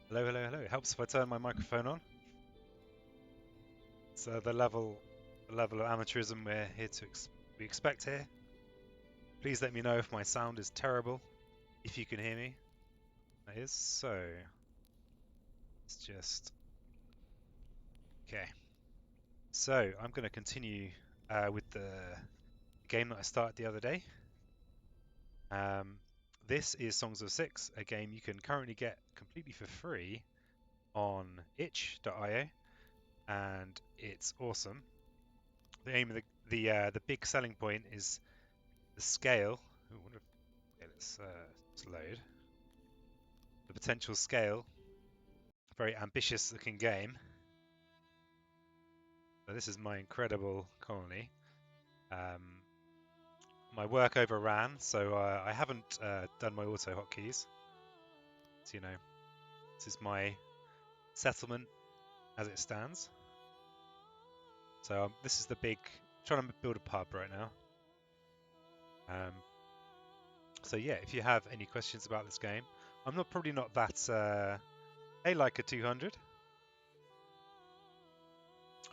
Hello, hello, hello. It helps if I turn my microphone on. So the level of amateurism we expect here. Please let me know if my sound is terrible, if you can hear me. That is so. It's just okay. So I'm going to continue with the game that I started the other day. Um, this is Songs of Syx, a game you can currently get completely for free on itch.io, and it's awesome. The aim of the big selling point is the scale. Ooh, okay, let's load. The potential scale. Very ambitious looking game. So this is my incredible colony. Um, my work overran, so I haven't done my auto hotkeys. So, this is my settlement as it stands. So this is the big. Trying to build a pub right now. Um, so yeah, if you have any questions about this game, I'm probably not that like a 200.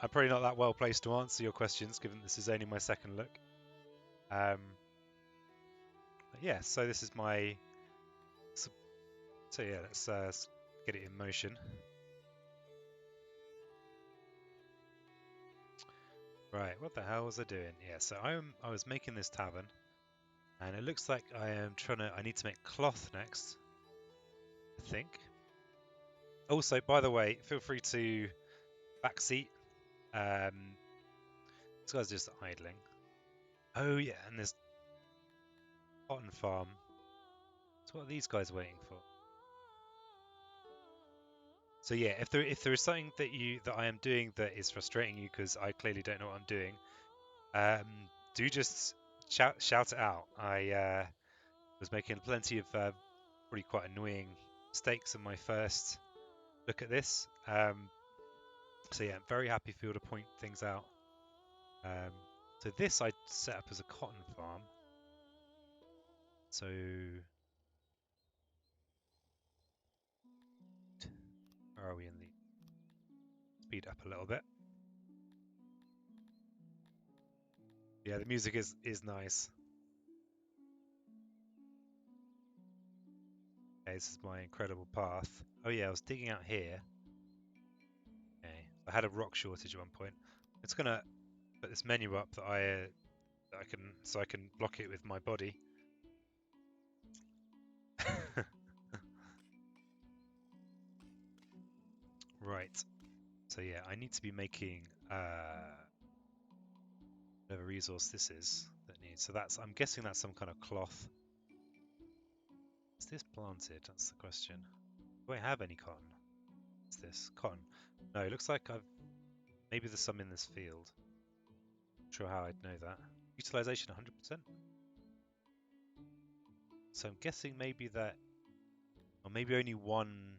I'm probably not that well placed to answer your questions, given this is only my second look. Um, yeah, so this is my. So yeah, let's get it in motion. Right, what the hell was I doing? Yeah, so I was making this tavern, and it looks like I need to make cloth next, I think. Also, by the way, feel free to backseat. This guy's just idling. Oh yeah, and there's cotton farm. So what are these guys waiting for? So yeah, if there is something that I am doing that is frustrating you because I clearly don't know what I'm doing, do just shout it out. I was making plenty of probably quite annoying mistakes in my first look at this. So yeah, I'm very happy for you to point things out. So this I set up as a cotton farm. So where are we in the speed up a little bit? Yeah, the music is nice. Okay, this is my incredible path. Oh yeah, I was digging out here. Okay, I had a rock shortage at one point. It's gonna put this menu up that I can block it with my body. Right. So yeah, I need to be making whatever resource this is that needs. So that's I'm guessing that's some kind of cloth. Is this planted? That's the question. Do I have any cotton? What's this? Cotton. No, it looks like I've maybe there's some in this field. Not sure how I'd know that. Utilization 100%. So I'm guessing maybe that, or maybe only one.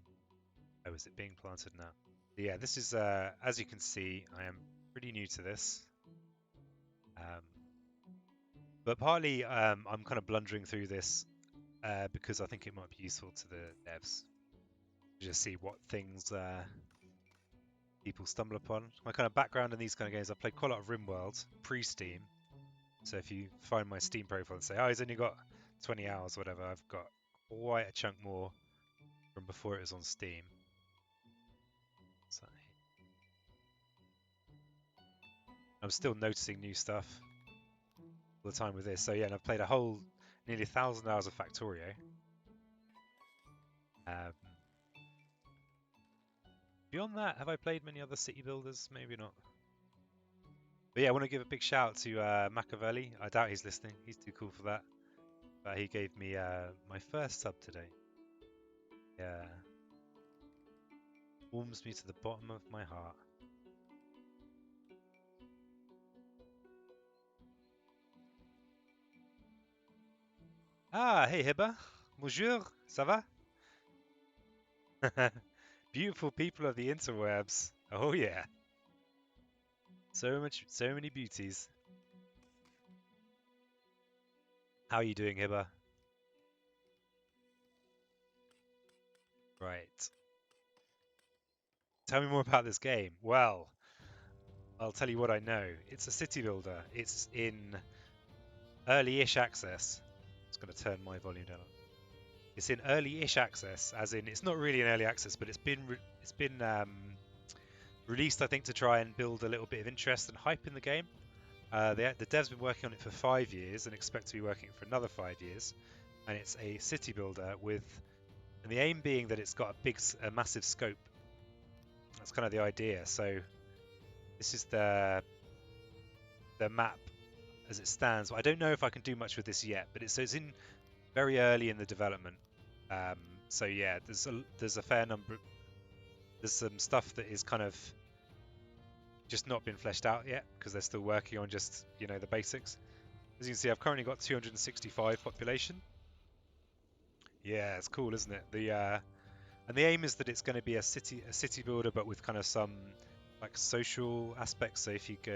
Oh, is it being planted now? Yeah, this is as you can see, I am pretty new to this. Um, but partly I'm kind of blundering through this because I think it might be useful to the devs to just see what things people stumble upon. My kind of background in these kind of games, I played quite a lot of RimWorld pre-Steam. So if you find my Steam profile and say, oh, he's only got 20 hours, whatever, I've got quite a chunk more from before it was on Steam. So I'm still noticing new stuff all the time with this. So yeah, and I've played a whole nearly 1,000 hours of Factorio. Um, beyond that, have I played many other city builders? Maybe not. But yeah, I want to give a big shout out to Machiavelli. I doubt he's listening. He's too cool for that. But he gave me my first sub today. Yeah, warms me to the bottom of my heart. Ah, hey Hiba. Bonjour, ça va? Beautiful people of the interwebs. Oh yeah. So many beauties. How are you doing, Hiba? Right. Tell me more about this game. Well, I'll tell you what I know. It's a city builder. It's in early-ish access. I'm just going to turn my volume down. It's in early-ish access, as in it's not really in early access, but it's been released, I think, to try and build a little bit of interest and hype in the game. The devs been working on it for 5 years and expect to be working for another 5 years. And it's a city builder and the aim being that it's got a massive scope. That's kind of the idea. So this is the map as it stands. I don't know if I can do much with this yet, but it's in very early in the development. So yeah, there's a fair number. There's some stuff that is kind of just not been fleshed out yet because they're still working on just the basics. As you can see, I've currently got 265 population. Yeah, it's cool, isn't it? And the aim is that it's going to be a city builder, but with kind of some like social aspects. So if you go,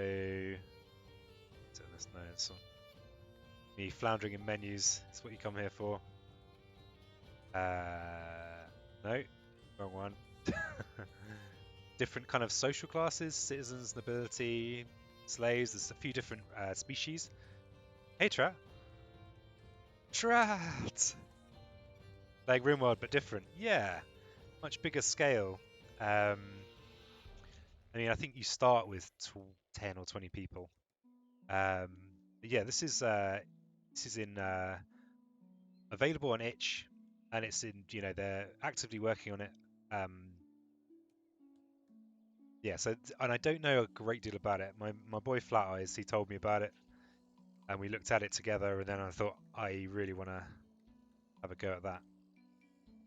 no, it's me floundering in menus. That's what you come here for. No, wrong one. Different kind of social classes: citizens, nobility, slaves. There's a few different species. Hey, Trat. Trat. Like RimWorld, but different. Yeah, much bigger scale. I mean, I think you start with 10 or 20 people. Yeah, this is in available on itch, and it's in they're actively working on it. Yeah, so and I don't know a great deal about it. My boy Flat Eyes, he told me about it, and we looked at it together, and then I thought I really want to have a go at that.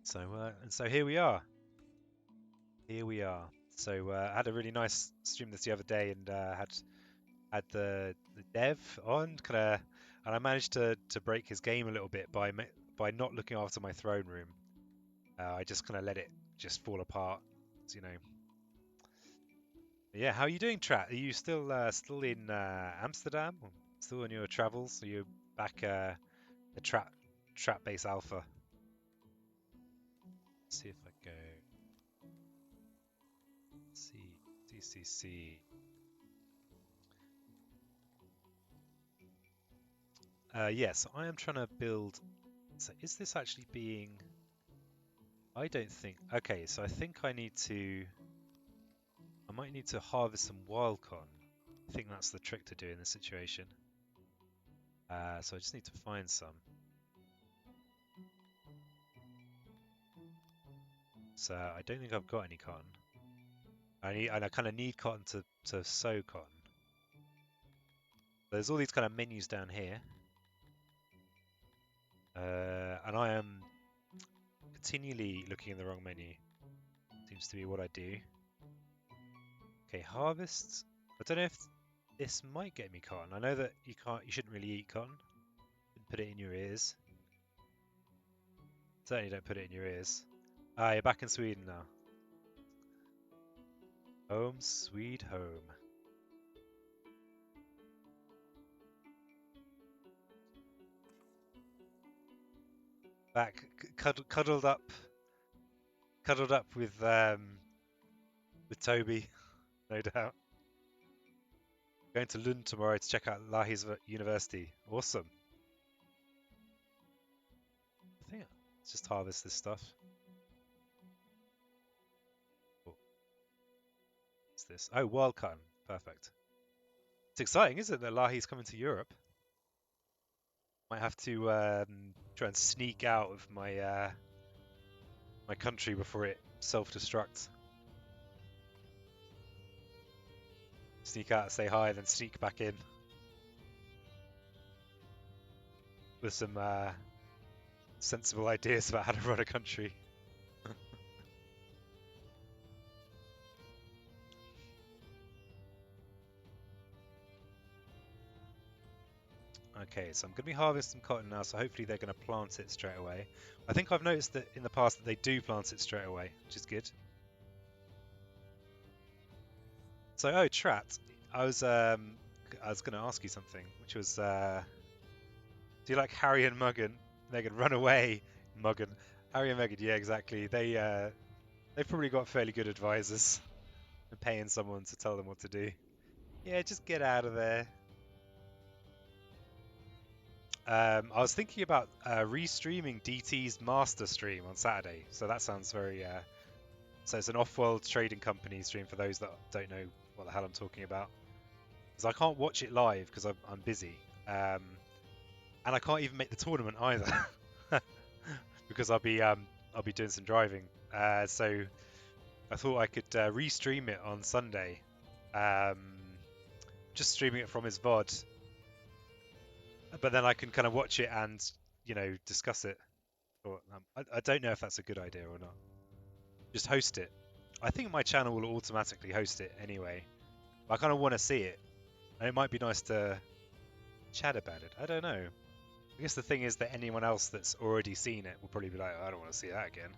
So and so here we are. Here we are. So I had a really nice stream this the other day, and had the dev on and I managed to break his game a little bit by not looking after my throne room. I just kind of let it just fall apart, you know. Yeah, how are you doing, Trat? Are you still in Amsterdam? Still on your travels? Are you back the trap base alpha? Let's see if I go. Let's see DCC. Yes, I am trying to build. So is this actually being? I don't think. Okay, so I think I might need to harvest some wildcon. I think that's the trick to do in this situation. So I just need to find some. So I don't think I've got any cotton. I kind of need cotton to sow cotton. There's all these kind of menus down here. And I am continually looking in the wrong menu. Seems to be what I do. Okay, harvests. I don't know if this might get me cotton. I know that you shouldn't really eat cotton. Put it in your ears. Certainly don't put it in your ears. Ah, you're back in Sweden now. Home sweet home. Back cuddled up with Toby, no doubt. Going to Lund tomorrow to check out Lahey's University. Awesome. I think let's just harvest this stuff. Oh, what's this? Oh, wild cotton. Perfect. It's exciting, isn't it, that Lahey's coming to Europe? Might have to try and sneak out of my my country before it self-destructs. Sneak out, say hi, then sneak back in with some sensible ideas about how to run a country. Okay, so I'm going to be harvesting cotton now, so hopefully they're going to plant it straight away. I think I've noticed that in the past that they do plant it straight away, which is good. So, oh, Trat, I was going to ask you something, which was, do you like Harry and Meghan? Meghan, run away, Meghan. Harry and Meghan, yeah, exactly. They've probably got fairly good advisors. and paying someone to tell them what to do. Yeah, just get out of there. I was thinking about restreaming DT's master stream on Saturday, so that sounds very. So it's an off-world trading company stream for those that don't know what the hell I'm talking about. Because I can't watch it live because I'm busy, and I can't even make the tournament either because I'll be doing some driving. So I thought I could restream it on Sunday, um, just streaming it from his VOD, but then I can kind of watch it and discuss it. Or I don't know if that's a good idea or not. Just host it. I think my channel will automatically host it anyway. But I kind of want to see it, and it might be nice to chat about it. I don't know. I guess the thing is that anyone else that's already seen it will probably be like, oh, I don't want to see that again.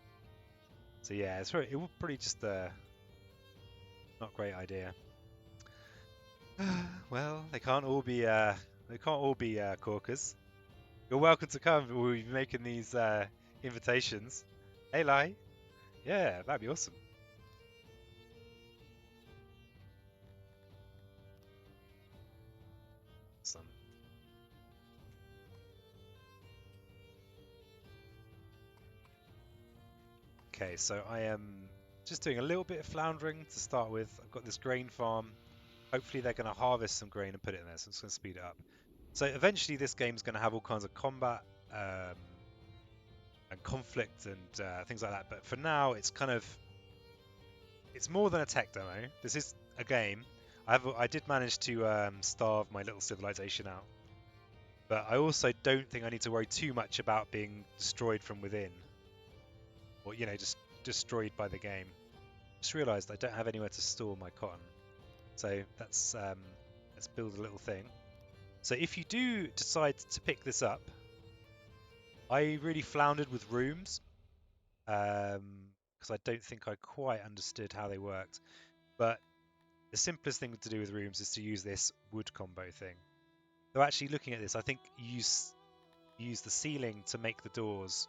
So yeah, it will probably just not a great idea. Well, they can't all be corkers. You're welcome to come. We'll be making these invitations. Hey, Lai. Yeah, that'd be awesome. Awesome. Okay, so I am just doing a little bit of floundering to start with. I've got this grain farm. Hopefully they're going to harvest some grain and put it in there, so it's going to speed it up. So eventually this game's going to have all kinds of combat and conflict and things like that. But for now, it's more than a tech demo. This is a game. I did manage to starve my little civilization out, but I also don't think I need to worry too much about being destroyed from within, or just destroyed by the game. Just realised I don't have anywhere to store my cotton, so let's build a little thing. So if you do decide to pick this up, I really floundered with rooms because I don't think I quite understood how they worked. But the simplest thing to do with rooms is to use this wood combo thing. So actually looking at this, I think you use the ceiling to make the doors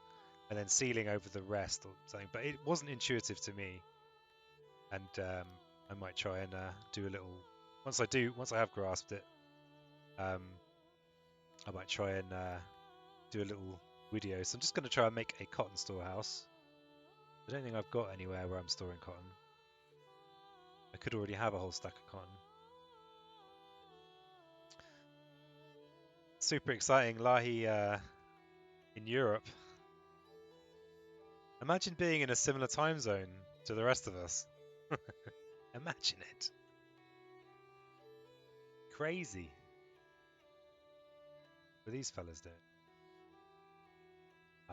and then ceiling over the rest or something. But it wasn't intuitive to me, and I might try and do a little once I have grasped it. I might try and do a little video. So I'm just going to try and make a cotton storehouse. I don't think I've got anywhere where I'm storing cotton. I could already have a whole stack of cotton. Super exciting, Lahi in Europe. Imagine being in a similar time zone to the rest of us. Imagine it. Crazy. What are these fellas doing?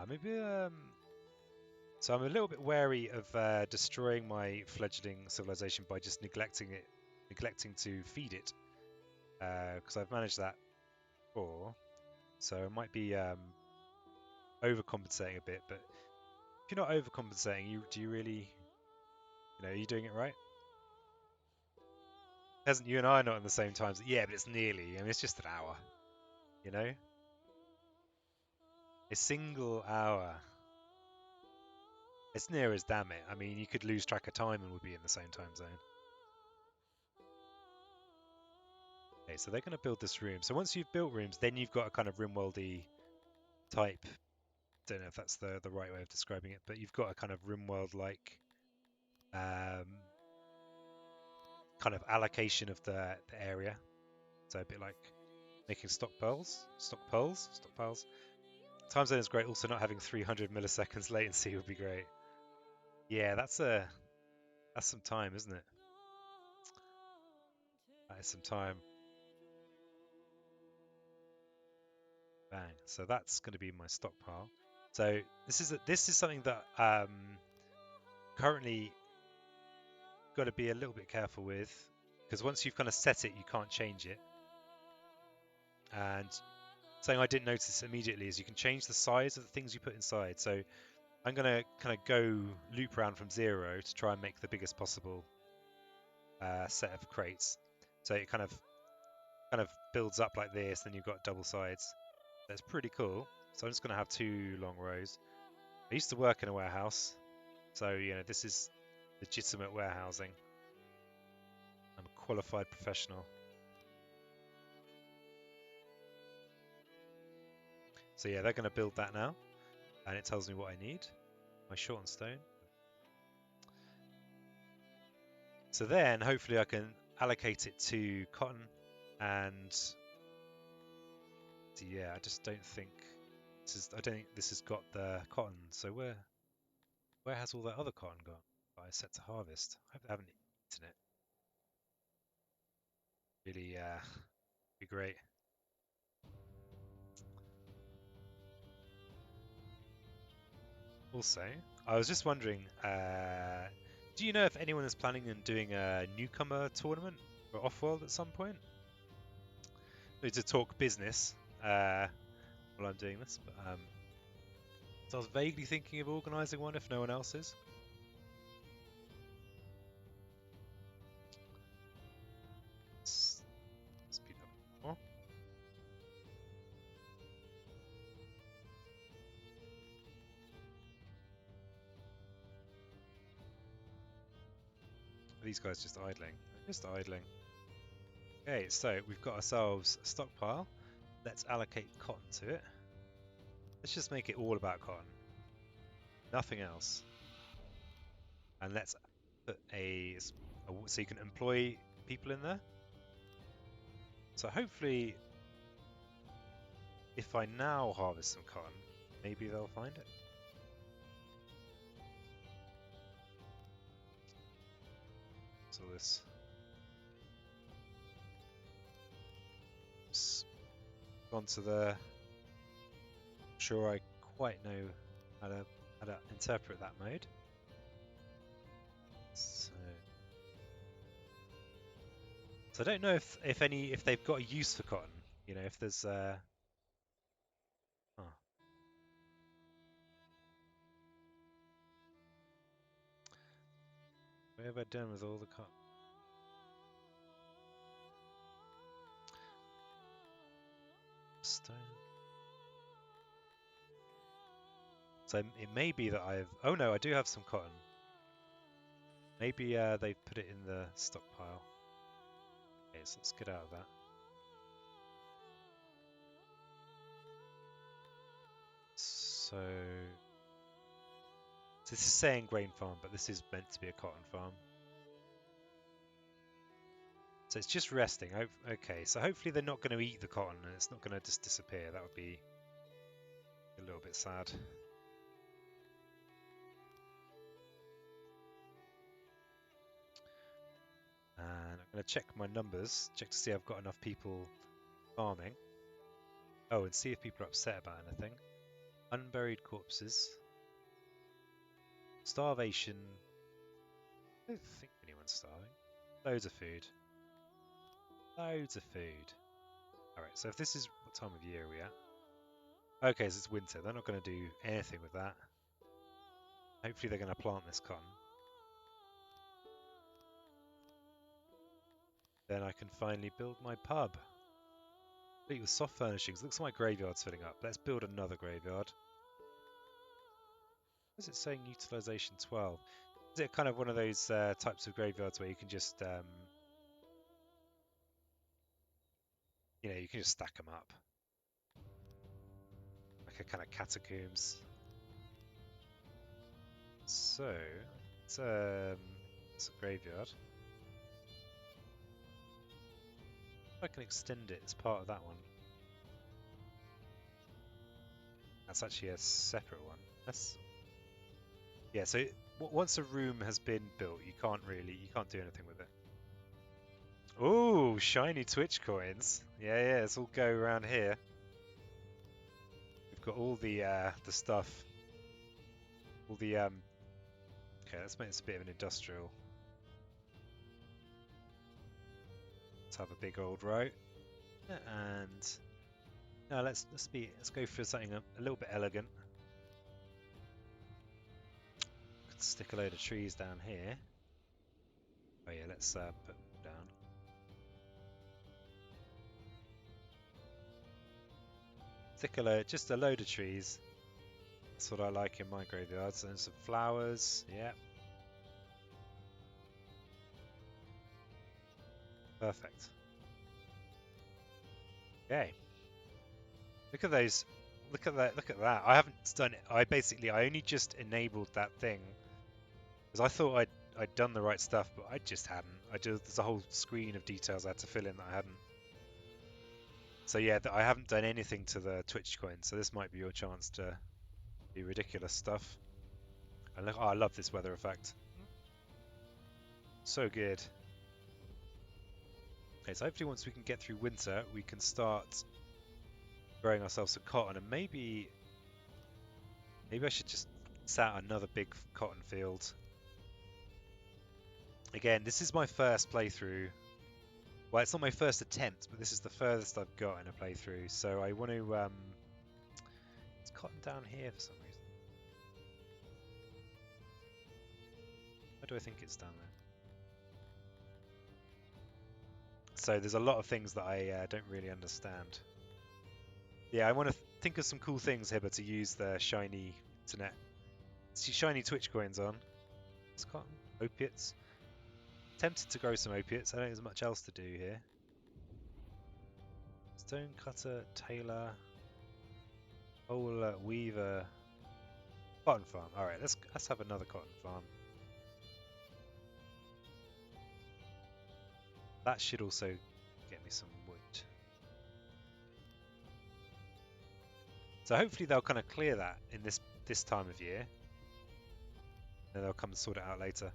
Maybe so I'm a little bit wary of destroying my fledgling civilization by just neglecting to feed it, because I've managed that before. So I might be overcompensating a bit. But if you're not overcompensating, do you really, are you doing it right? Hasn't you and I are not in the same times? Yeah, but it's nearly. I mean, it's just an hour. A single hour. It's near as damn it. I mean, you could lose track of time and we'd be in the same time zone. Okay, so they're going to build this room. So once you've built rooms, then you've got a kind of RimWorld-y type. Don't know if that's the right way of describing it, but you've got a kind of RimWorld-like kind of allocation of the area. So a bit like making stockpiles. Time zone is great. Also, not having 300 milliseconds latency would be great. Yeah, that's some time, isn't it? That is some time. Bang. So that's going to be my stockpile. So this is something that currently got to be a little bit careful with, because once you've kind of set it, you can't change it. And something I didn't notice immediately is you can change the size of the things you put inside. So I'm going to kind of go loop around from 0 to try and make the biggest possible set of crates. So it kind of builds up like this, then you've got double sides. That's pretty cool. So I'm just going to have 2 long rows. I used to work in a warehouse, so this is legitimate warehousing. qualified professional. So yeah, they're going to build that now, and it tells me what I need. My shortened stone. So then, hopefully, I can allocate it to cotton, and yeah, I just don't think this is. I don't think this has got the cotton. So where has all that other cotton gone that I set to harvest? I hope they haven't eaten it. Really, be great. Also, I was just wondering, do you know if anyone is planning on doing a newcomer tournament for Offworld at some point? Need to talk business while I'm doing this, but so I was vaguely thinking of organising one if no one else is. Speed up more. Are these guys just idling? They're just idling. Okay, so we've got ourselves a stockpile. Let's allocate cotton to it. Let's just make it all about cotton. Nothing else. And let's put so you can employ people in there. So hopefully, if I now harvest some cotton, maybe they'll find it. So this. Gone to the. I'm sure I quite know how to interpret that mode. So I don't know if they've got a use for cotton. You know, if there's oh. Where have I done with all the cotton? Stone. So it may be that I've. Oh no, I do have some cotton. Maybe they've put it in the stockpile. Okay, so let's get out of that. So this is saying grain farm, but this is meant to be a cotton farm. So it's just resting. Okay, so hopefully they're not going to eat the cotton and it's not going to just disappear. That would be a little bit sad. And I'm going to check my numbers, check to see I've got enough people farming. Oh, and see if people are upset about anything. Unburied corpses. Starvation. I don't think anyone's starving. Loads of food. Loads of food. Alright, so if this is... What time of year are we at? Okay, so it's winter. They're not going to do anything with that. Hopefully they're going to plant this cotton. Then I can finally build my pub. Complete with soft furnishings. Looks like my graveyard's filling up. Let's build another graveyard. What is it saying? Utilization 12. Is it kind of one of those types of graveyards where you can just, you can just stack them up, like a kind of catacombs. So it's a graveyard. I can extend it as part of that one. That's actually a separate one. Yeah. So once a room has been built, you can't do anything with it. Ooh, shiny Twitch coins. Yeah. Let's all go around here. We've got all the stuff. All the Okay, let's make this a bit of an industrial. Let's have a big old row, and no, let's go for something a little bit elegant. Could stick a load of trees down here. Oh yeah, let's put them down. Stick just a load of trees. That's what I like in my graveyards. And some flowers. Yeah. Perfect. Okay. Look at those. Look at that. Look at that. I haven't done it. I only just enabled that thing because I thought I'd done the right stuff, but I just hadn't. There's a whole screen of details I had to fill in that I hadn't. So yeah, I haven't done anything to the Twitch coin. So this might be your chance to do ridiculous stuff. And look, oh, I love this weather effect. So good. Okay, so hopefully once we can get through winter, we can start growing ourselves some cotton, and maybe I should just set out another big cotton field. Again, this is my first playthrough. Well, it's not my first attempt, but this is the furthest I've got in a playthrough. So I want to it's cotton down here for some reason. Where do I think it's down there? So there's a lot of things that I don't really understand. Yeah, I want to think of some cool things here, but to use the shiny internet, shiny Twitch coins on. It's cotton, opiates. Tempted to grow some opiates. I don't think there's much else to do here. Stone cutter, tailor, hole weaver, cotton farm. All right, let's have another cotton farm. That should also get me some wood. So hopefully they'll kind of clear that in this time of year. Then they'll come and sort it out later.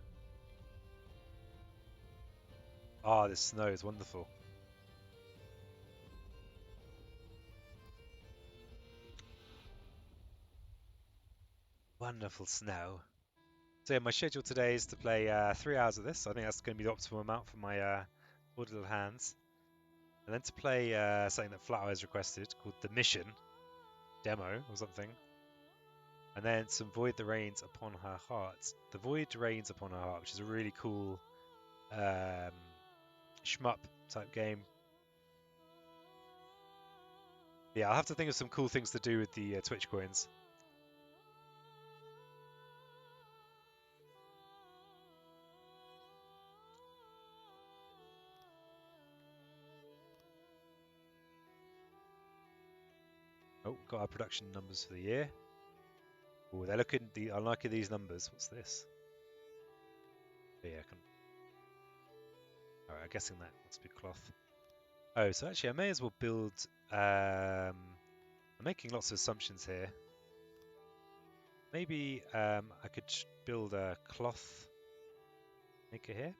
Ah, this snow is wonderful. Wonderful snow. So yeah, my schedule today is to play 3 hours of this. I think that's going to be the optimal amount for my poor little hands. And then to play something that Flateyes requested called The Mission Demo or something. And then some Void the Rains Upon Her Heart. The Void Rains Upon Her Heart, which is a really cool shmup type game. Yeah, I'll have to think of some cool things to do with the Twitch coins. Oh, got our production numbers for the year. Oh, they're looking. I'm liking these numbers. What's this? Oh, yeah, I can. All right, I'm guessing that must be cloth. Oh, so actually, I may as well build. I'm making lots of assumptions here. Maybe I could build a cloth maker here.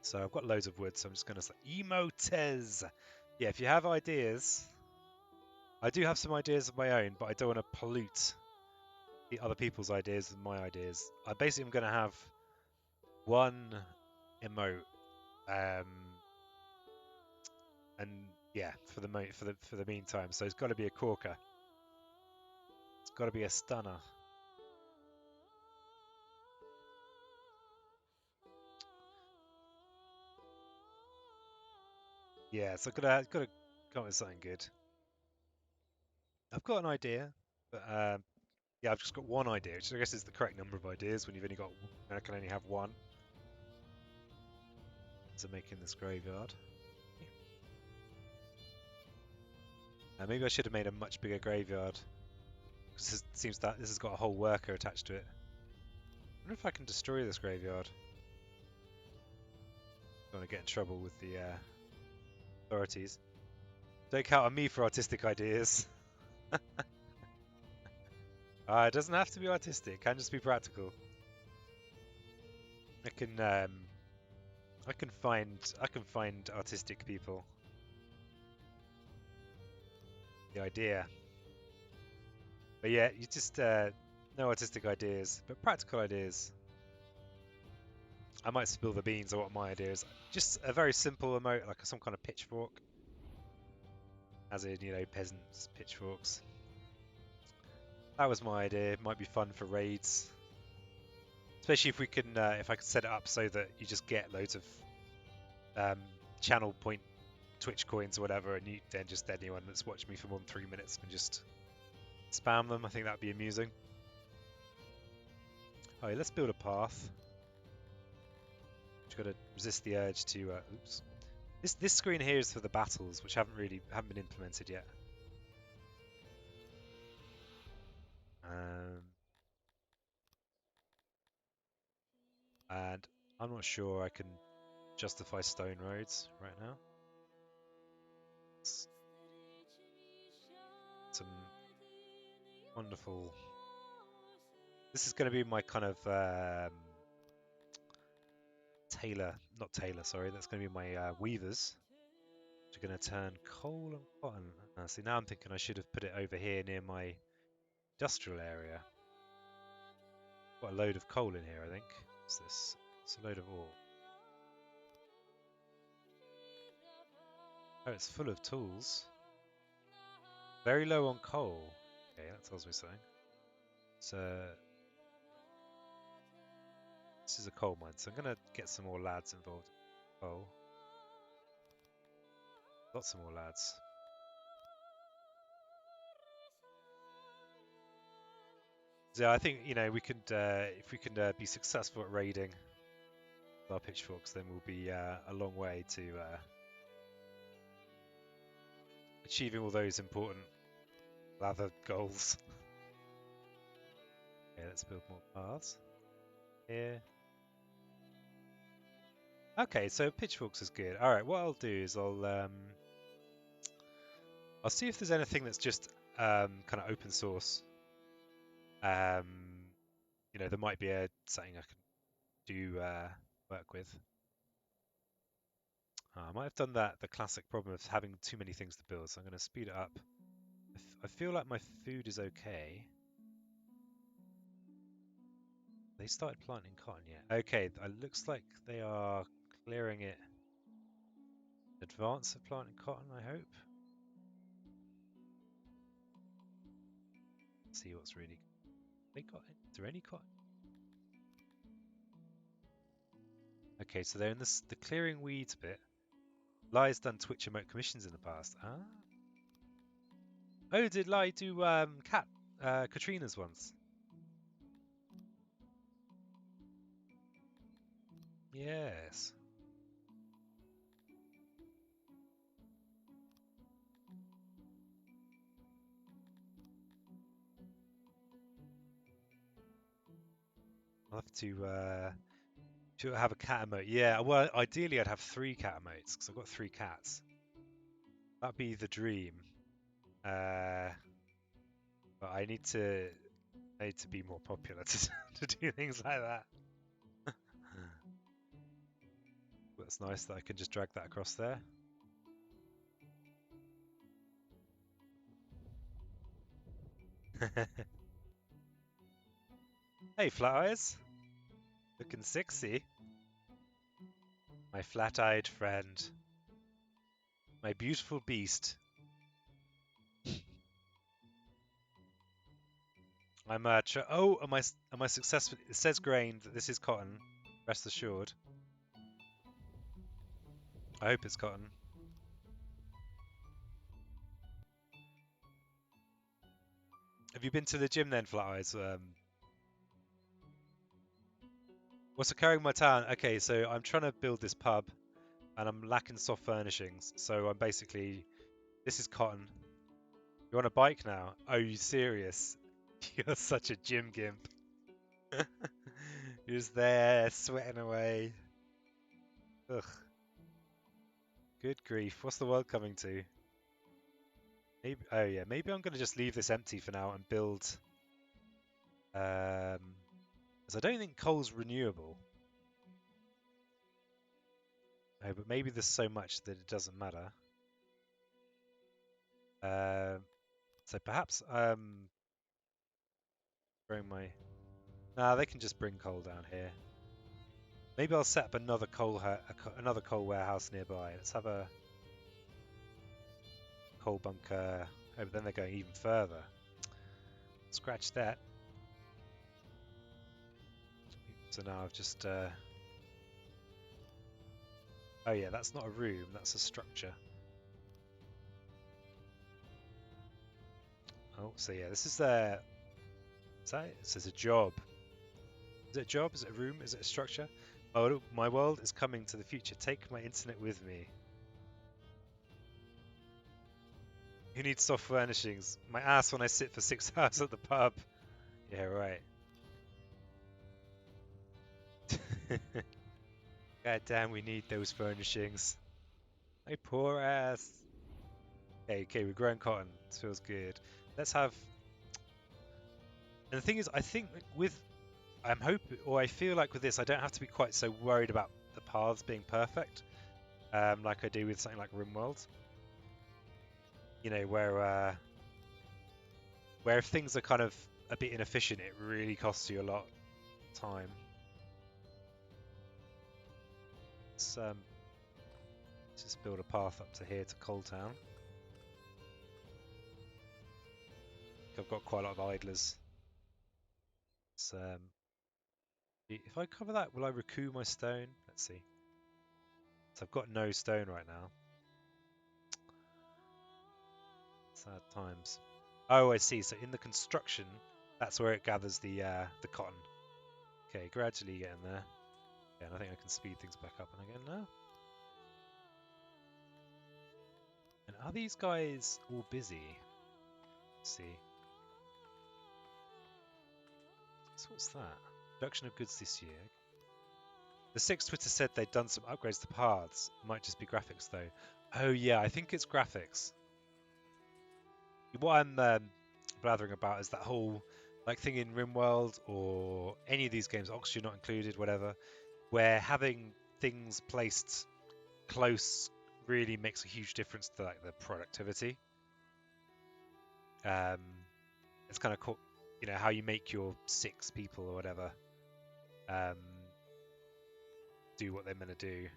So I've got loads of wood, so I'm just going to say emotes. Yeah, if you have ideas, I do have some ideas of my own, but I don't want to pollute the other people's ideas with my ideas. I basically am going to have one emote, and yeah, for the meantime. So it's got to be a corker. It's got to be a stunner. Yeah, so I've got to come up with something good. I've got an idea, but yeah, I've just got one idea, which I guess is the correct number of ideas when you've only got, I can only have one. So making this graveyard. Maybe I should have made a much bigger graveyard, because it seems that this has got a whole worker attached to it. I wonder if I can destroy this graveyard. Don't want to get in trouble with the authorities. Don't count on me for artistic ideas. It doesn't have to be artistic. It can just be practical. I can find artistic people. The idea. But yeah, you just no artistic ideas, but practical ideas. I might spill the beans on what my idea is. Just a very simple emote, like some kind of pitchfork. As in, peasants, pitchforks. That was my idea. It might be fun for raids. Especially if we can, if I could set it up so that you just get loads of channel point Twitch coins or whatever, and then just anyone that's watched me for more than 3 minutes can just spam them. I think that'd be amusing. Oh, yeah, let's build a path. Just got to resist the urge to, oops, This screen here is for the battles, which haven't been implemented yet. And I'm not sure I can justify stone roads right now. It's some wonderful. This is going to be my kind of not tailor, sorry. That's going to be my weavers. Which are going to turn coal and cotton. See, now I'm thinking I should have put it over here near my industrial area. Got a load of coal in here, I think. What's this? It's a load of ore. Oh, it's full of tools. Very low on coal. Okay, that tells me something. So this is a coal mine, so I'm gonna get some more lads involved. Oh, lots of more lads. So I think we could, if we can be successful at raiding our pitchforks, then we'll be a long way to achieving all those important lather goals. Okay, let's build more paths here. Okay, so pitchforks is good. All right, what I'll do is I'll see if there's anything that's just kind of open source. There might be something I can do work with. I might have done the classic problem of having too many things to build, so I'm going to speed it up. I feel like my food is okay. They started planting cotton yet? Okay, it looks like they are clearing it in advance of planting cotton, I hope. Let's see what's really... They got it? Is there any cotton? Okay, so they're in the clearing weeds bit. Lai's done Twitch emote commissions in the past. Ah. Oh, did Lai do Katrina's once? Yes. I'll have to have a cat emote. Yeah, well, ideally I'd have 3 cat emotes because I've got 3 cats. That'd be the dream. But I need to be more popular to do things like that. That's nice that I can just drag that across there. Hey, Flat Eyes. Looking Syxy. My flat-eyed friend. My beautiful beast. I'm am I successful? It says grain that this is cotton. Rest assured. I hope it's cotton. Have you been to the gym then, Flat Eyes? What's occurring in my town? Okay, so I'm trying to build this pub, and I'm lacking soft furnishings. So I'm basically, this is cotton. You're on a bike now? Oh, you serious? You're such a gym gimp. You're just there, sweating away. Ugh. Good grief. What's the world coming to? Maybe, oh yeah, maybe I'm going to just leave this empty for now and build... because I don't think coal's renewable. Oh, but maybe there's so much that it doesn't matter. So perhaps bring my... Nah, they can just bring coal down here. Maybe I'll set up another coal warehouse nearby. Let's have a coal bunker. Oh, but then they're going even further. Scratch that. So now I've just... Oh yeah, that's not a room, that's a structure. Oh, so yeah, this is their... Is that it? It says a job. Is it a job? Is it a room? Is it a structure? Oh, my world is coming to the future. Take my internet with me. Who needs soft furnishings? My ass when I sit for 6 hours at the pub. Yeah, right. God damn, we need those furnishings. My poor ass. Okay, we're growing cotton. This feels good. Let's have. And the thing is, I think with. I'm hoping, or I feel like with this, I don't have to be quite so worried about the paths being perfect, like I do with something like RimWorld. You know, where if things are kind of a bit inefficient, it really costs you a lot of time. Let's just build a path up to here to Coal Town. I've got quite a lot of idlers. So, if I cover that, will I recoup my stone? Let's see. So I've got no stone right now. Sad times. Oh, I see. So in the construction, that's where it gathers the cotton. Okay, gradually getting there. Yeah, and I think I can speed things back up and again now. And are these guys all busy? Let's see. So what's that? Production of goods this year. The Syx Twitter said they'd done some upgrades to paths. Might just be graphics though. Oh yeah, I think it's graphics. What I'm blathering about is that whole like thing in RimWorld or any of these games, Oxygen not included, whatever, where having things placed close really makes a huge difference to like the productivity. Um, it's kind of cool, you know, how you make your 6 people or whatever um, do what they're meant to do.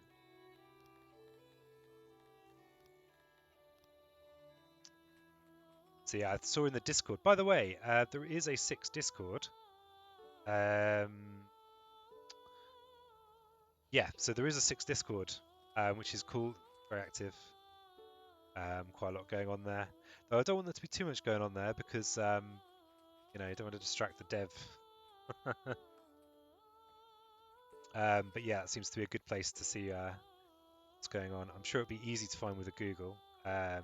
So yeah, I saw in the Discord. By the way, there is a Syx Discord. Yeah, so there is a Syx Discord, which is cool, very active. Quite a lot going on there. Though I don't want there to be too much going on there because you know, you don't want to distract the dev. But yeah, it seems to be a good place to see what's going on. I'm sure it'd be easy to find with a Google. I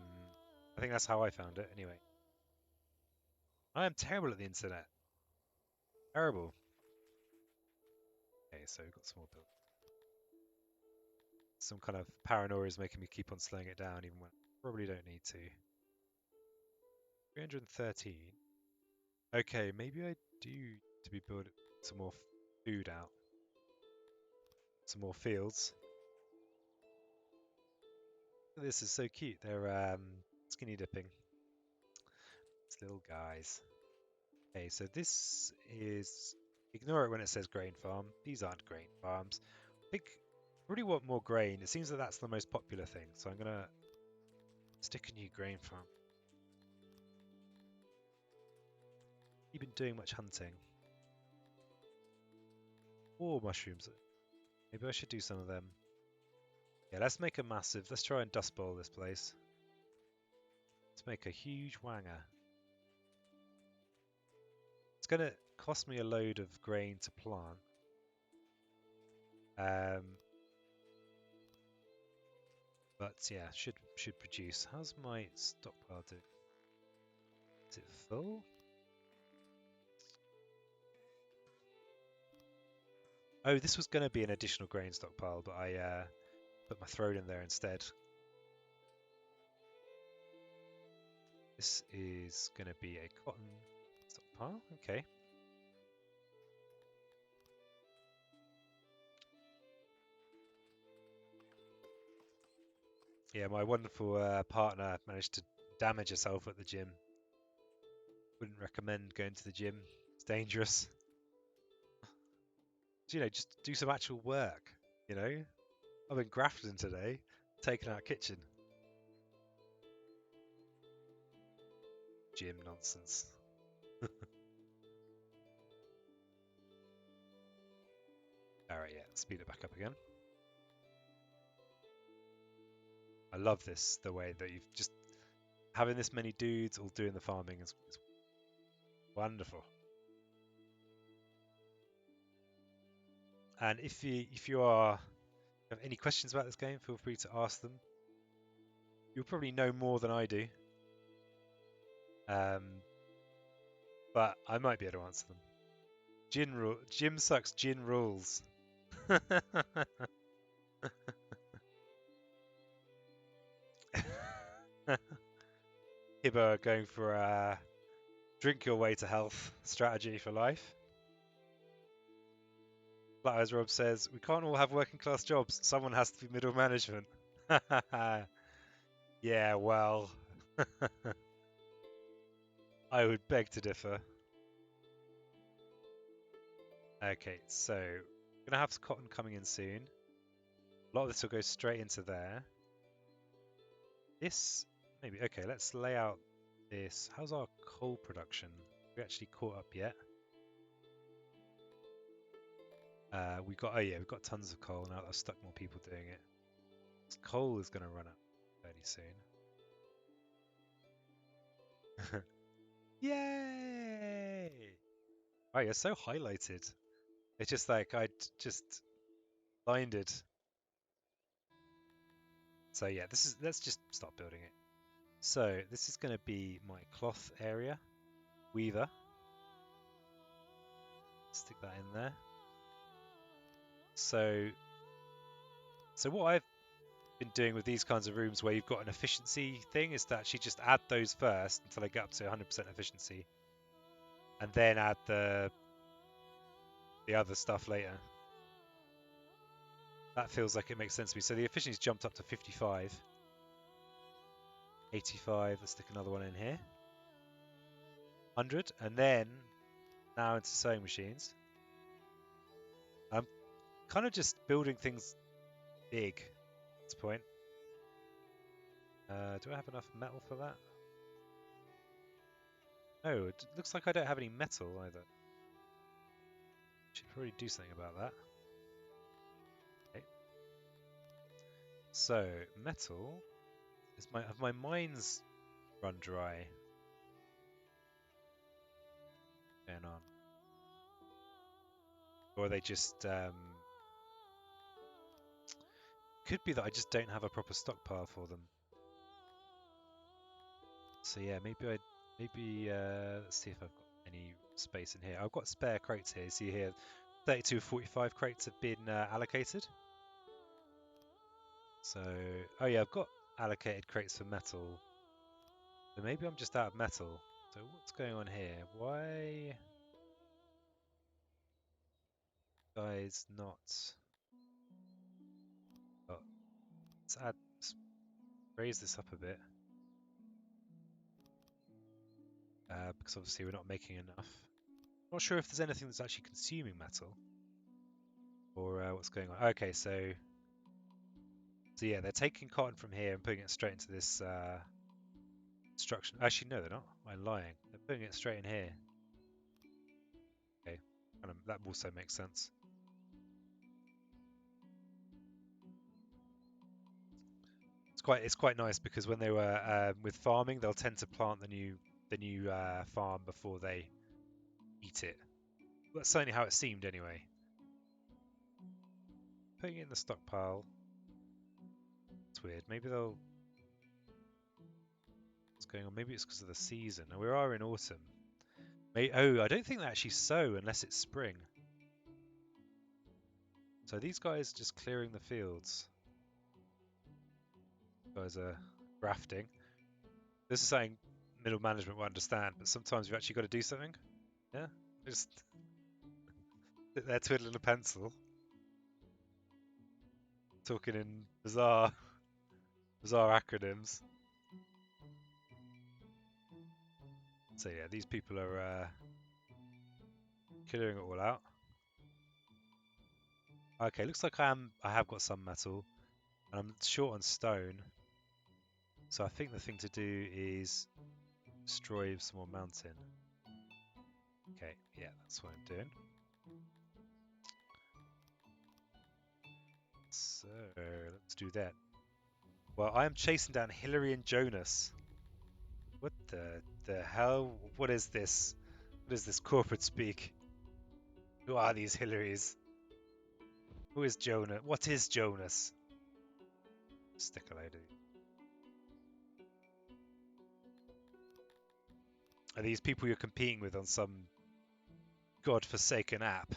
think that's how I found it anyway. I am terrible at the internet. Terrible. Okay, so we've got some more build. Some kind of paranoia is making me keep on slowing it down even when I probably don't need to. 313. Okay, maybe I do to be building some more food out. Some more fields. This is so cute. They're skinny dipping. These little guys. Okay, so this is... Ignore it when it says grain farm. These aren't grain farms. I think I really want more grain. It seems that that's the most popular thing. So I'm going to stick a new grain farm. You've been doing much hunting. Or mushrooms. Maybe I should do some of them. Yeah, let's make a massive... Let's try and dust bowl this place. Let's make a huge wanger. It's going to cost me a load of grain to plant. But yeah, should produce. How's my stockpile do? Is it full? Oh, this was going to be an additional grain stockpile, but I put my throne in there instead. This is going to be a cotton stockpile. Okay. Yeah, my wonderful partner managed to damage herself at the gym. Wouldn't recommend going to the gym. It's dangerous. So, you know, just do some actual work. You know, I've been grafting today, taking out kitchen. Gym nonsense. Alright, yeah, speed it back up again. I love this, the way that you've just having this many dudes all doing the farming is wonderful. And if you have any questions about this game, feel free to ask them. You'll probably know more than I do. But I might be able to answer them. Jim sucks. Gin rules. Hibbo going for a drink your way to health strategy for life. Flat Eyes Rob says, we can't all have working class jobs. Someone has to be middle management. Yeah, well, I would beg to differ. Okay, so we're gonna have cotton coming in soon. A lot of this will go straight into there. This, maybe, okay, let's lay out this. How's our coal production? We actually caught up yet? Oh yeah, we've got tons of coal now that I've stuck more people doing it. This coal is gonna run out fairly soon. Yay! Oh, you're so highlighted. It's just like I just blinded. So yeah, let's just start building it. So this is going to be my cloth area, weaver. Stick that in there. So what I've been doing with these kinds of rooms where you've got an efficiency thing is to actually just add those first until they get up to 100% efficiency, and then add the other stuff later. That feels like it makes sense to me. So the efficiency's jumped up to 55. 85, let's stick another one in here. 100, and then now into sewing machines. I'm kind of just building things big at this point. Do I have enough metal for that? No, it looks like I don't have any metal either. Should probably do something about that. Okay. So, metal is have my mines run dry? What's going on? Or are they just could be that I just don't have a proper stockpile for them. So yeah, maybe let's see if I've got any space in here. I've got spare crates here. See here, 32 of 45 crates have been allocated. So, oh yeah, I've got allocated crates for metal. So maybe I'm just out of metal. So what's going on here? Why guys not? Oh, let's raise this up a bit. Because obviously we're not making enough. Not sure if there's anything that's actually consuming metal. Or what's going on. Okay, so yeah, they're taking cotton from here and putting it straight into this construction. Actually, no, they're not. I'm lying. They're putting it straight in here. Okay, that also makes sense. It's quite nice because when they were with farming, they'll tend to plant the new farm before they eat it. That's certainly how it seemed anyway. Putting it in the stockpile. It's weird. Maybe they'll. What's going on? Maybe it's because of the season. We are in autumn. Oh, I don't think they actually sow unless it's spring. So these guys are just clearing the fields. These guys are grafting. This is something middle management will understand, but sometimes you've actually got to do something. Yeah, just sit there twiddling a pencil, talking in bizarre acronyms. So yeah, these people are clearing it all out. Okay, looks like I have got some metal, and I'm short on stone. So I think the thing to do is destroy some more mountain. Okay, yeah, that's what I'm doing. So let's do that. Well, I am chasing down Hillary and Jonas. What the hell? What is this? What is this corporate speak? Who are these Hillarys? Who is Jonas? What is Jonas? Stick a lady. Are these people you're competing with on some godforsaken app?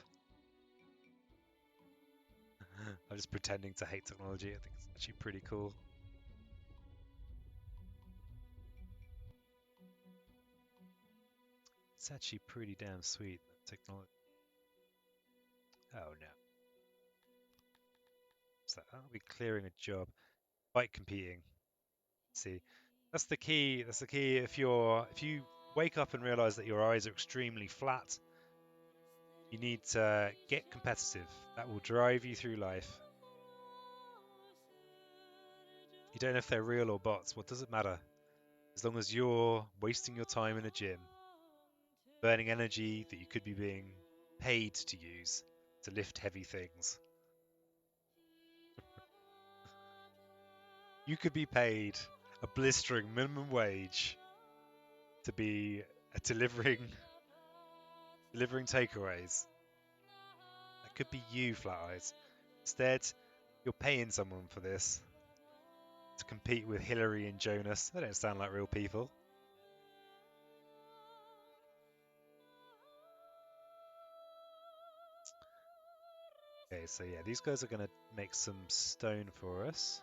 I'm just pretending to hate technology. I think it's actually pretty cool. It's actually pretty damn sweet, that technology. Oh no. So I'll be clearing a job. Bike competing. See, that's the key. That's the key. If you wake up and realize that your eyes are extremely flat, you need to get competitive. That will drive you through life. You don't know if they're real or bots. What does it matter? As long as you're wasting your time in a gym, burning energy that you could be being paid to use to lift heavy things. You could be paid a blistering minimum wage to be delivering takeaways. That could be you, Flat Eyes. Instead, you're paying someone for this to compete with Hillary and Jonas. They don't sound like real people. Okay, so yeah, these guys are going to make some stone for us.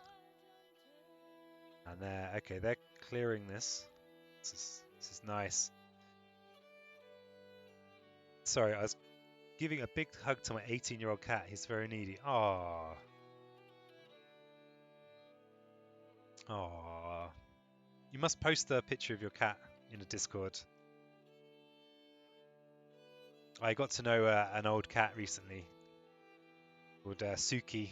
And they're clearing this. This is nice. Sorry, I was giving a big hug to my 18-year-old cat. He's very needy. Aww. Aww. You must post a picture of your cat in a Discord. I got to know an old cat recently called Suki.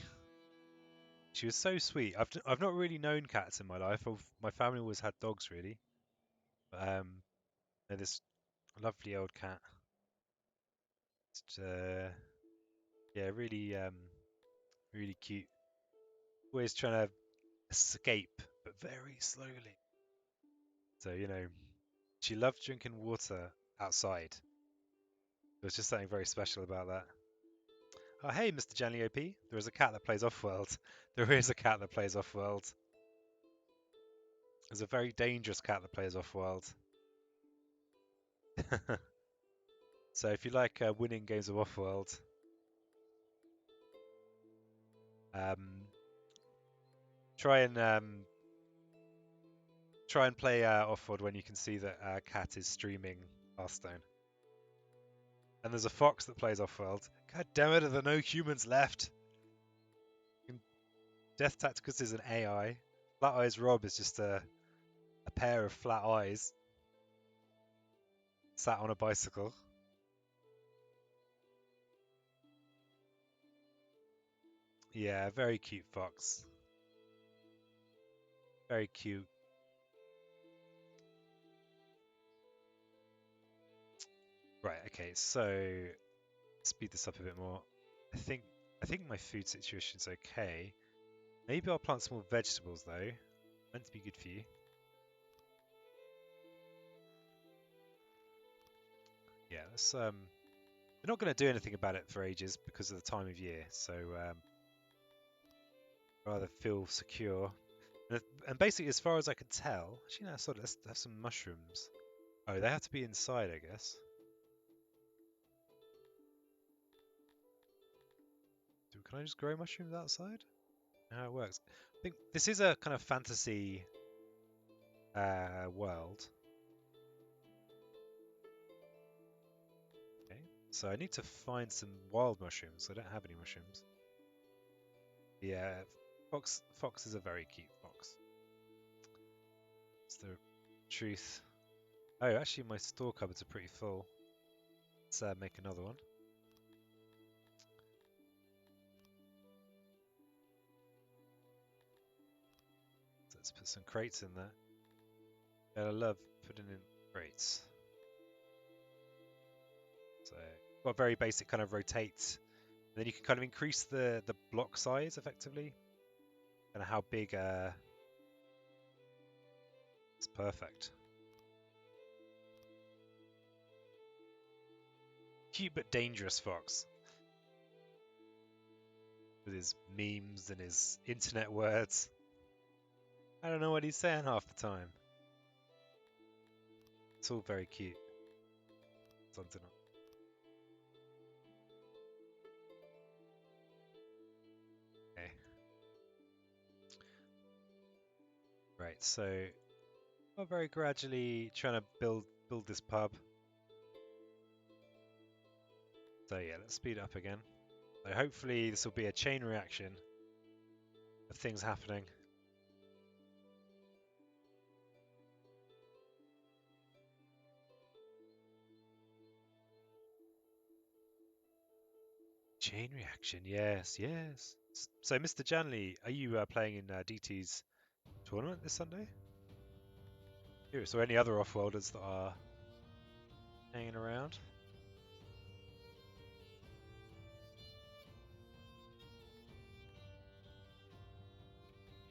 She was so sweet. I've not really known cats in my life. My family always had dogs, really. But this lovely old cat. Just, yeah, really really cute. Always trying to escape, but very slowly. So she loved drinking water outside. There was just something very special about that. Oh, hey, Mr. Janley OP. There is a cat that plays off-world. There is a cat that plays off-world. There's a very dangerous cat that plays off-world. So if you like winning games of off-world, try and play off-world when you can see that cat is streaming Hearthstone. And there's a fox that plays off-world. God damn it, are there no humans left? Death Tacticus is an AI. Flat Eyes Rob is just a pair of flat eyes sat on a bicycle. Yeah, very cute fox. Very cute. Right, okay, so speed this up a bit more. I think my food situation's okay. Maybe I'll plant some more vegetables though. Meant to be good for you. Yeah, let's we're not going to do anything about it for ages because of the time of year, so rather feel secure. And basically, as far as I can tell, actually, no, sorry, let's have some mushrooms. Oh, they have to be inside, I guess. Can I just grow mushrooms outside? How it works? I think this is a kind of fantasy world. Okay, so I need to find some wild mushrooms. I don't have any mushrooms. Yeah, fox is a very cute fox. It's the truth. Oh, actually, my store cupboards are pretty full. Let's make another one. So let's put some crates in there. I love putting in crates. So got a very basic kind of rotate. And then you can kind of increase the block size effectively. And how big it's perfect. Cute but dangerous fox. With his memes and his internet words. I don't know what he's saying half the time. It's all very cute. Something. Okay. Right. So we're very gradually trying to build this pub. So yeah, let's speed it up again. So hopefully this will be a chain reaction of things happening. Chain reaction, yes, yes. So, Mr. Janley, are you playing in DT's tournament this Sunday? Curious. Or any other off-worlders that are hanging around?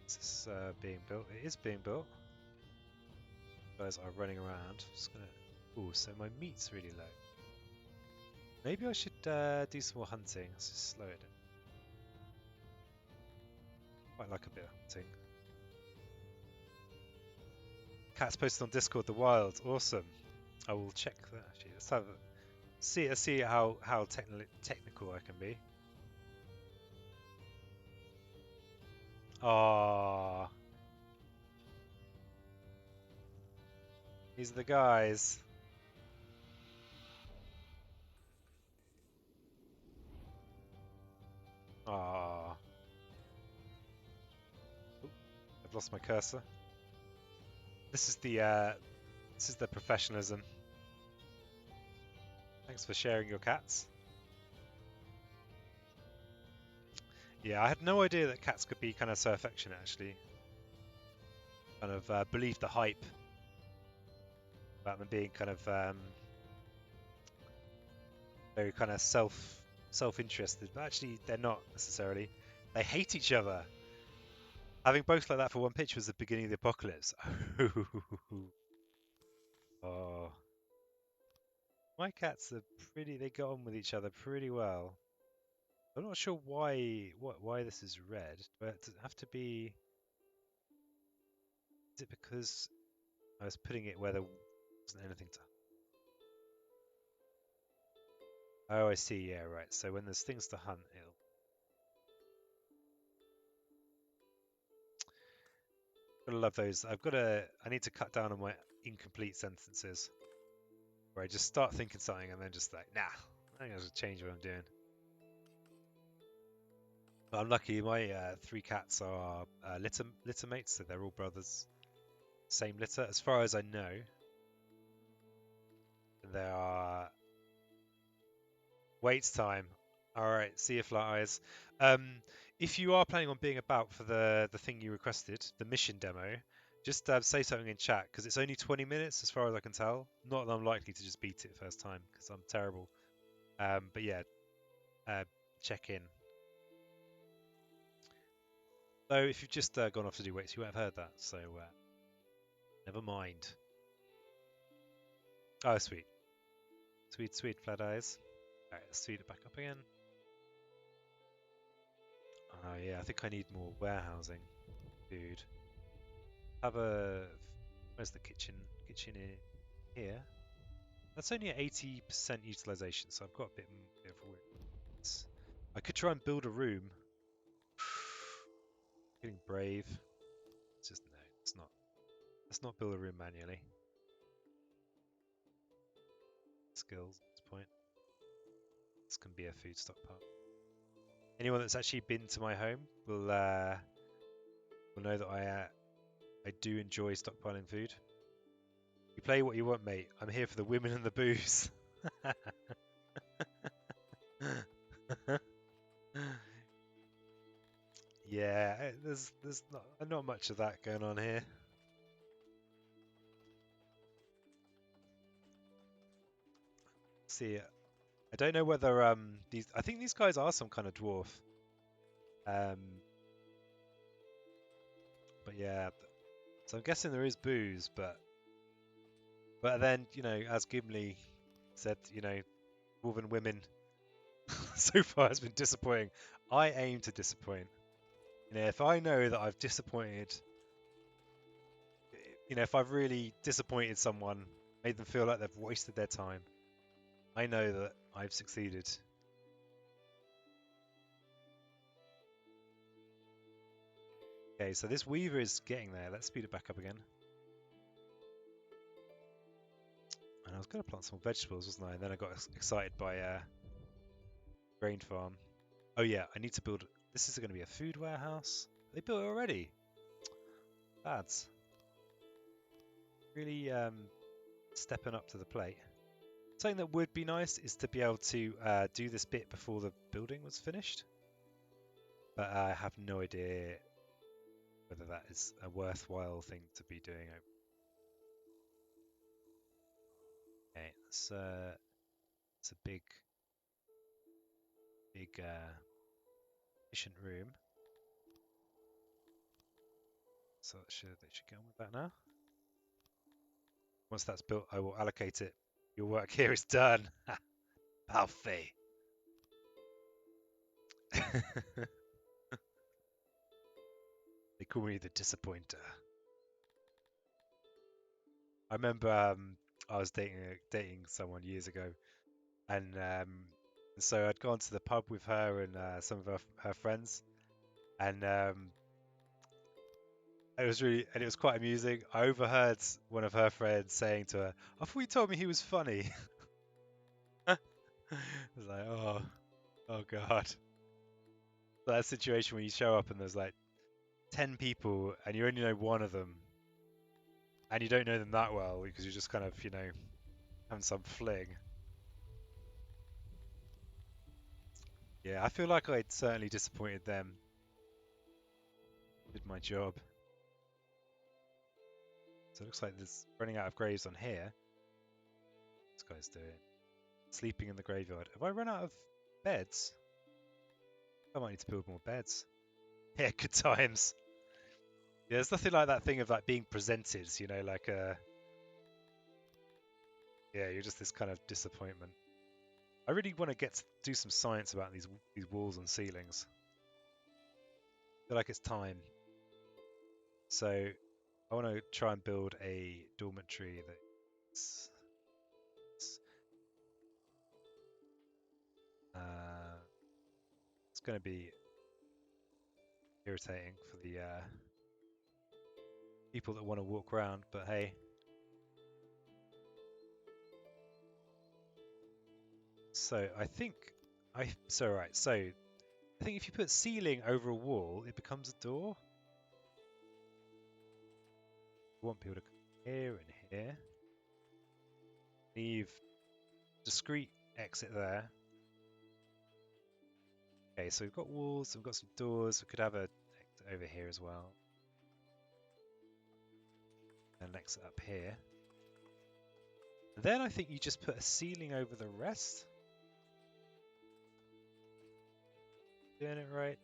Is this being built? It is being built. Guys are running around. Just gonna. Oh, so my meat's really low. Maybe I should do some more hunting. Let's just slow it down. Quite like a bit of hunting. Cat's posted on Discord. The Wild, awesome. I will check that actually. Let's have see how technical I can be. Ah, these are the guys. Ah, I've lost my cursor. This is the professionalism. Thanks for sharing your cats. Yeah, I had no idea that cats could be kind of so affectionate. Actually, kind of believed the hype about them being kind of very kind of self-interested, but actually they're not necessarily. They hate each other. Having both like that for one pitch was the beginning of the apocalypse. Oh, my cats are pretty. They get on with each other pretty well. I'm not sure why this is red, but does it have to be? Is it because I was putting it where there wasn't anything to? Oh, I see. Yeah, right. So when there's things to hunt, it'll. Gotta love those. I need to cut down on my incomplete sentences, where I just start thinking something and then just like, nah, I think I should change what I'm doing. But I'm lucky. My three cats are litter mates, so they're all brothers, same litter, as far as I know. They are. Waits time. All right, see you, Flat Eyes. If you are planning on being about for the thing you requested, the mission demo, just say something in chat because it's only 20 minutes as far as I can tell. Not that I'm likely to just beat it first time because I'm terrible. But yeah, uh, check in. So if you've just gone off to do weights, you won't have heard that. So never mind. Oh, sweet, sweet, sweet, Flat Eyes. All right, let's speed it back up again. Oh yeah, I think I need more warehousing, dude. Have a where's the kitchen? Kitchen here. That's only at 80% utilization, so I've got a bit of room. I could try and build a room. Getting brave. It's just no. It's not. Let's not build a room manually. Skills at this point. This can be a food stockpile. Anyone that's actually been to my home will know that I do enjoy stockpiling food. You play what you want, mate. I'm here for the women and the booze. Yeah, there's not much of that going on here. See, I don't know whether these. I think these guys are some kind of dwarf. Um, but yeah, so I'm guessing there is booze, but then as Gimli said, dwarven women so far has been disappointing. I aim to disappoint. If I know that I've disappointed, if I've really disappointed someone Made them feel like they've wasted their time. I know that I've succeeded. Okay, so this weaver is getting there. Let's speed it back up again. And I was going to plant some more vegetables, wasn't I? And then I got excited by grain farm. Oh yeah, I need to build. This is going to be a food warehouse. They built it already. Lads, really stepping up to the plate. Something that would be nice is to be able to do this bit before the building was finished. But I have no idea whether that is a worthwhile thing to be doing. Okay, it's a big efficient room. So they should get on with that now. Once that's built, I will allocate it. Your work here is done. Parfait. They call me the disappointer. I remember I was dating someone years ago, and so I'd gone to the pub with her and some of her friends, and it was quite amusing. I overheard one of her friends saying to her, "I thought you told me he was funny." I was like, oh God. That situation where you show up and there's like 10 people and you only know one of them, and you don't know them that well because you're just kind of, having some fling. Yeah, I feel like I'd certainly disappointed them. Did my job. So it looks like there's running out of graves on here. This guy's doing. Sleeping in the graveyard. Have I run out of beds? I might need to build more beds. Yeah, good times. Yeah, there's nothing like that thing of like being presented, like yeah, you're just this kind of disappointment. I really want to get to do some science about these walls and ceilings. I feel like it's time. So I want to try and build a dormitory that's it's going to be irritating for the people that want to walk around, but hey. So I think so I think if you put ceiling over a wall, it becomes a door. We want people to come here and here. Leave discrete exit there. Okay, so we've got walls, we've got some doors. We could have a exit over here as well. And an exit up here. And then I think you just put a ceiling over the rest. Doing it right.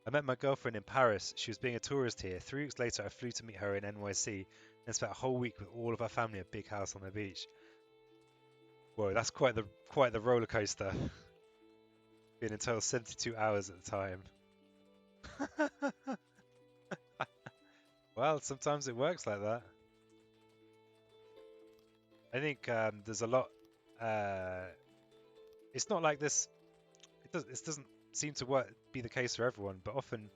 I met my girlfriend in Paris. She was being a tourist here. 3 weeks later, I flew to meet her in NYC and spent a whole week with all of our family at a big house on the beach. Whoa, that's quite the roller coaster. Been in total 72 hours at the time. Well, sometimes it works like that. I think there's a lot. It's not like this. It doesn't seem to be the case for everyone, but often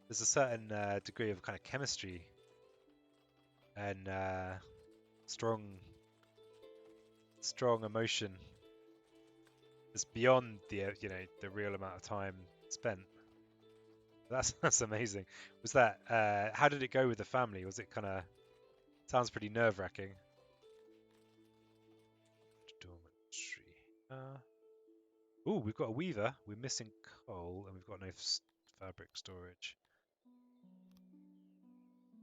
there's a certain degree of kind of chemistry and strong emotion that's beyond the real amount of time spent. That's amazing. Was that how did it go with the family? Was it kind of sounds pretty nerve-wracking? Dormitory. Oh, we've got a weaver. We're missing coal, and we've got no fabric storage.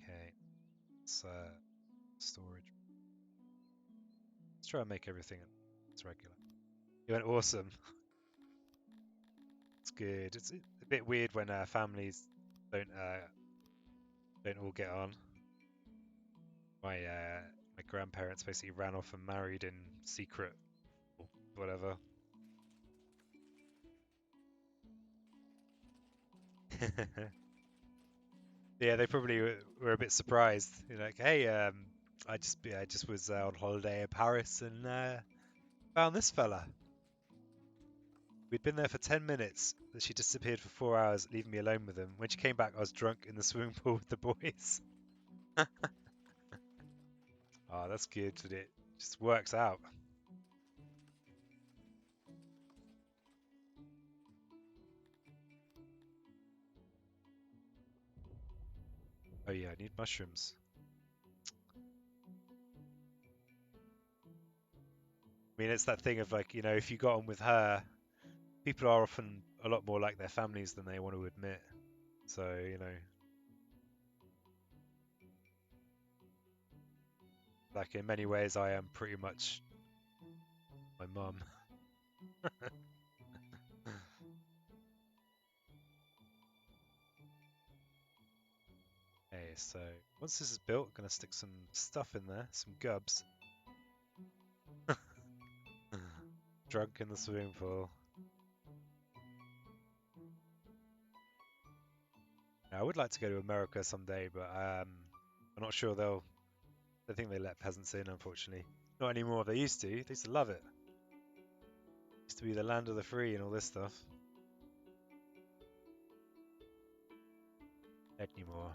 Okay, it's storage. Let's try and make everything as regular. You went awesome. It's good. It's a bit weird when families don't all get on. My grandparents basically ran off and married in secret or whatever. Yeah, they probably were a bit surprised. You're like, hey, I just was on holiday in Paris and found this fella. We'd been there for 10 minutes, but she disappeared for 4 hours, leaving me alone with him. When she came back, I was drunk in the swimming pool with the boys. Oh, that's good that it just works out. Oh yeah, I need mushrooms. I mean, it's that thing of like, if you got on with her, people are often a lot more like their families than they want to admit. So, like in many ways, I am pretty much my mum. Okay, so once this is built, I'm gonna stick some stuff in there, some gubs. Drunk in the swimming pool. Now, I would like to go to America someday, but I'm not sure they'll. I think they let peasants in, unfortunately. Not anymore. They used to. They used to love it. Used to be the land of the free and all this stuff. Not anymore.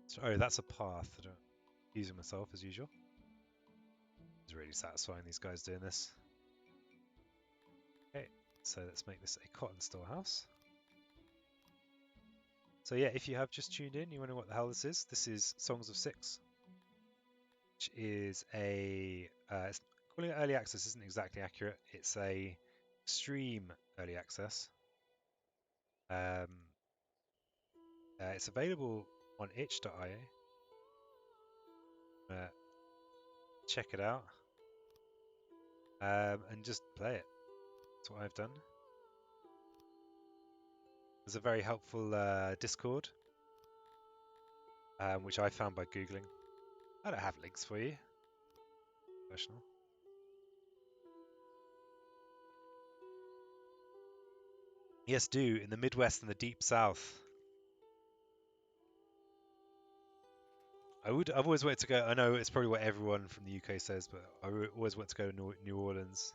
So, oh, that's a path. I don't using myself as usual. It's really satisfying these guys doing this. Okay, so let's make this a cotton storehouse. So yeah, if you have just tuned in, you wonder what the hell this is. This is Songs of Syx, which is calling it early access isn't exactly accurate. It's a extreme early access. Um, it's available on itch.io. Check it out and just play it. That's what I've done. There's a very helpful Discord, which I found by Googling. I don't have links for you. Professional. Yes, do, in the Midwest and the Deep South. I've always wanted to go. I know it's probably what everyone from the UK says, but I always want to go to New Orleans.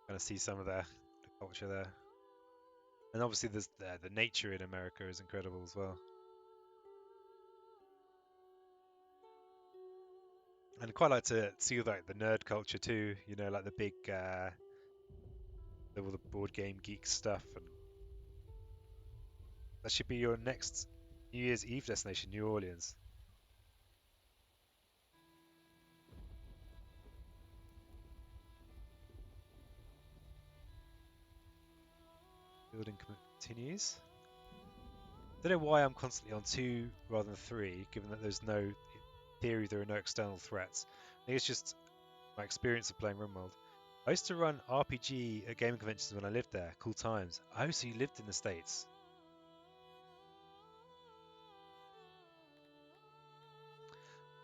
Kind of see some of the culture there. And obviously, there's the nature in America is incredible as well. And I quite like to see like the nerd culture too. Like the big, all the board game geek stuff, and that should be your next New Year's Eve destination, New Orleans. Building continues. Don't know why I'm constantly on 2 rather than 3, given that there's no, in theory, there are no external threats. I think it's just my experience of playing RimWorld. I used to run RPG at gaming conventions when I lived there. Cool times. Oh, so you lived in the States.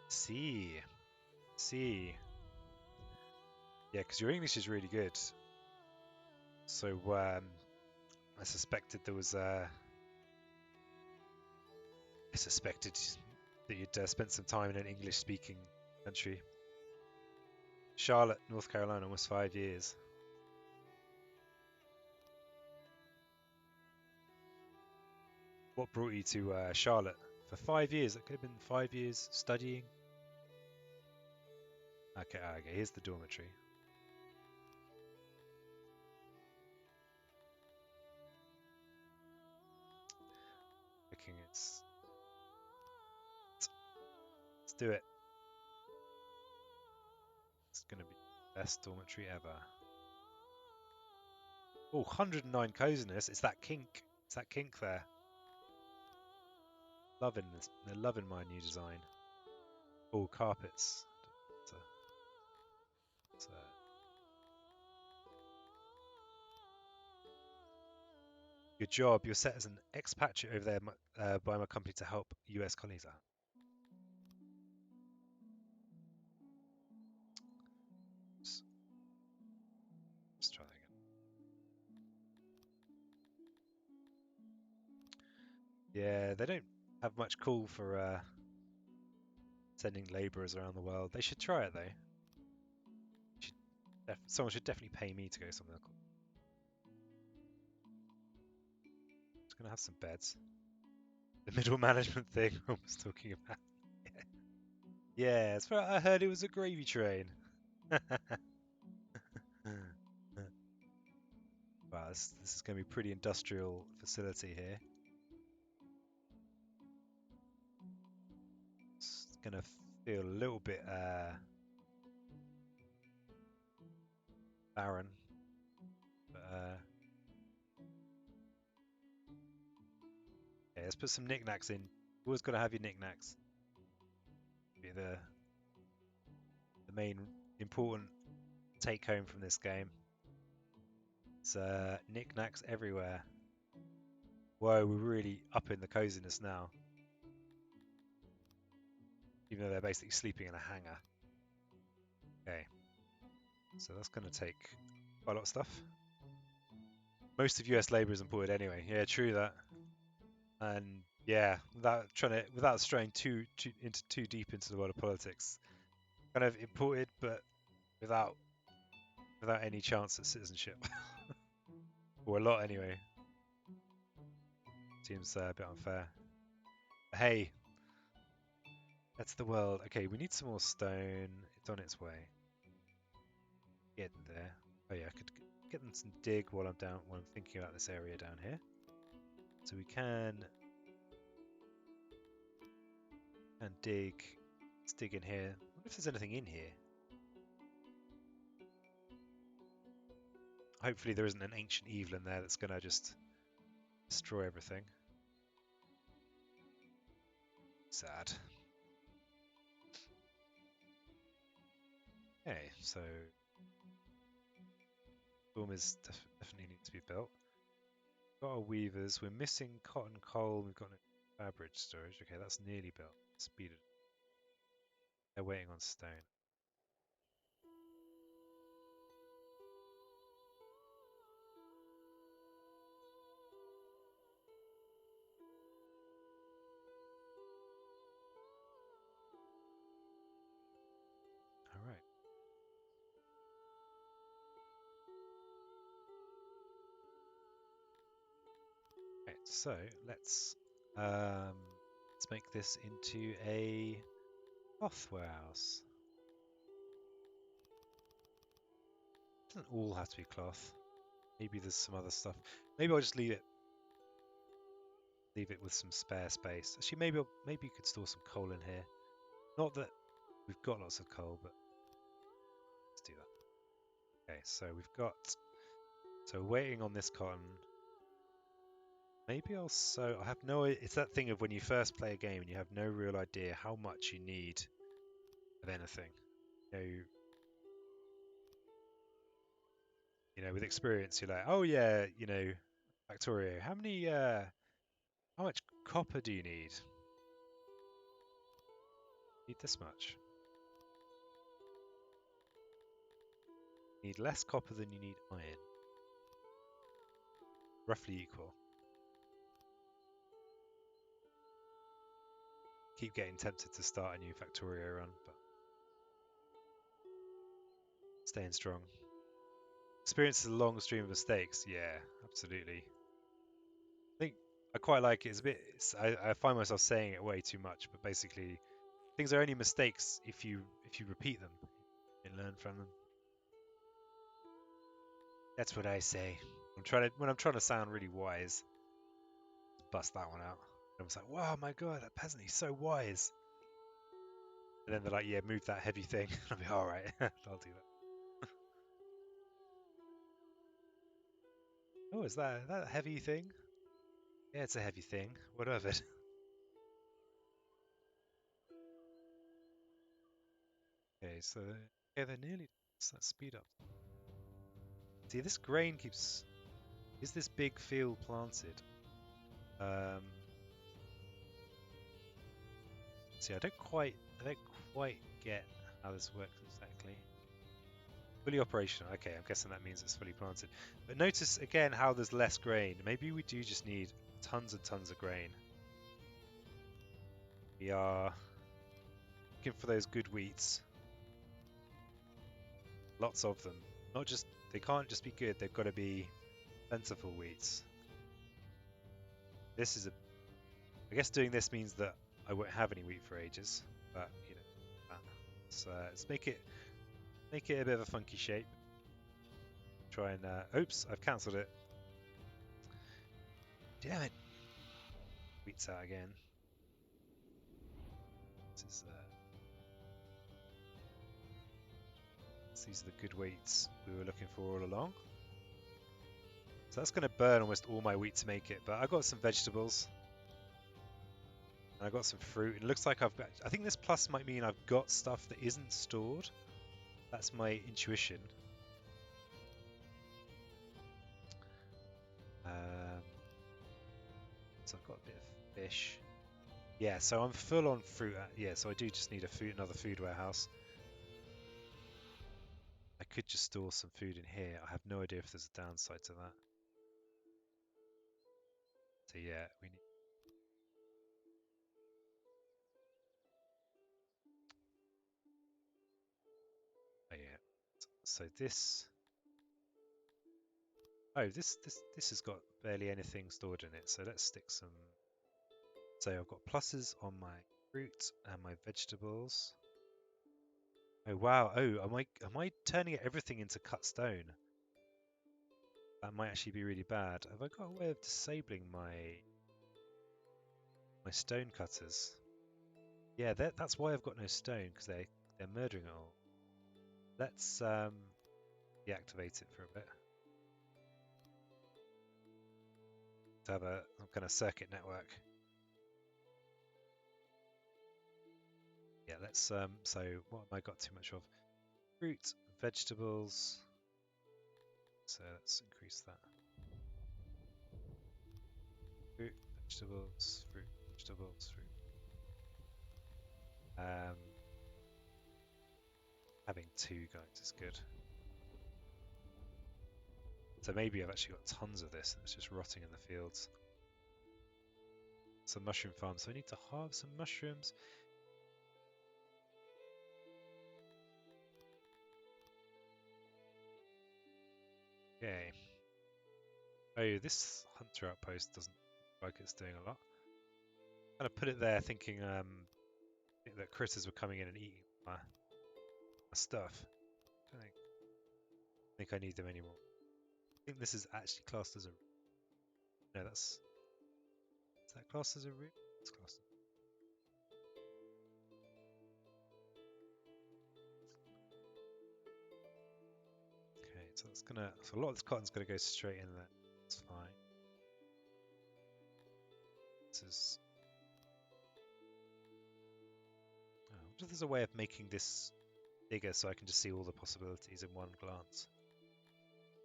See. See. Yeah, because your English is really good. So I suspected there was I suspected that you'd spent some time in an English-speaking country. Charlotte, North Carolina, almost 5 years. What brought you to Charlotte for 5 years? That could have been 5 years studying. Okay, okay. Here's the dormitory. Looking, let's do it. It's gonna be the best dormitory ever. Oh, 109 coziness. It's that kink. It's that kink there. Loving this. They're loving my new design. Oh, carpets. So, so. Good job. You're set as an expatriate over there by my company to help US colleagues out. Let's try that again. Yeah, they don't have much call for sending labourers around the world. They should try it though. Someone should definitely pay me to go somewhere. Just gonna have some beds. The middle management thing I was talking about. Yeah, as far I heard it was a gravy train. Wow, this is going to be a pretty industrial facility here. It's going to feel a little bit barren, but yeah, let's put some knickknacks in. Always got to have your knickknacks. Be the main important take home from this game. It's knickknacks everywhere. Whoa, we're really up in the coziness now. Even though they're basically sleeping in a hangar. Okay, so that's going to take quite a lot of stuff. Most of US labour is imported anyway. Yeah, true that. And yeah, without straying too deep into the world of politics, kind of imported, but without any chance at citizenship, or a lot anyway. Seems a bit unfair. But hey, that's the world. Okay, we need some more stone. It's on its way. Getting there. Oh yeah, I could get them some dig while I'm thinking about this area down here. So we can dig. Let's dig in here. I wonder if there's anything in here. Hopefully there isn't an ancient evil in there that's gonna just destroy everything. Sad. Okay, so storm is definitely needs to be built. Got our weavers. We're missing cotton coal. We've got no fabric storage. Okay, that's nearly built. Speed it. They're waiting on stone. All right. Okay, so let's make this into a cloth warehouse. Doesn't all have to be cloth. Maybe there's some other stuff. Maybe I'll just leave it with some spare space. Actually, maybe you could store some coal in here. Not that we've got lots of coal, but let's do that. Okay, so waiting on this cotton. Maybe I'll sew. I have no. It's that thing of when you first play a game and you have no real idea how much you need of anything. With experience, you're like, oh yeah, Factorio. How much copper do you need? Need this much. Need less copper than you need iron. Roughly equal. Keep getting tempted to start a new Factorio run, but staying strong. Experience is a long stream of mistakes. Yeah, absolutely. I think I quite like it. I find myself saying it way too much, but basically, things are only mistakes if you repeat them and learn from them. That's what I say. When I'm trying to sound really wise, bust that one out. I was like, wow, my god, that peasant, he's so wise. And then they're like, yeah, move that heavy thing. I'll be all right. I'll do that. Oh, is that a heavy thing? Yeah, it's a heavy thing. What of it? Okay, so yeah, they're nearly. So let's speed up. See, this grain keeps. Is this big field planted? Um. See, I don't quite get how this works exactly. Fully operational. Okay, I'm guessing that means it's fully planted. But notice again how there's less grain. Maybe we do just need tons and tons of grain. We are looking for those good wheats. Lots of them. Not just, they can't just be good, they've got to be plentiful wheats. This is a, I guess doing this means that I won't have any wheat for ages, but you know, so let's make it a bit of a funky shape. Try and, oops, I've cancelled it. Damn it. Wheat's out again. This is, these are the good wheats we were looking for all along. So that's going to burn almost all my wheat to make it, but I got some vegetables. And I got some fruit. It looks like I've got, I think this plus might mean I've got stuff that isn't stored. That's my intuition. So I've got a bit of fish. Yeah, so I'm full on fruit. Yeah, so I do just need another food warehouse. I could just store some food in here. I have no idea if there's a downside to that. So yeah, we need. Oh yeah. So this. Oh, this has got barely anything stored in it. So let's stick some. So I've got pluses on my fruit and my vegetables. Oh wow! Oh, am I turning everything into cut stone? That might actually be really bad. Have I got a way of disabling my stone cutters? Yeah, that's why I've got no stone, because they're murdering it all. Let's deactivate it for a bit to have a some kind of circuit network. Yeah, let's so what have I got too much of? Fruit, vegetables. So let's increase that. Fruit, vegetables, fruit, vegetables, fruit. Having two guys is good. So maybe I've actually got tons of this and it's just rotting in the fields. Some mushroom farms, so I need to harvest some mushrooms. Okay. Oh, this hunter outpost doesn't look like it's doing a lot. Kind of put it there thinking that critters were coming in and eating my stuff. I don't think I need them anymore. I think this is actually classed as a... No, is that classed as a root? It's classed as... Okay, so it's gonna... So a lot of this cotton's gonna go straight in there. It's fine. This is... Oh, I wonder if there's a way of making this bigger so I can just see all the possibilities in one glance.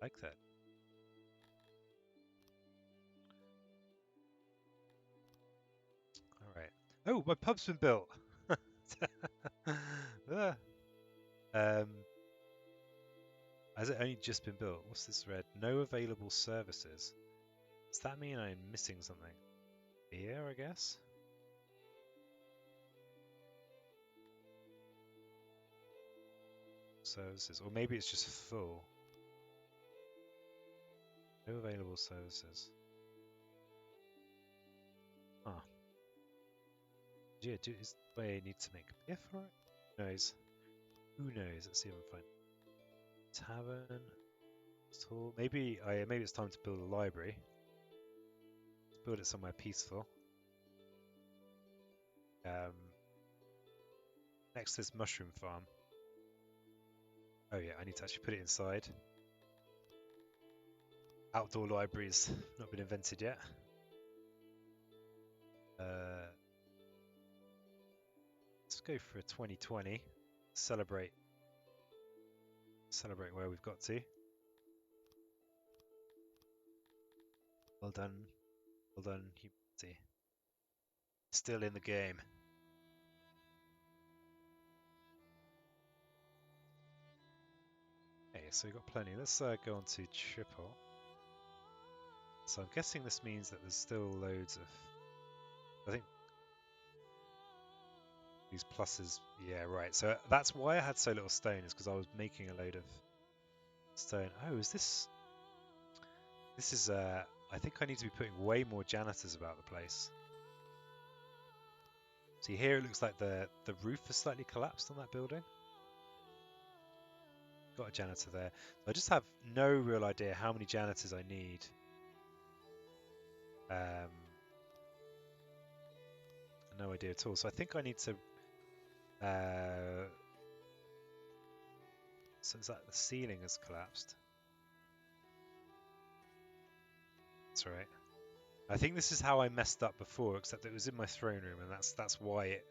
Like that. Alright. Oh, my pub's been built! Ah. Has it only just been built? What's this read? No available services. Does that mean I'm missing something? Here, I guess? Services. Or maybe it's just full. No available services. Ah. Yeah, is the way I need to make beer for it? Who knows? Who knows? Let's see if I can find tavern. Hall. Maybe it's time to build a library. Let's build it somewhere peaceful. Next to this mushroom farm. Oh yeah, I need to actually put it inside. Outdoor libraries not been invented yet. Let's go for a 2020. Celebrate where we've got to. Well done, humanity. Still in the game. Okay, so we've got plenty. Let's go on to triple. So I'm guessing this means that there's still loads of... I think These pluses, yeah, right. So that's why I had so little stone, is because I was making a load of stone. Oh, is this? This is. I think I need to be putting way more janitors about the place. See here, it looks like the roof has slightly collapsed on that building. Got a janitor there. So I just have no real idea how many janitors I need. No idea at all. So I think I need to. So is that the ceiling has collapsed? That's right. I think this is how I messed up before, except it was in my throne room, and that's why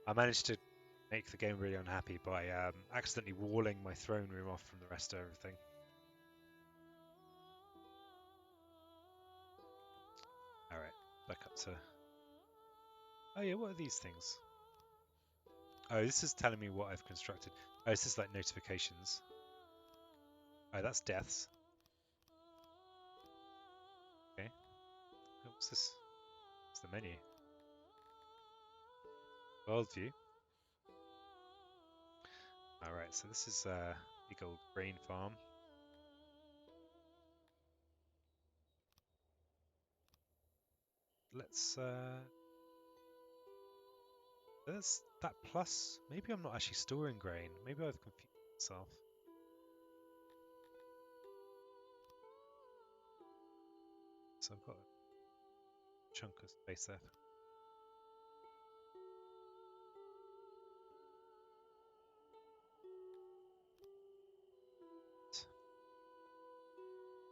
I managed to make the game really unhappy by accidentally walling my throne room off from the rest of everything. All right, back up to. Oh yeah, what are these things? Oh, this is telling me what I've constructed. Oh, this is like notifications. Oh, that's deaths. Okay. What's this? What's the menu? World view. All right, so this is a big old grain farm. Let's there's that plus. Maybe I'm not actually storing grain. Maybe I've confused myself. So I've got a chunk of space there.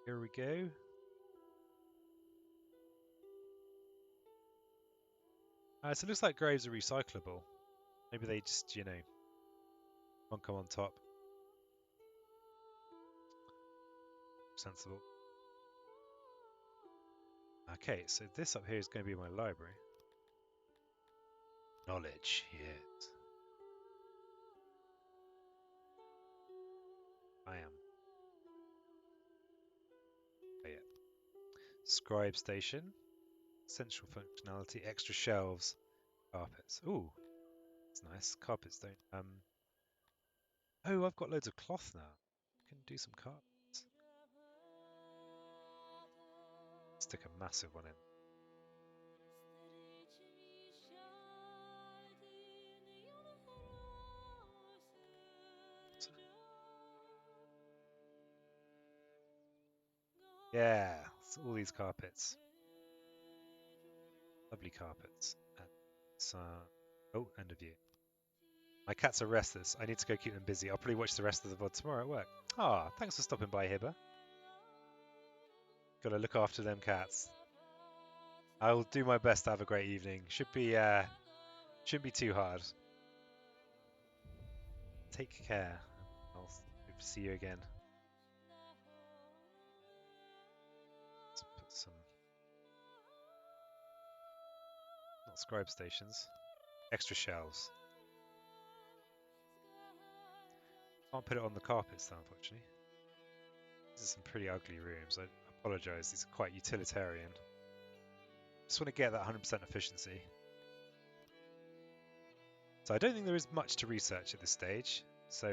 Here we go. So it looks like graves are recyclable. Maybe they just, won't come on top. Sensible. Okay, so this up here is going to be my library. Knowledge, yes. I am. Oh, yeah. Scribe station. Central functionality. Extra shelves. Carpets. Ooh, that's nice. Carpets don't. Oh, I've got loads of cloth now. I can do some carpets. Stick a massive one in. Yeah, it's all these carpets. Lovely carpets. And it's, oh, end of view. My cats are restless. I need to go keep them busy. I'll probably watch the rest of the VOD tomorrow at work. Ah, thanks for stopping by, Hibber. Gotta look after them cats. I'll do my best to have a great evening. Shouldn't be too hard. Take care. I'll hope to see you again. Let's put some, not scribe stations, extra shelves. Can't put it on the carpets though, unfortunately. These are some pretty ugly rooms. I apologise. These are quite utilitarian. Just want to get that 100% efficiency. So I don't think there is much to research at this stage. So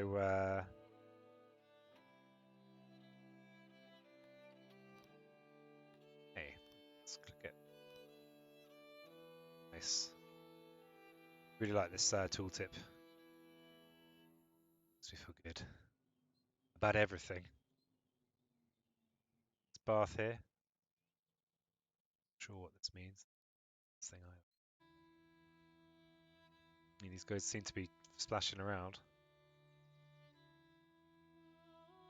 hey, let's click it. Nice. Really like this tooltip. Makes me feel good about everything. It's bath here. Not sure what this means. This thing I mean, these guys seem to be splashing around.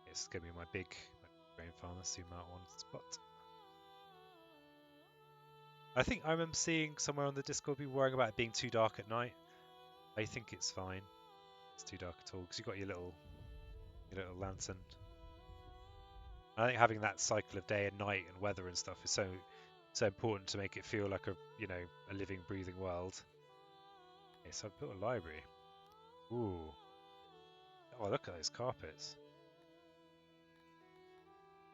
It's gonna be my big grain farm. Let's zoom out one spot. I think I remember seeing somewhere on the Discord people worrying about it being too dark at night. I think it's fine. It's too dark at all because you've got your little lantern. And I think having that cycle of day and night and weather and stuff is so important to make it feel like a living, breathing world. Okay, so I've built a library. Ooh. Oh, look at those carpets.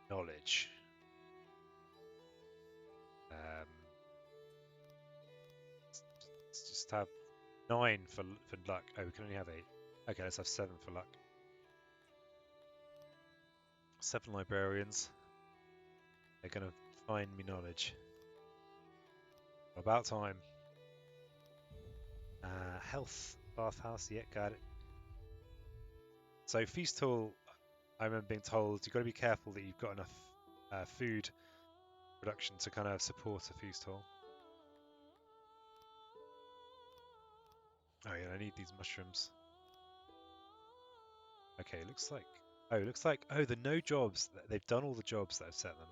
Knowledge. Let's just have 9 for luck. Oh, we can only have 8. Okay, let's have 7 for luck. 7 librarians. They're going to find me knowledge. About time. Health bathhouse. Yeah, got it. So feast hall. I remember being told you've got to be careful that you've got enough food production to kind of support a feast hall. Oh yeah, I need these mushrooms. Okay, looks like. Oh, looks like. Oh, the no jobs. They've done all the jobs that I've set them.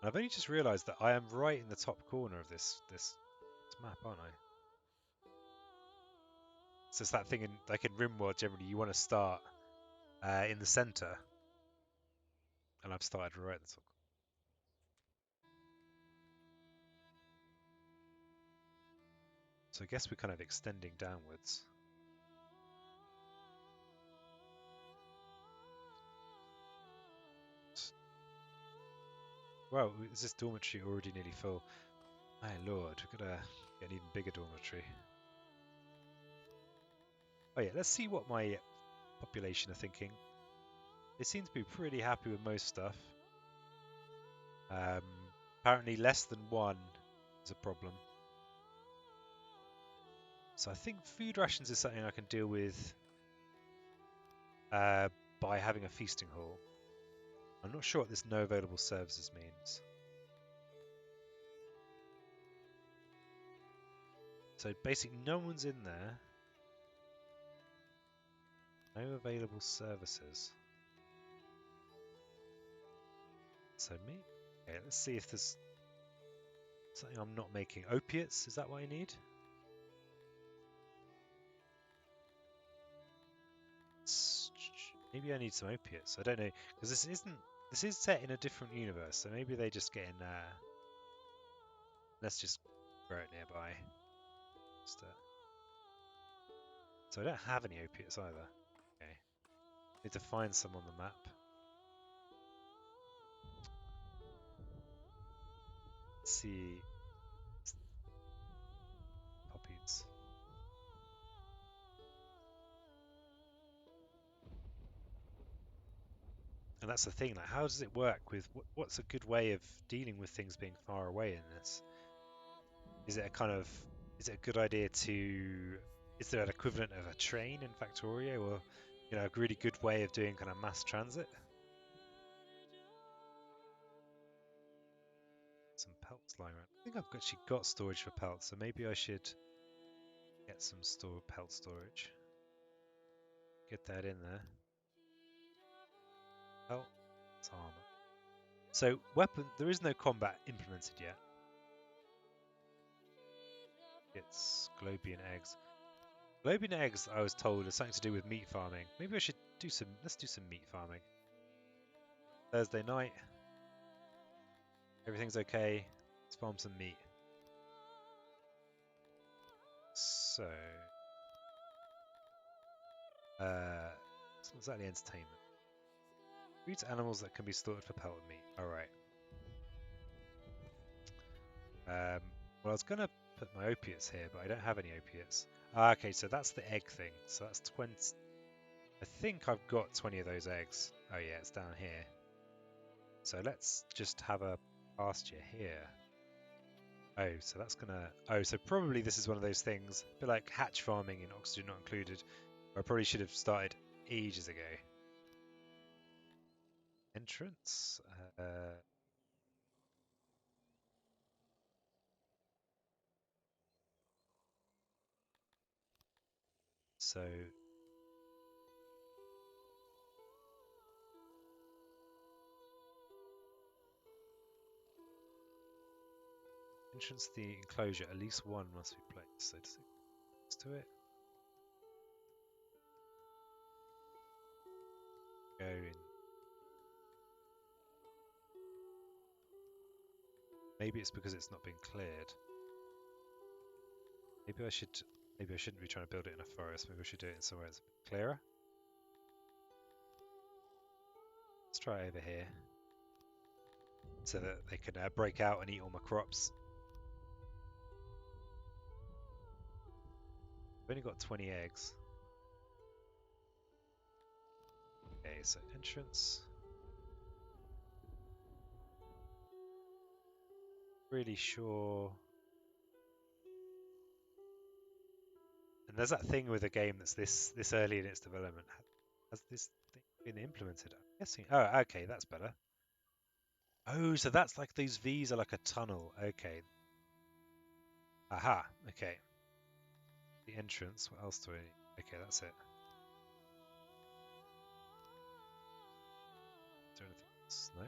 And I've only just realised that I am right in the top corner of this map, aren't I? So it's that thing in like in RimWorld generally you want to start in the centre, and I've started right at the top. So I guess we're kind of extending downwards. Well, is this dormitory already nearly full? My lord, we've got to get an even bigger dormitory. Oh yeah, let's see what my population are thinking. They seem to be pretty happy with most stuff. Apparently less than 1 is a problem. So I think food rations is something I can deal with by having a feasting hall. I'm not sure what this no available services means. So basically no one's in there. No available services. So me? Okay, let's see if there's something I'm not making. Opiates, is that what I need? Maybe I need some opiates. I don't know, because this is set in a different universe, so maybe they just get in let's just grow it nearby. So I don't have any opiates either. Okay. Need to find some on the map. Let's see. Poppies. And that's the thing, like how does it work with what's a good way of dealing with things being far away in this? Is it a good idea to is there an equivalent of a train in Factorio or a really good way of doing kind of mass transit? Some pelts lying around. I think I've actually got storage for pelts, so maybe I should get some pelt storage. Get that in there. Pelt armor. So weapon, there is no combat implemented yet. It's Globian eggs. Globian eggs, I was told, is something to do with meat farming. Maybe I should do some. Let's do some meat farming. Thursday night. Everything's okay. Let's farm some meat. So, it's not exactly entertainment. Breeds animals that can be slaughtered for pellet meat. All right. Well, I was gonna put my opiates here, but I don't have any opiates. Okay, so that's the egg thing. So that's 20. I think I've got 20 of those eggs. Oh yeah, it's down here. So let's just have a pasture here. Oh, so that's gonna... Oh, so probably this is one of those things, a bit like hatch farming in Oxygen Not Included, where I probably should have started ages ago. Entrance? So... Entrance to the enclosure, at least one must be placed. So does it next to it? Go in. Maybe it's because it's not been cleared. Maybe I shouldn't be trying to build it in a forest. Maybe I should do it in somewhere that's a bit clearer. Let's try over here. So that they can break out and eat all my crops. I've only got 20 eggs. Okay, so entrance. Really sure. And there's that thing with a game that's this early in its development. Has this thing been implemented? I'm guessing. Oh, okay, that's better. Oh, so that's like these V's are like a tunnel. Okay. Aha. Okay. The entrance. What else do I need? Okay, that's it. Is there anything else? No.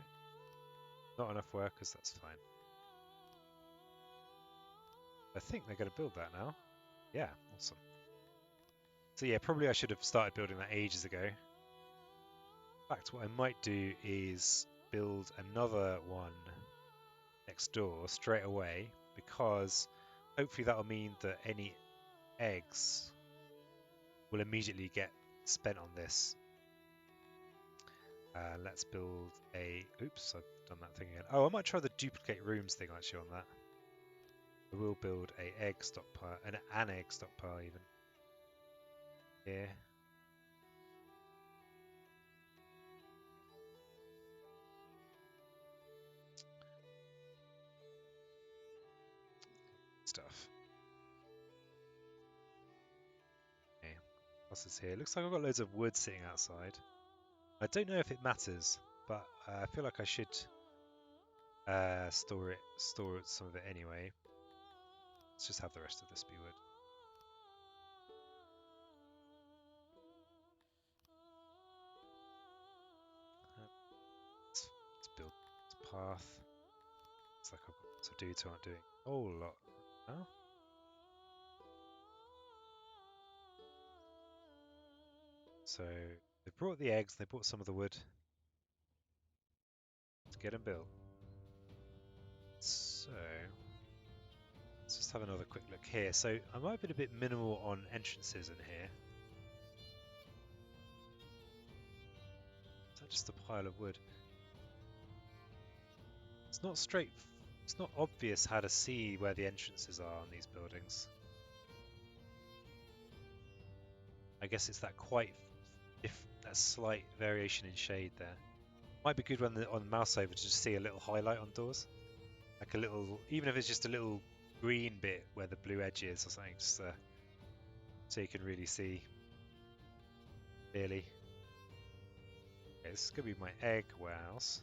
Not enough workers. That's fine. I think they're going to build that now. Yeah. Awesome. So yeah, probably I should have started building that ages ago. In fact, what I might do is build another one next door straight away, because hopefully that'll mean that any eggs will immediately get spent on this. Let's build a... Oops, I've done that thing again. Oh, I might try the duplicate rooms thing actually on that. I will build a egg stockpile, an egg stockpile even. Here. Stuff. Okay. What's this here? Looks like I've got loads of wood sitting outside. I don't know if it matters, but I feel like I should store some of it anyway. Let's just have the rest of this be wood. Let's build this path. Looks like I've got lots of dudes who aren't doing a whole lot now. So they brought the eggs, they brought some of the wood. Let's get them built. So let's just have another quick look here. So I might have been a bit minimal on entrances in here. Is that just a pile of wood? It's not straight. It's not obvious how to see where the entrances are on these buildings. I guess it's that that slight variation in shade there. Might be good on the mouse over to just see a little highlight on doors, like a little, even if it's just a little green bit where the blue edge is or something, just so you can really see clearly. Okay, this is gonna be my egg warehouse.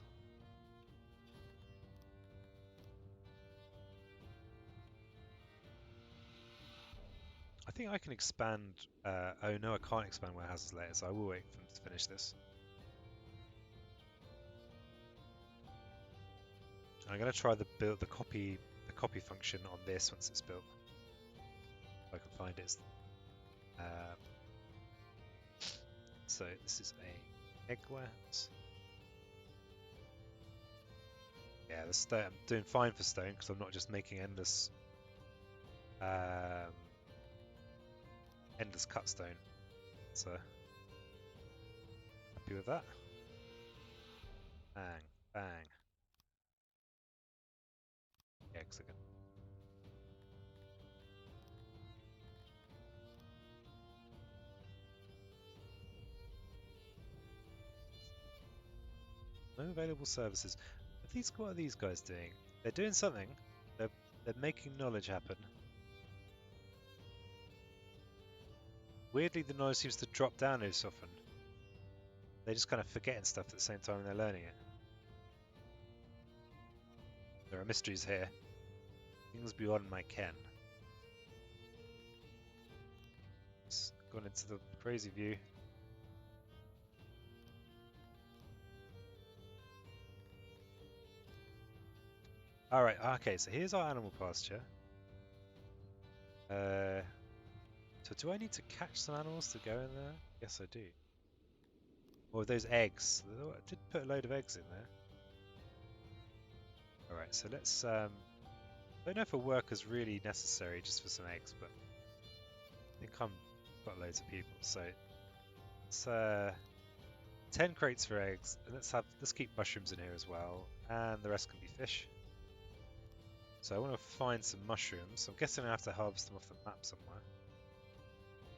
I think I can expand. Oh no, I can't expand warehouses later, so I will wait for them to finish this. I'm going to try the copy function on this once it's built. If I can find it. So this is a egg warehouse. Yeah, the stone. I'm doing fine for stone because I'm not just making endless cut stone. So happy with that. Bang, bang. Eggs again. No available services. What are these guys doing? They're doing something. They're making knowledge happen. Weirdly, the knowledge seems to drop down every so often. They're just kind of forgetting stuff at the same time they're learning it. There are mysteries here. Things beyond my ken. It's gone into the crazy view. Alright, okay, so here's our animal pasture. So do I need to catch some animals to go in there? Yes, I do. Or those eggs. I did put a load of eggs in there. Alright, so let's... I don't know if a worker's really necessary just for some eggs, but I think I've got loads of people. So it's 10 crates for eggs. And let's keep mushrooms in here as well, and the rest can be fish. So I want to find some mushrooms. I'm guessing I have to harvest them off the map somewhere.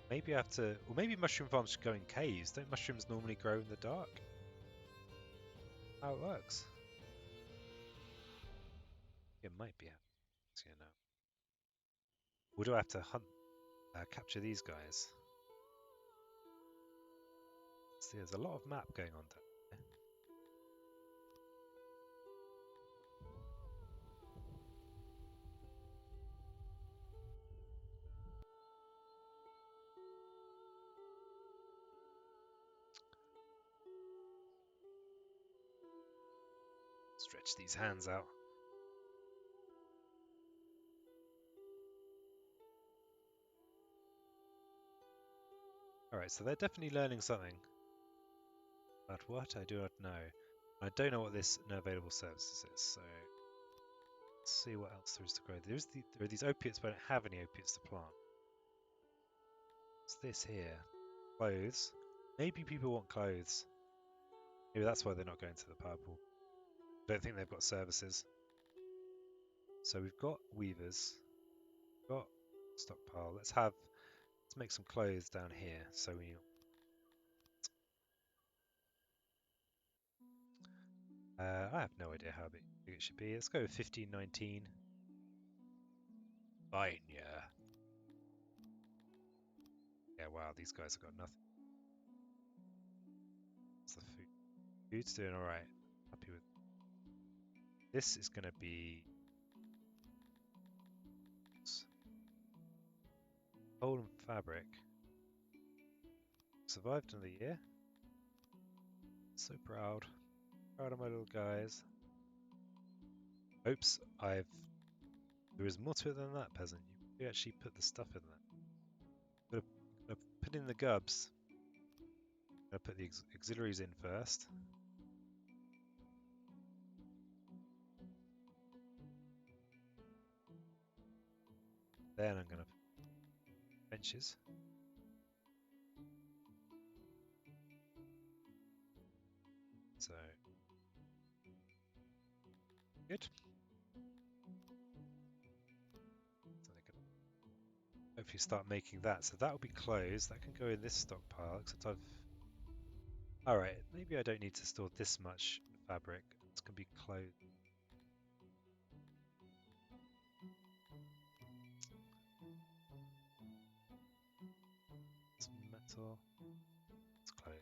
Maybe I have to, or maybe mushroom farms should go in caves. Don't mushrooms normally grow in the dark? How it works? It might be you know. Or do I have to hunt, capture these guys? See, there's a lot of map going on there. Stretch these hands out. Alright, so they're definitely learning something. But what, I do not know. I don't know what this no available services is, so let's see what else there is to grow. There are these opiates, but I don't have any opiates to plant. What's this here? Clothes. Maybe people want clothes. Maybe that's why they're not going to the purple. Don't think they've got services. So we've got weavers. We've got stockpile. Let's make some clothes down here. So I have no idea how big it should be. Let's go with 1519. Fine, yeah. Yeah, wow, these guys have got nothing. What's the food? Food's doing alright. Happy with this. Is going to be coal and fabric. Survived another year. So proud. Proud of my little guys. Oops, there is more to it than that, peasant. You actually put the stuff in there. Gotta put in the gubs. Gotta put the auxiliaries in first. Then I'm gonna put benches. So good. So they can hopefully start making that. So that will be closed. That can go in this stockpile. Except Alright, maybe I don't need to store this much fabric. It's gonna be closed. Some metal. It's closed.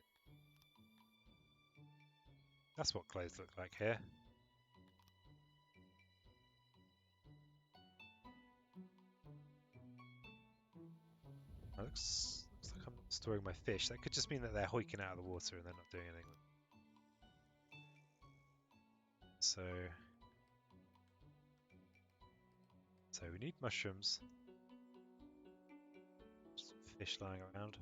That's what clothes look like here. Looks like I'm not storing my fish. That could just mean that they're hoiking out of the water and they're not doing anything. So we need mushrooms. Just fish lying around.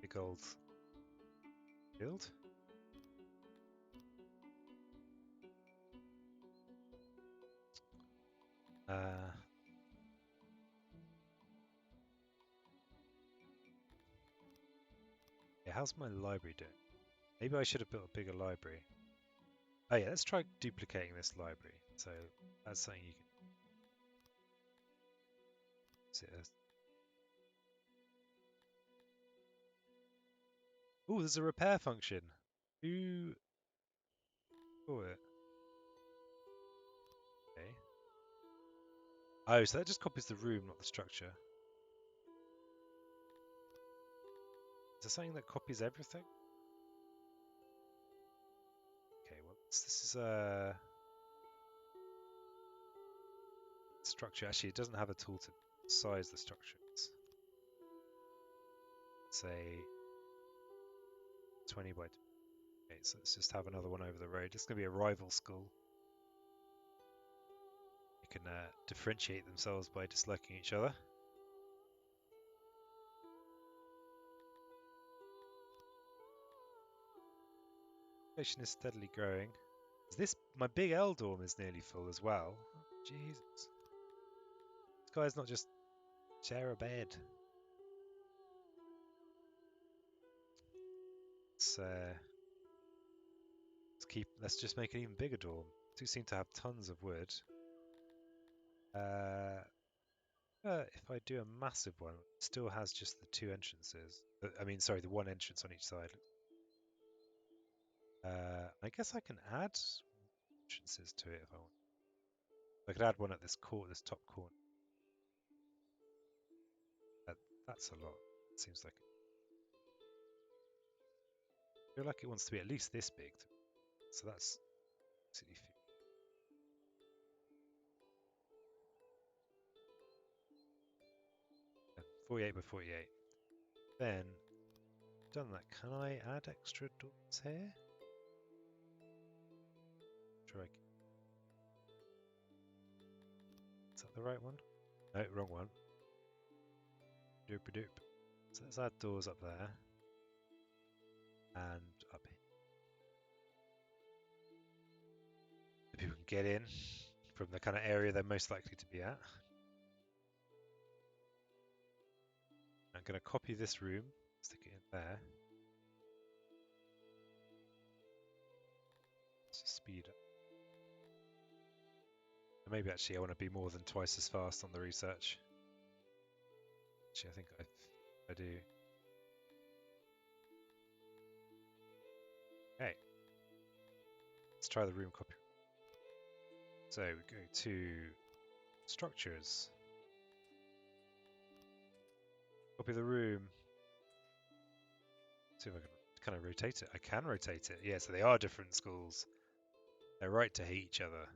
Big old field. Yeah, how's my library doing? Maybe I should have built a bigger library. Oh yeah, let's try duplicating this library. So that's something you can see. Oh, there's a repair function. Who saw it? Okay. Oh, so that just copies the room, not the structure. Is there something that copies everything? Okay, well, this is a structure. Actually, it doesn't have a tool to size the structure. It's say 20 by 20. Okay, so let's just have another one over the road. It's going to be a rival school. They can differentiate themselves by disliking each other. Population is steadily growing. Is this my big L dorm is nearly full as well? Oh, Jesus, this guy's not just share a bed. Let's just make an even bigger dorm. Do seem to have tons of wood. If I do a massive one, it still has just the two entrances. I mean, sorry, the one entrance on each side. I guess I can add entrances to it if I want. I could add one at this top corner. That, that's a lot. Seems like I feel like it wants to be at least this big. So that's 48 by 48. Then, done that. Can I add extra doors here? Try. Is that the right one? No, wrong one. Doop a doop. So let's add doors up there and up here. So people can get in from the kind of area they're most likely to be at. I'm going to copy this room, stick it in there. Let's just speed up. Maybe actually I want to be more than twice as fast on the research. Actually, I think I do. Okay. Let's try the room copy. So we go to structures. Copy the room. See if I can I rotate it. I can rotate it. Yeah, so they are different schools. They're right to hate each other.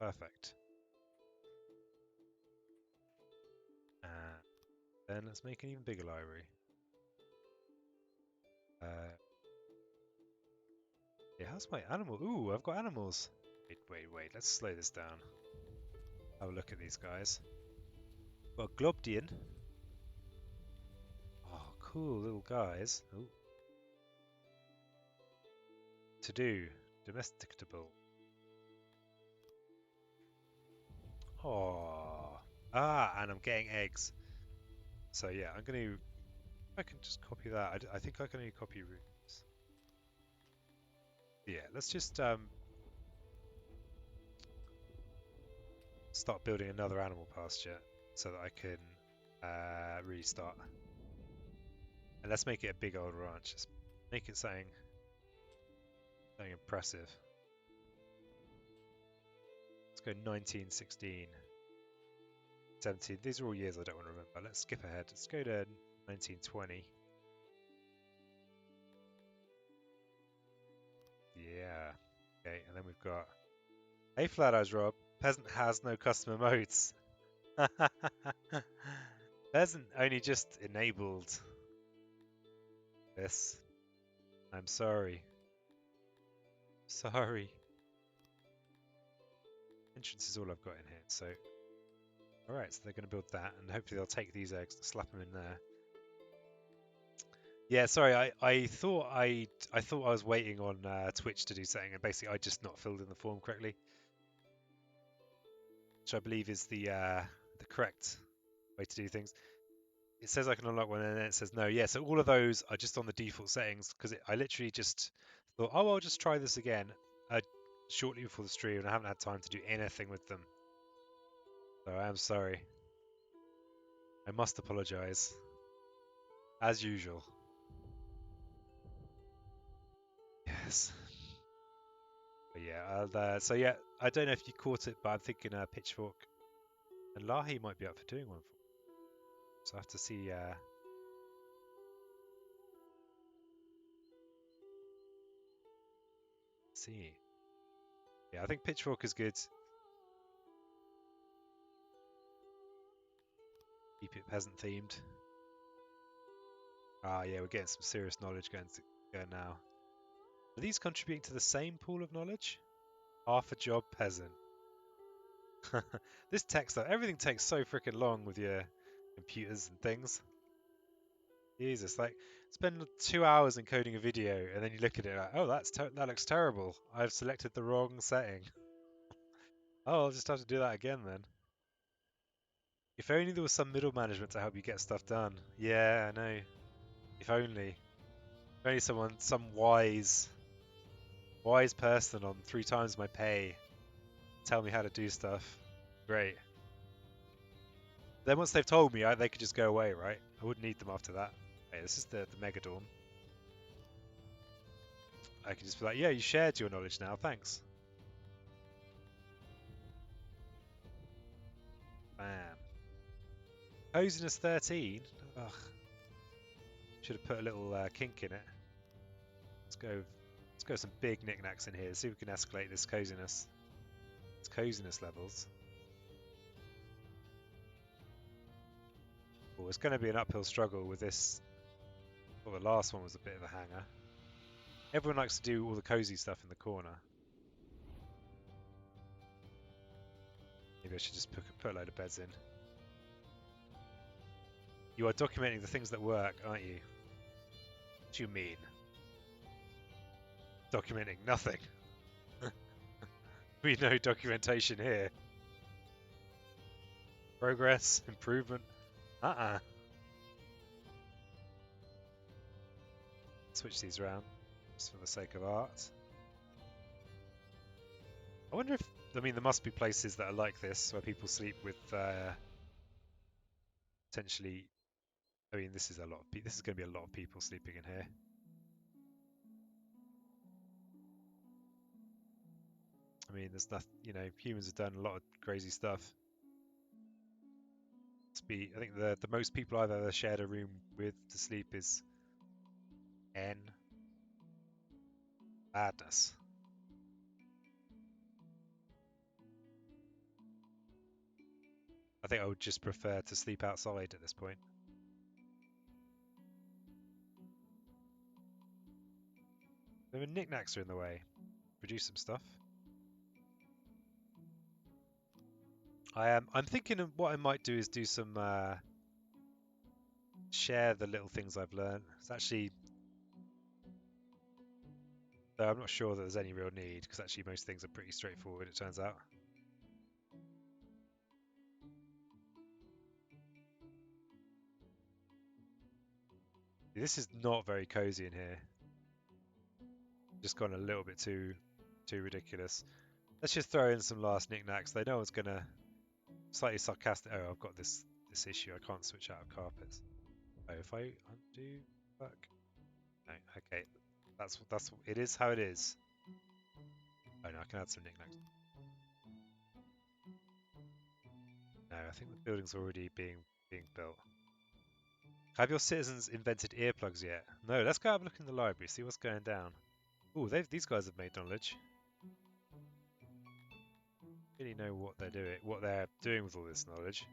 Perfect. Then let's make an even bigger library. Yeah, how's my animal? Ooh, I've got animals. Wait. Let's slow this down. Have a look at these guys. Well, Globdian. Oh, cool little guys. Ooh. To do. Domesticable. Oh. Ah, and I'm getting eggs. So yeah, I'm going to... I can just copy that. I think I can only copy rooms. Yeah, let's just start building another animal pasture so that I can restart. And let's make it a big old ranch. Let's make it something impressive. Let's go 1916, 17. These are all years I don't want to remember. Let's skip ahead. Let's go to 1920. Yeah. Okay, and then we've got, hey, Flat Eyes Rob, Peasant has no customer modes. Peasant only just enabled this. I'm sorry. Sorry. Entrance is all I've got in here, so... Alright, so they're going to build that, and hopefully they'll take these eggs and slap them in there. Yeah, sorry, I thought I was waiting on Twitch to do something, and basically I just not filled in the form correctly, which I believe is the correct way to do things. It says I can unlock one, and then it says no. Yeah, so all of those are just on the default settings because I literally just thought, oh, I'll just try this again shortly before the stream, and I haven't had time to do anything with them. So I am sorry. I must apologise, as usual. Yes. But yeah, so yeah, I don't know if you caught it, but I'm thinking Pitchfork and Lahi might be up for doing one for me. So I have to see. See. Yeah, I think Pitchfork is good. Keep it peasant themed. Ah, yeah, we're getting some serious knowledge going now. Are these contributing to the same pool of knowledge? Half a job peasant. This tech stuff, everything takes so freaking long with your computers and things. Jesus, like spend 2 hours encoding a video and then you look at it like, oh, that looks terrible. I've selected the wrong setting. Oh, I'll just have to do that again then. If only there was some middle management to help you get stuff done. Yeah, I know. If only. If only some wise person on 3 times my pay tell me how to do stuff. Great. Then once they've told me, they could just go away, right? I wouldn't need them after that. Okay, this is the Mega Dorm. I can just be like, yeah, you shared your knowledge now, thanks. Bam. Coziness 13? Ugh. Should have put a little kink in it. Let's go some big knickknacks in here. See if we can escalate this coziness. It's coziness levels. Oh, it's going to be an uphill struggle with this. Well, the last one was a bit of a hanger. Everyone likes to do all the cozy stuff in the corner. Maybe I should just put a load of beds in. You are documenting the things that work, aren't you? What do you mean? Documenting nothing. We know documentation here. Progress, improvement. Switch these around, just for the sake of art. I wonder if, I mean, there must be places that are like this, where people sleep with, potentially, I mean, this is a lot of this is going to be a lot of people sleeping in here. I mean, there's nothing, you know, humans have done a lot of crazy stuff. I think the most people I've ever shared a room with to sleep is N. Madness. I think I would just prefer to sleep outside at this point. The knickknacks are in the way. Produce some stuff. I'm thinking of what I might do is do some share the little things I've learned. It's actually, though I'm not sure that there's any real need, because actually most things are pretty straightforward, it turns out. This is not very cozy in here. Just gone a little bit too ridiculous. Let's just throw in some last knickknacks. Though no one's gonna slightly sarcastic. Oh, I've got this issue. I can't switch out of carpets. Oh, if I undo, fuck. No, okay. That's it is how it is. Oh no, I can add some knickknacks. No, I think the building's already being built. Have your citizens invented earplugs yet? No, let's go have a look in the library, see what's going down. Ooh, these guys have made knowledge. Really know what they're doing with all this knowledge.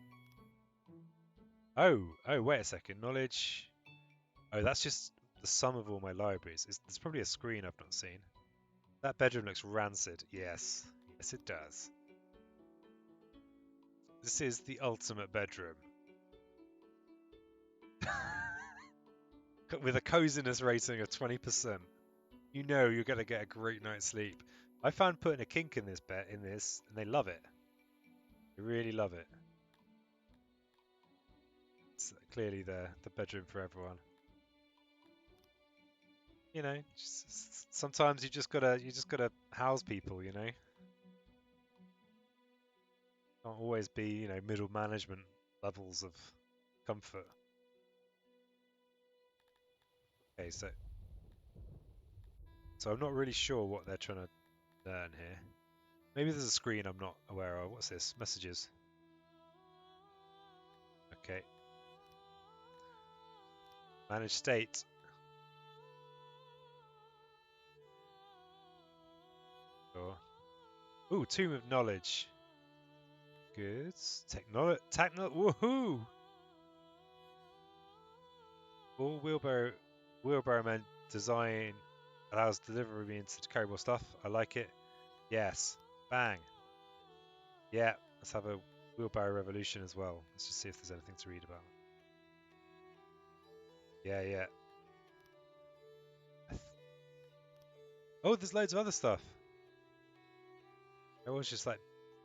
Oh, wait a second, knowledge. Oh, that's just the sum of all my libraries. There's probably a screen I've not seen. That bedroom looks rancid. Yes, yes it does. This is the ultimate bedroom. With a coziness rating of 20%. You know you're going to get a great night's sleep. I found putting a kink in this bed, and they love it. They really love it. It's clearly the bedroom for everyone. You know, sometimes you just gotta house people. You know, can't always be middle management levels of comfort. Okay, so I'm not really sure what they're trying to learn here. Maybe there's a screen I'm not aware of. What's this? Messages. Okay. Manage state. Sure. Ooh, Tomb of Knowledge. Good. Technology. Woohoo! All wheelbarrow man design allows delivery into carryable stuff. I like it. Yes. Bang. Yeah. Let's have a wheelbarrow revolution as well. Let's just see if there's anything to read about. Yeah, yeah. Oh, there's loads of other stuff. I was just like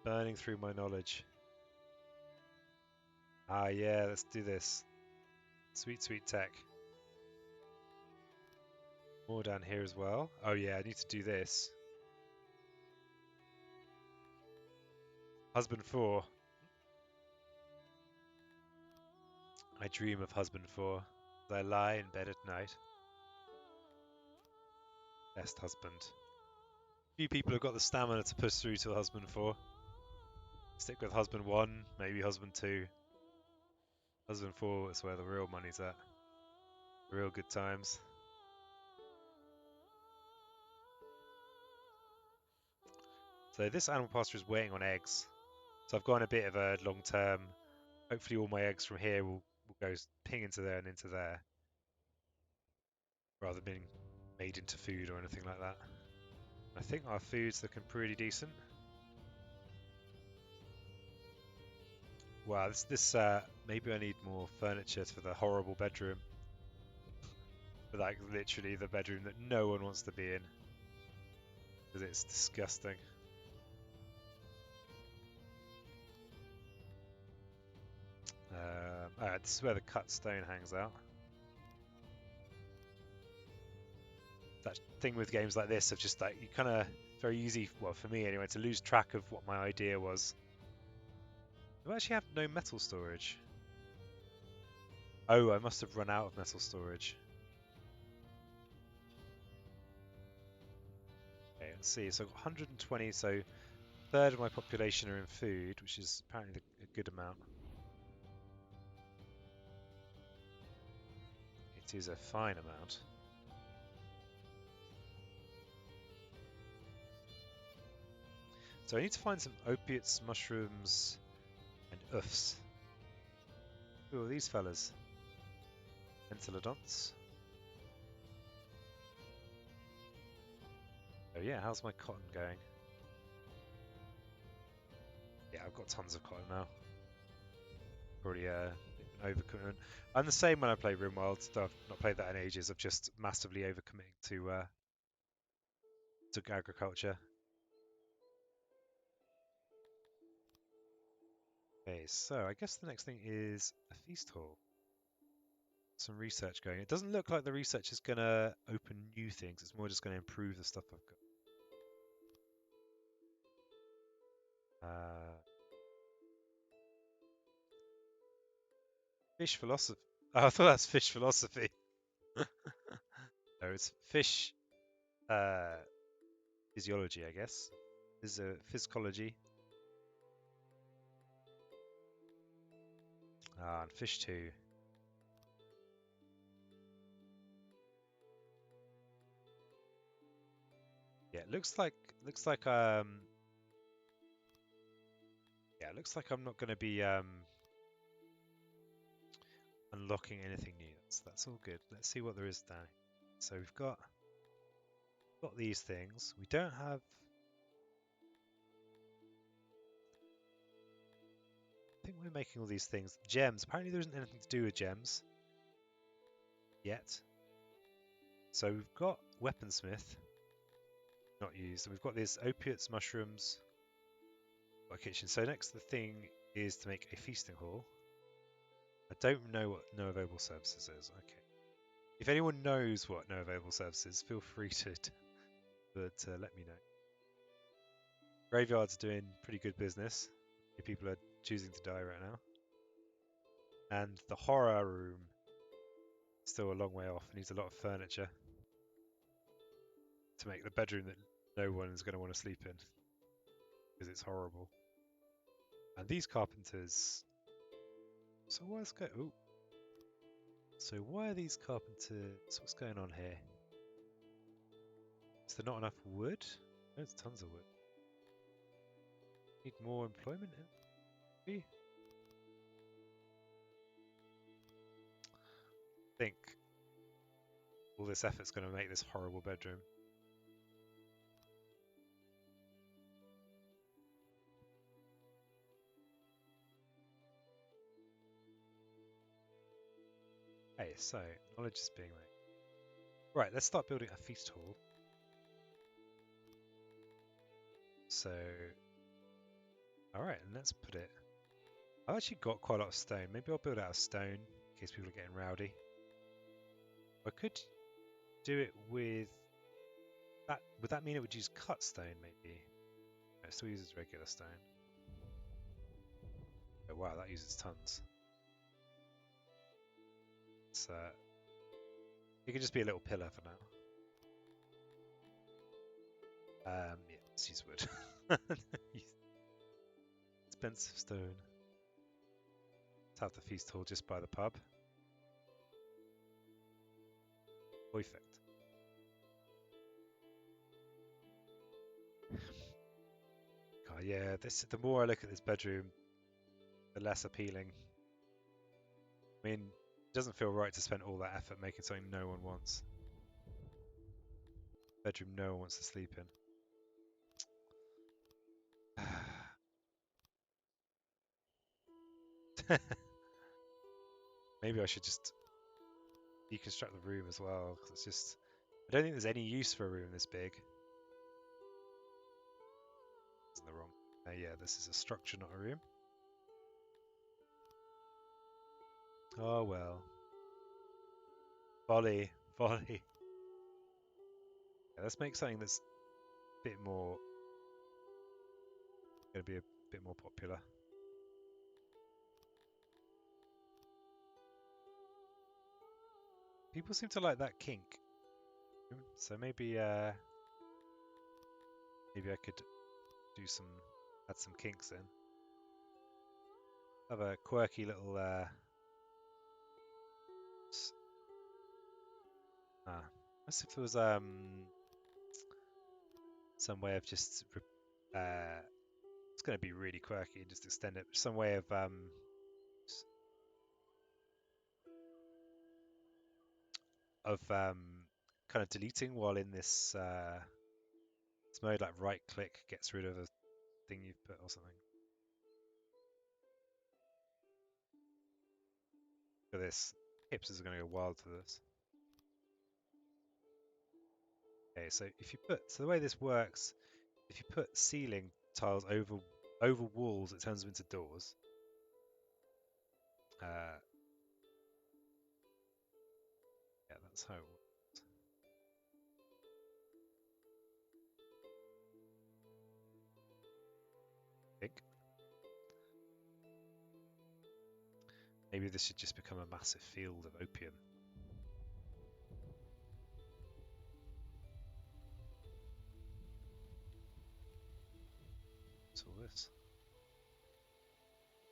burning through my knowledge. Ah, yeah, let's do this. Sweet, sweet tech. More down here as well. Oh, yeah, I need to do this. Husband 4. I dream of husband for, as I lie in bed at night. Best husband. Few people have got the stamina to push through to husband 4. Stick with husband 1, maybe husband 2. Husband 4 is where the real money's at. Real good times. So this animal pasture is waiting on eggs. So I've gone a bit of a long term. Hopefully all my eggs from here will go ping into there and into there, rather than being made into food or anything like that. I think our food's looking pretty decent. Wow, this maybe I need more furniture for the horrible bedroom. But like literally the bedroom that no one wants to be in. Because it's disgusting. Alright, this is where the cut stone hangs out. That thing with games like this of just like, you kind of, very easy, well for me anyway, to lose track of what my idea was. I actually have no metal storage. Oh, I must have run out of metal storage. Okay, let's see. So I've got 120, so a third of my population are in food, which is apparently a good amount. It is a fine amount. So I need to find some opiates, mushrooms, and oofs. Who are these fellas? Entelodonts. Oh yeah, how's my cotton going? Yeah, I've got tons of cotton now. Probably overcommitment. I'm the same when I play RimWorld. I've not played that in ages. I've just massively overcommitting to agriculture. Okay, so I guess the next thing is a feast hall. Some research going. It doesn't look like the research is going to open new things. It's more just going to improve the stuff I've got. Fish philosophy. Oh, I thought that's fish philosophy. No, it's fish physiology, I guess. Is a physiology. Ah, and fish 2. Yeah, it looks like yeah, it looks like I'm not going to be unlocking anything new. That's all good. Let's see what there is down here. So we've got these things. We don't have. I think we're making all these things. Gems. Apparently there isn't anything to do with gems yet. So we've got weaponsmith. Not used. And we've got these opiates, mushrooms, a kitchen. So next the thing is to make a feasting hall. I don't know what no available services is. Okay. If anyone knows what no available services, feel free to let me know. Graveyard's doing pretty good business. People are choosing to die right now. And the horror room is still a long way off. It needs a lot of furniture to make the bedroom that no one is going to want to sleep in because it's horrible. And these carpenters. So what's going? Oh. So why are these carpenters? What's going on here? Is there not enough wood? There's tons of wood. Need more employment in? I think all this effort's going to make this horrible bedroom. Okay, so knowledge is being made. Right, let's start building a feast hall. So, alright, and let's put it. I've actually got quite a lot of stone. Maybe I'll build out of stone in case people are getting rowdy. I could do it with that. Would that mean it would use cut stone maybe? No, it still uses regular stone. Oh wow, that uses tons. So it could just be a little pillar for now. Yeah, let's use wood. Expensive stone. Let's have the feast hall just by the pub. Perfect. God, yeah, the more I look at this bedroom, the less appealing. I mean, it doesn't feel right to spend all that effort making something no one wants. Bedroom no one wants to sleep in. Maybe I should just deconstruct the room as well, because it's just... I don't think there's any use for a room this big. Isn't the wrong... yeah, this is a structure, not a room. Oh well. Folly. Folly. Yeah, let's make something that's a bit more... going to be a bit more popular. People seem to like that kink. So maybe maybe I could do some... add some kinks in. Have a quirky little... Unless if there was some way of just it's going to be really quirky and just extend it. Some way of kind of deleting while in this mode, like right click gets rid of a thing you've put or something. Look at this. Hipsters are going to go wild for this. Okay, so if you put, so the way this works, if you put ceiling tiles over walls, it turns them into doors. Yeah, that's how it works. Big. Maybe this should just become a massive field of opium. What's all this?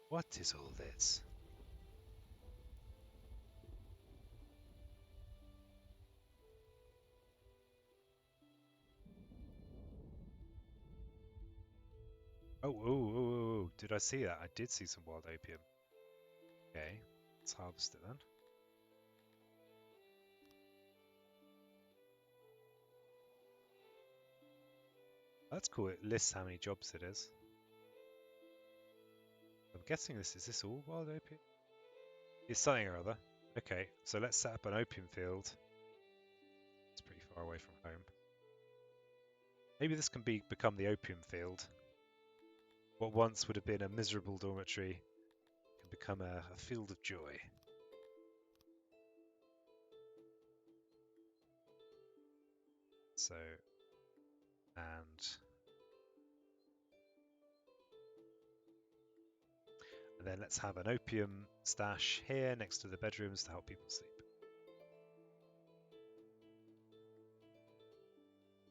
What is all this? Oh, did I see that? I did see some wild opium. Okay, let's harvest it then. That's cool, it lists how many jobs it is. I'm guessing is this all wild opium? It's something or other. Okay, so let's set up an opium field. It's pretty far away from home. Maybe this can become the opium field. What once would have been a miserable dormitory can become a field of joy. So, and then let's have an opium stash here next to the bedrooms to help people sleep.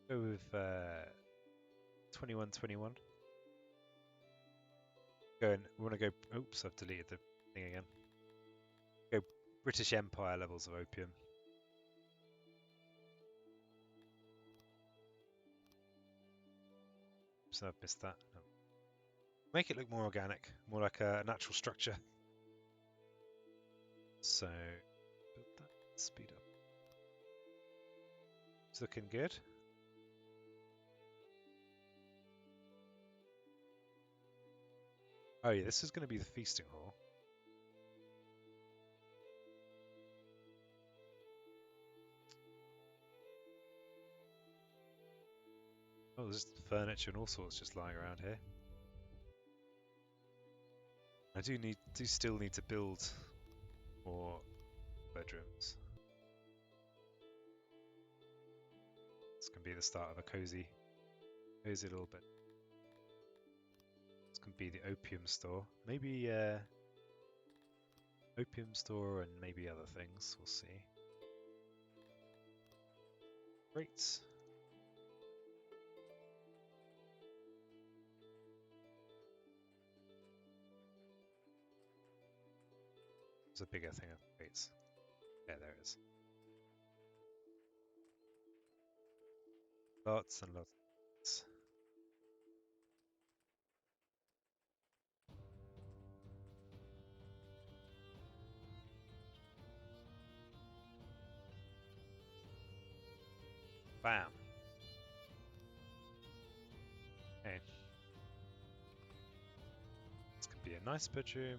Go with 2121. We want to go. Oops, I've deleted the thing again. Go British Empire levels of opium. So I've missed that. No. Make it look more organic, more like a natural structure. So build that, speed up. It's looking good. Oh yeah, this is going to be the feasting hall. Oh, there's furniture and all sorts just lying around here. I do still need to build more bedrooms. This can be the start of a cozy little bit. This can be the opium store. Maybe opium store and maybe other things. We'll see. Great. There's a bigger thing of crates. Yeah, there it is. Lots and lots of crates. Bam. Okay. This could be a nice bedroom.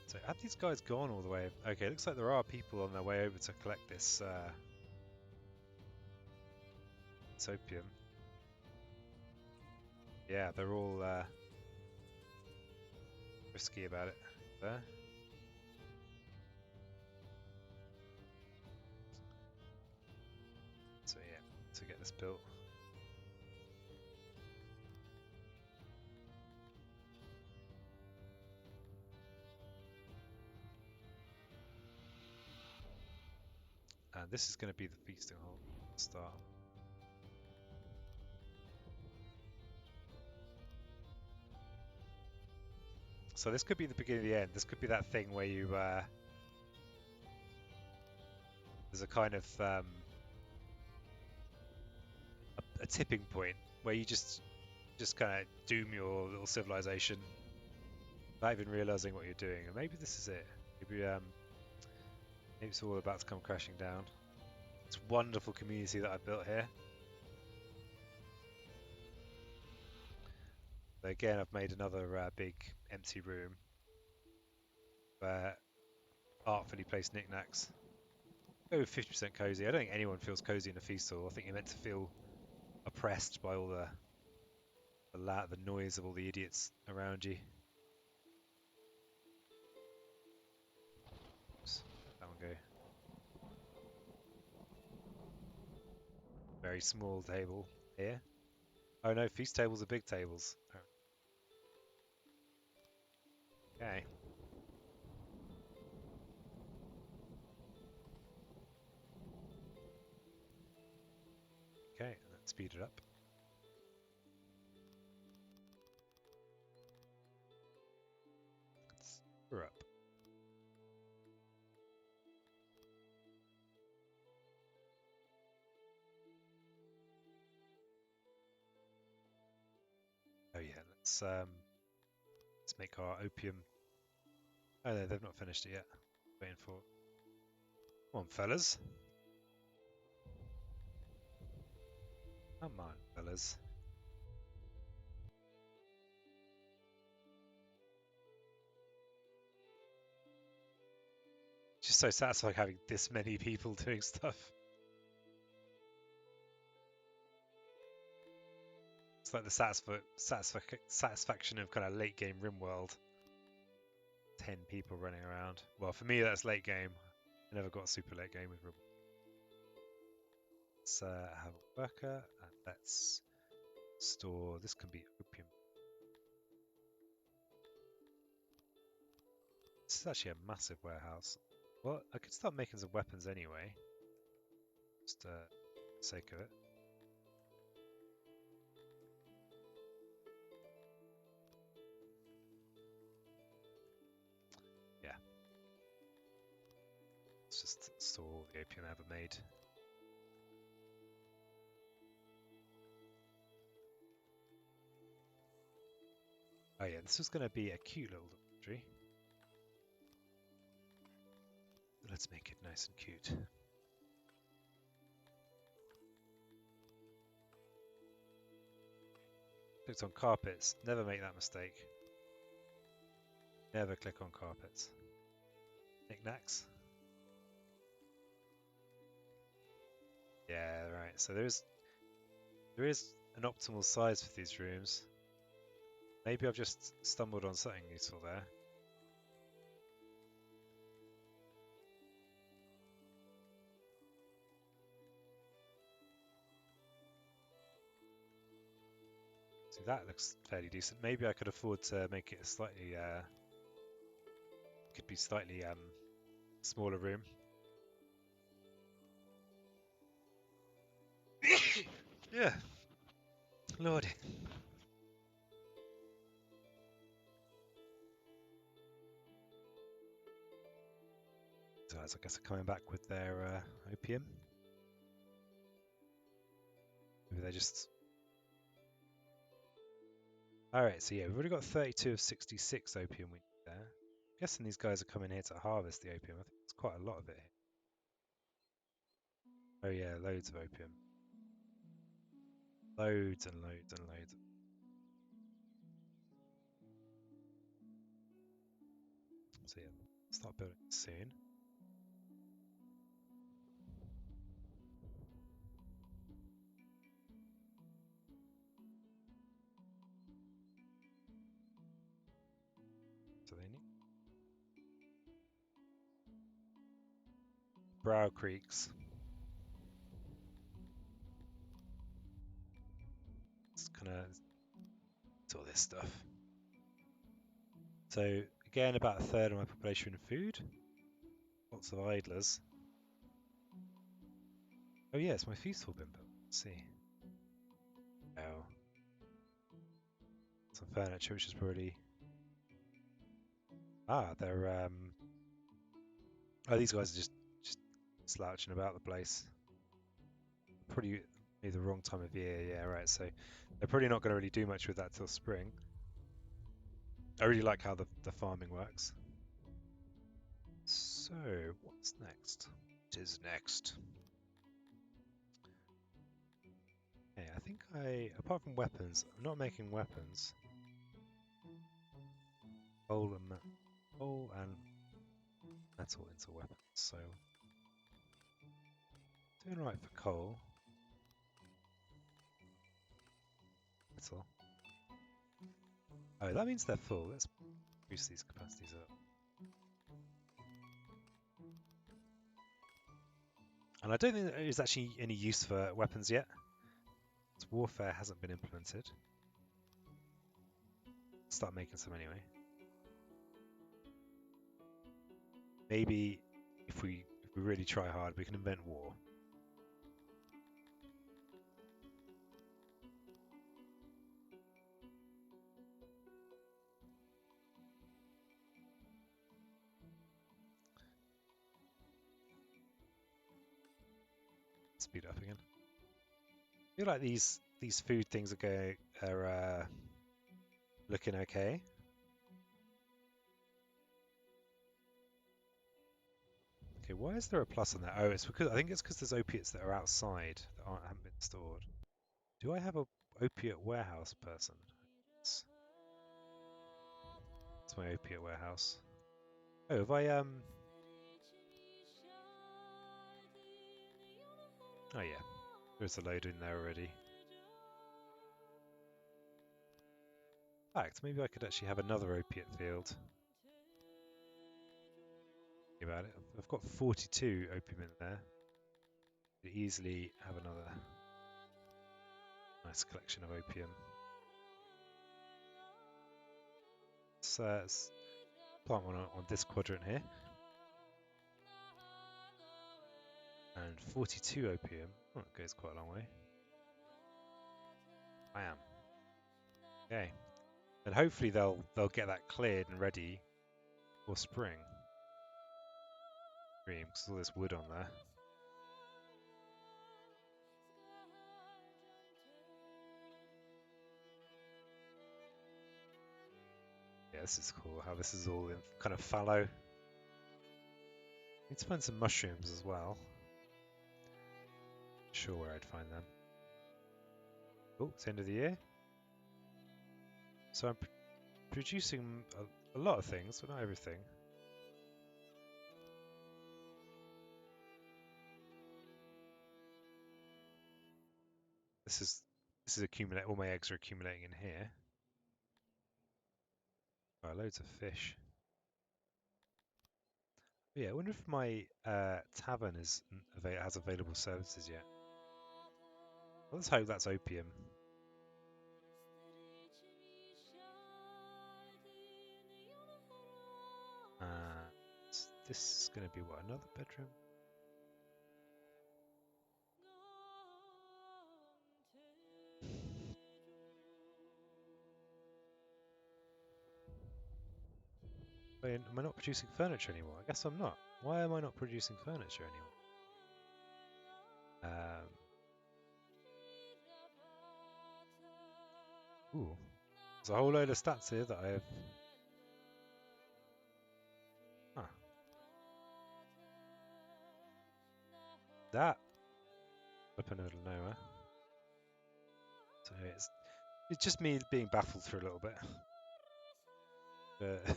So have these guys gone all the way? Okay, looks like there are people on their way over to collect this opium. Yeah, they're all risky about it there. So yeah, to get this built. And this is going to be the feasting hall start. So this could be the beginning of the end. This could be that thing where you there's a kind of a tipping point where you just kind of doom your little civilization without even realizing what you're doing. And maybe this is it. Maybe maybe it's all about to come crashing down. It's a wonderful community that I built here. But again, I've made another big empty room where artfully placed knickknacks. Go with 50% cozy. I don't think anyone feels cozy in a feast hall. I think you're meant to feel oppressed by all the noise of all the idiots around you. Oops, that one go. Very small table here. Oh no, feast tables are big tables. Okay. Okay, let's speed it up. We're up. Oh yeah, let's make our opium. Oh no, they've not finished it yet. Waiting for it. Come on, fellas. Come on, fellas. Just so satisfying having this many people doing stuff. It's like the satisfaction of kind of late game RimWorld. 10 people running around. Well, for me, that's late game. I never got super late game with RimWorld. Let's have a worker and let's store. This can be opium. This is actually a massive warehouse. Well, I could start making some weapons anyway. Just for the sake of it. Yeah. Let's just store all the opium I ever made. Oh yeah, this was going to be a cute little laundry. Let's make it nice and cute. Clicked on carpets. Never make that mistake. Never click on carpets. Knickknacks. Yeah, right. So there is an optimal size for these rooms. Maybe I've just stumbled on something useful there. So that looks fairly decent. Maybe I could afford to make it slightly could be slightly smaller room. Yeah, lordy. So I guess they're coming back with their opium. Maybe they just... Alright, so yeah, we've already got 32 of 66 opium we need there. I'm guessing these guys are coming here to harvest the opium. I think there's quite a lot of it here. Oh yeah, loads of opium. Loads and loads and loads. So yeah, start building soon. So they need brow creeks. It's kind of all this stuff. So again, about a third of my population in food. Lots of idlers. Oh yeah, it's my feast hall been built. Let's see. Oh. Some furniture which is probably... Ah, they're oh, these guys are just slouching about the place. Probably the wrong time of year, yeah, right. So they're probably not going to really do much with that till spring. I really like how the farming works. So, what's next? What is next? Okay, I think apart from weapons, I'm not making weapons. Coal and metal into weapons. So, doing right for coal. Metal. Oh, that means they're full. Let's boost these capacities up. And I don't think there's actually any use for weapons yet. Warfare hasn't been implemented. Start making some anyway. Maybe if we really try hard, we can invent war. Speed up again. I feel like these food things are looking okay. Okay, why is there a plus on that? Oh, it's because I think it's because there's opiates that are outside that haven't been stored. Do I have a opiate warehouse person? It's my opiate warehouse. Oh, have I Oh yeah, there's a load in there already. In fact, maybe I could actually have another opiate field. Think about it. I've got 42 opium in there. Could easily have another nice collection of opium. Let's plant one on this quadrant here. And 42 opium. Oh, it goes quite a long way. Bam. Okay. And hopefully they'll get that cleared and ready for spring. Because all this wood on there. Yeah, this is cool how this is all in kind of fallow. Need to find some mushrooms as well. Not sure where I'd find them. Oh, it's the end of the year. So I'm producing a lot of things, but not everything. This is accumulate. All my eggs are accumulating in here. Oh, loads of fish. But yeah, I wonder if my tavern has available services yet. Well, let's hope that's opium. this is going to be what, another bedroom? Wait, am I not producing furniture anymore? I guess I'm not. Why am I not producing furniture anymore? Ooh, there's a whole load of stats here that I have. Huh. That up in the middle of nowhere. So it's just me being baffled for a little bit. But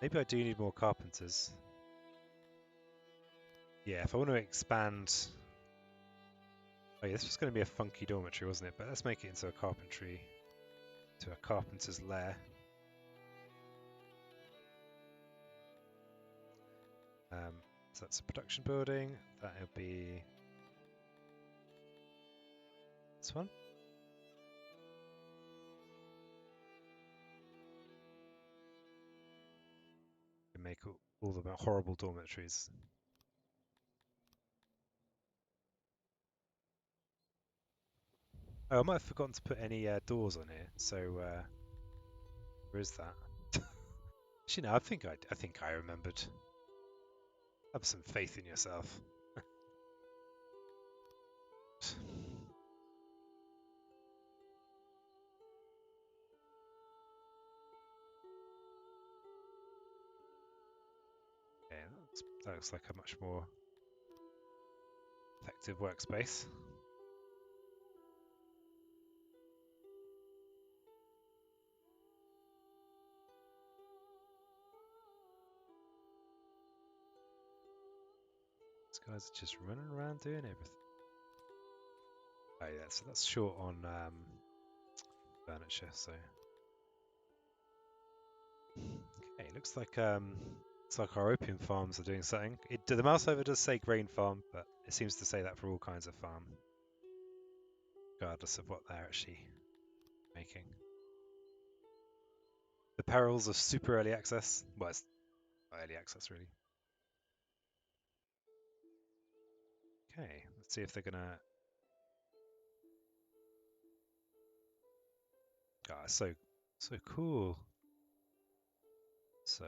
maybe I do need more carpenters. Yeah, if I want to expand. Oh yeah, this was going to be a funky dormitory, wasn't it? But let's make it into a carpenter's lair. So that's a production building. That'll be this one. We make all the horrible dormitories. Oh, I might have forgotten to put any doors on here. So where is that? Actually, no. I think I remembered. Have some faith in yourself. Yeah, that looks like a much more effective workspace. These guys are just running around doing everything. Oh yeah, so that's short on furniture. So okay, looks like our opium farms are doing something. The mouse over does say grain farm, but it seems to say that for all kinds of farm, regardless of what they're actually making. The perils of super early access. Well, it's early access really. Okay, let's see if they're gonna. God, so cool. So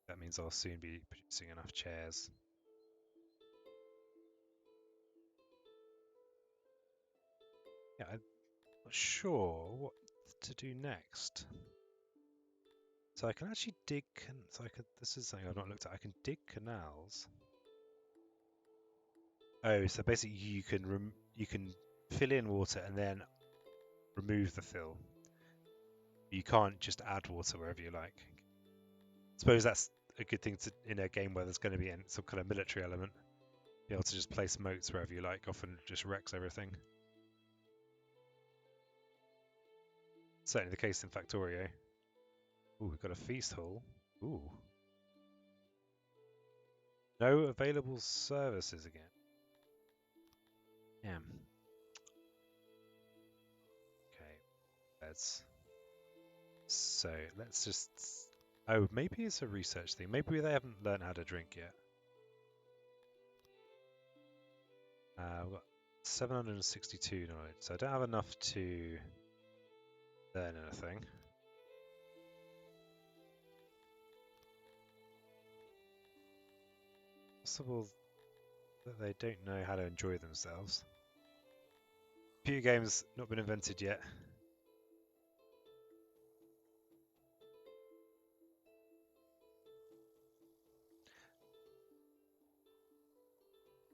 that means I'll soon be producing enough chairs. Yeah, I'm not sure what to do next. So I can actually dig. This is something I've not looked at. I can dig canals. Oh, so basically you can fill in water and then remove the fill. You can't just add water wherever you like. I suppose that's a good thing in a game where there's going to be some kind of military element. Be able to just place moats wherever you like. Often just wrecks everything. Certainly the case in Factorio. Ooh, we've got a feast hall. Ooh. No available services again. Damn. Okay, let's just. Oh, maybe it's a research thing. Maybe they haven't learned how to drink yet. We've got 762 knowledge, so I don't have enough to learn anything. Possible that they don't know how to enjoy themselves. Computer games not been invented yet.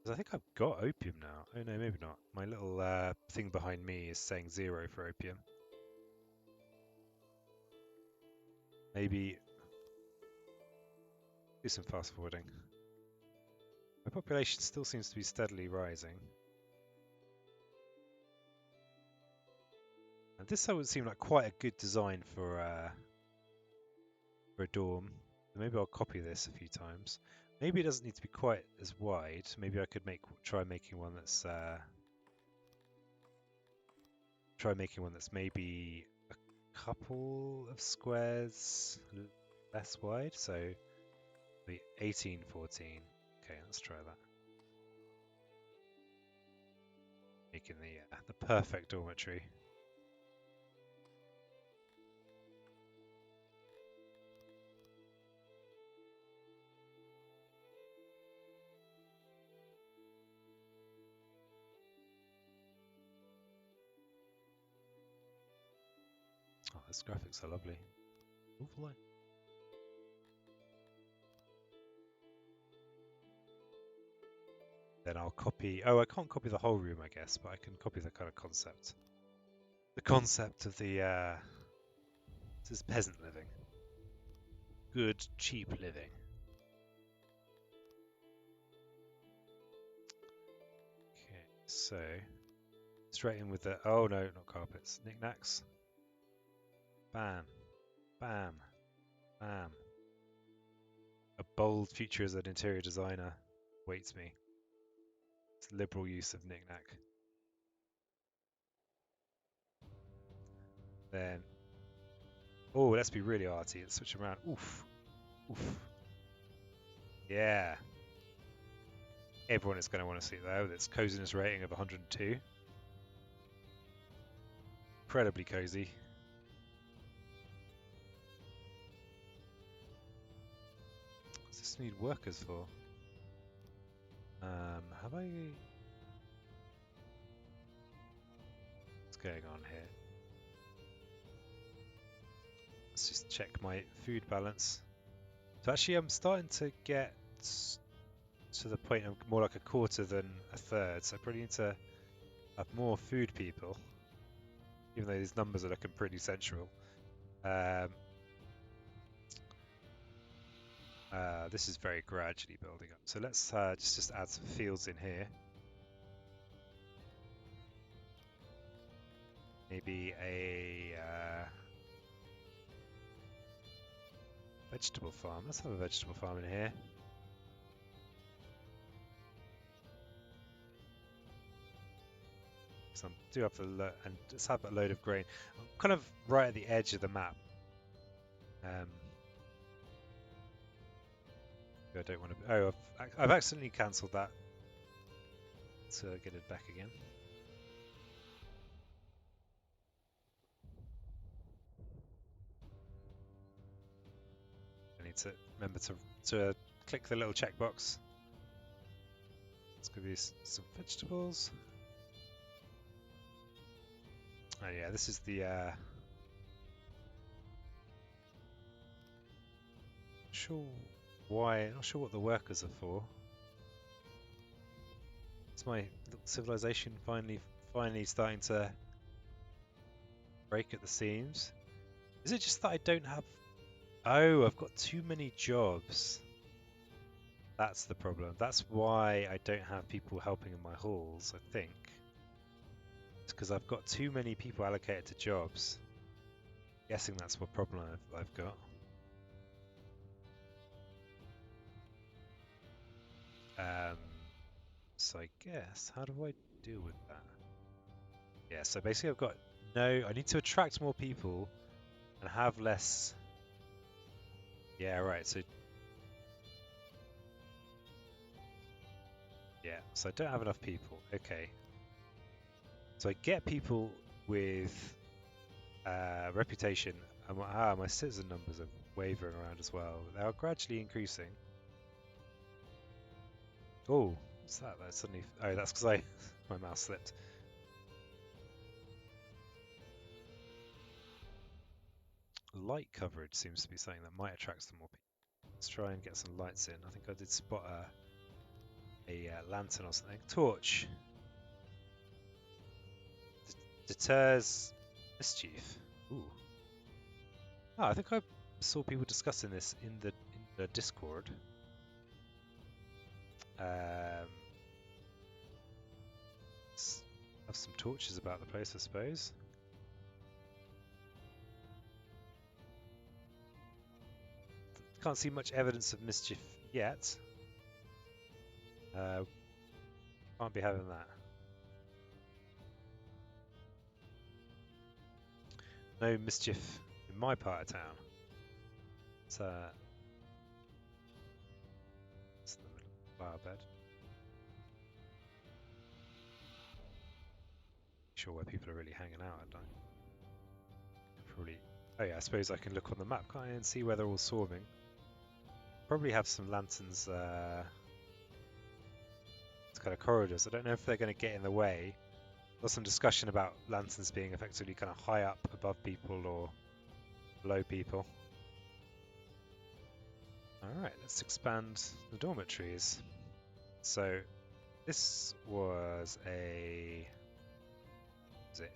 I think I've got opium now. Oh no, maybe not. My little thing behind me is saying 0 for opium. Maybe do some fast forwarding. My population still seems to be steadily rising. And this would seem like quite a good design for a dorm. Maybe I'll copy this a few times. Maybe it doesn't need to be quite as wide. Maybe I could try making one that's maybe a couple of squares less wide. So Be 1814. Okay, let's try that. Making the perfect dormitory. Oh, those graphics are lovely. Awful light. Then I'll copy. Oh, I can't copy the whole room, I guess, but I can copy the kind of concept. The concept of the this is peasant living. Good, cheap living. Okay, so straight in with the. Oh no, not carpets. Knickknacks. Bam, bam, bam. A bold future as an interior designer waits me. It's liberal use of knickknack. Then, oh, let's be really arty. Let's switch around. Oof, oof. Yeah. Everyone is going to want to see that with its coziness rating of 102. Incredibly cozy. What's this need workers for? Have I? What's going on here? Let's just check my food balance. So actually, I'm starting to get to the point of more like a quarter than a third. So I probably need to have more food people, even though these numbers are looking pretty central. This is very gradually building up. So let's just add some fields in here. Maybe a vegetable farm. Let's have a vegetable farm in here. So I do have and let's have a load of grain. I'm kind of right at the edge of the map. I don't want to. Oh, I've accidentally cancelled that. Let's get it back again. I need to remember to click the little checkbox. Let's give you some vegetables. Oh yeah, this is the not sure what the workers are for. It's my civilization finally starting to break at the seams. Is it just that I don't have? Oh, I've got too many jobs. That's the problem. That's why I don't have people helping in my halls, I think. It's because I've got too many people allocated to jobs. I'm guessing that's what problem I've got. So I guess, how do I deal with that? Yeah, so basically I've got I need to attract more people and have less. Yeah, right, so yeah, so I don't have enough people. Okay. So I get people with reputation, and my citizen numbers are wavering around as well. They are gradually increasing. Oh, what's that? That suddenly. Oh, that's because my mouse slipped. Light coverage seems to be something that might attract some more people. Let's try and get some lights in. I think I did spot a lantern or something. Torch. Deters mischief. Ooh. Oh, I think I saw people discussing this in the Discord. Have some torches about the place, I suppose. Can't see much evidence of mischief yet. Can't be having that. No mischief in my part of town. It's flower bed. Sure where people are really hanging out at night. Probably. Oh yeah, I suppose I can look on the map, can't I, and see where they're all swarming. Probably have some lanterns. It's kind of corridors. I don't know if they're going to get in the way. There's some discussion about lanterns being effectively kind of high up above people or below people. Alright, let's expand the dormitories. So this was a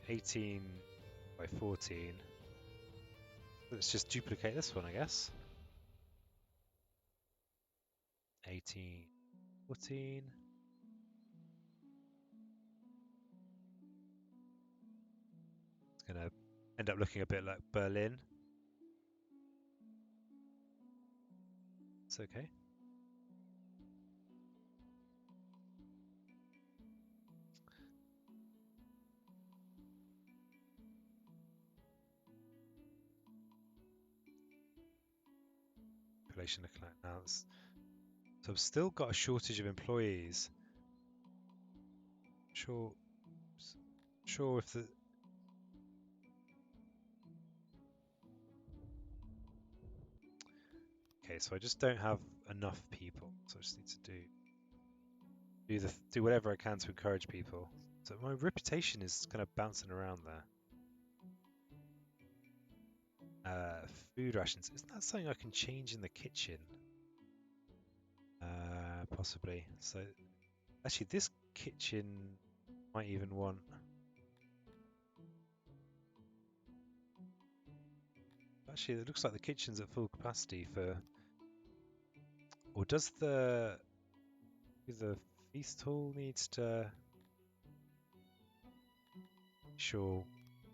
18 by 14. Let's just duplicate this one, I guess. 18, 14. It's going to end up looking a bit like Berlin. It's okay. Population looking like now. So I've still got a shortage of employees. Sure if the okay, so I just don't have enough people, so I just need to do whatever I can to encourage people. So my reputation is kind of bouncing around there. Food rations. Isn't that something I can change in the kitchen? Possibly. So actually, this kitchen might even want. Actually, it looks like the kitchen's at full capacity for. Or does the feast hall needs to? Sure,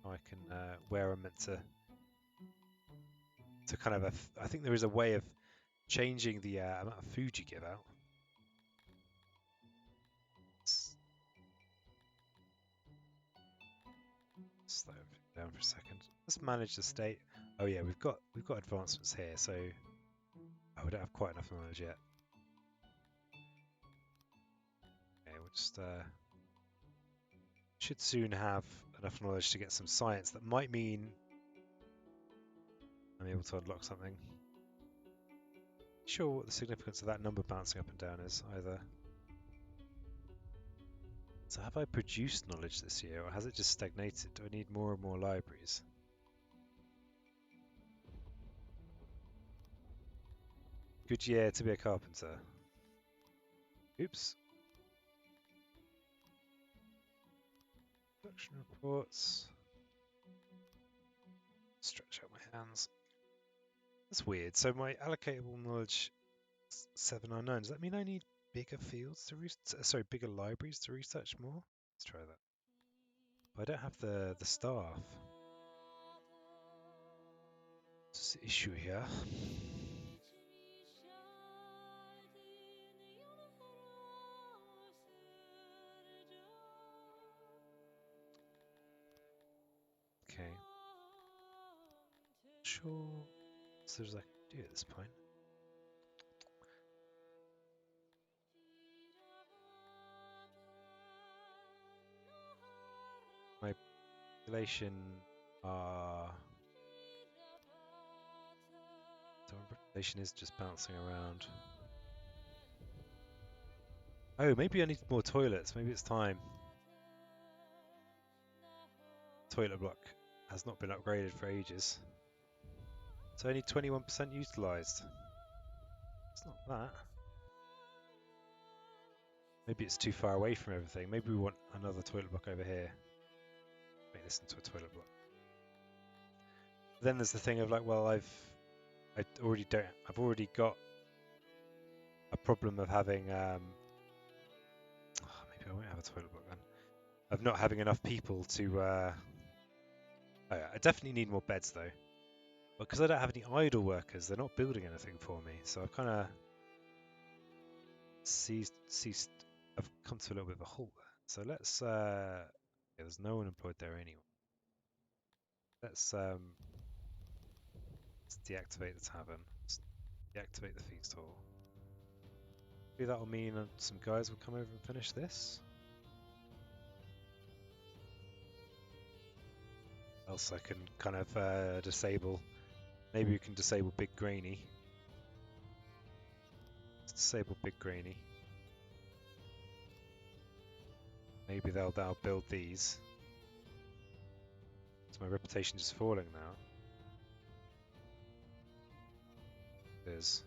I can where I'm meant to kind of. I think there is a way of changing the amount of food you give out. Slow down for a second. Let's manage the state. Oh yeah, we've got advancements here, so we don't have quite enough knowledge yet. Okay, we'll just should soon have enough knowledge to get some science. That might mean I'm able to unlock something. Sure, what the significance of that number bouncing up and down is either. So have I produced knowledge this year, or has it just stagnated? Do I need more and more libraries? Good year to be a carpenter. Oops. Production reports. Stretch out my hands. That's weird. So my allocatable knowledge is 799. Does that mean I need bigger fields to sorry, bigger libraries to research more? Let's try that. But I don't have the staff. What's the issue here? Okay. Sure. So there's like do at this point. My population are. So my population is just bouncing around. Oh, maybe I need more toilets. Maybe it's time. Toilet block has not been upgraded for ages. It's only 21% utilised. It's not that. Maybe it's too far away from everything. Maybe we want another toilet block over here. Make this into a toilet block. Then there's the thing of like, well, I've already got a problem of having maybe I won't have a toilet block then. Of not having enough people to oh yeah, I definitely need more beds though. Because I don't have any idle workers, they're not building anything for me. So I've kind of ceased. I've come to a little bit of a halt there. So let's. Yeah, there's no one employed there anyway. Let's deactivate the tavern. Let's deactivate the feast hall. Maybe that'll mean some guys will come over and finish this. Else I can kind of disable. Maybe we can disable Big Grainy. Let's disable Big Grainy. Maybe they'll build these. So my reputation is falling now. It is.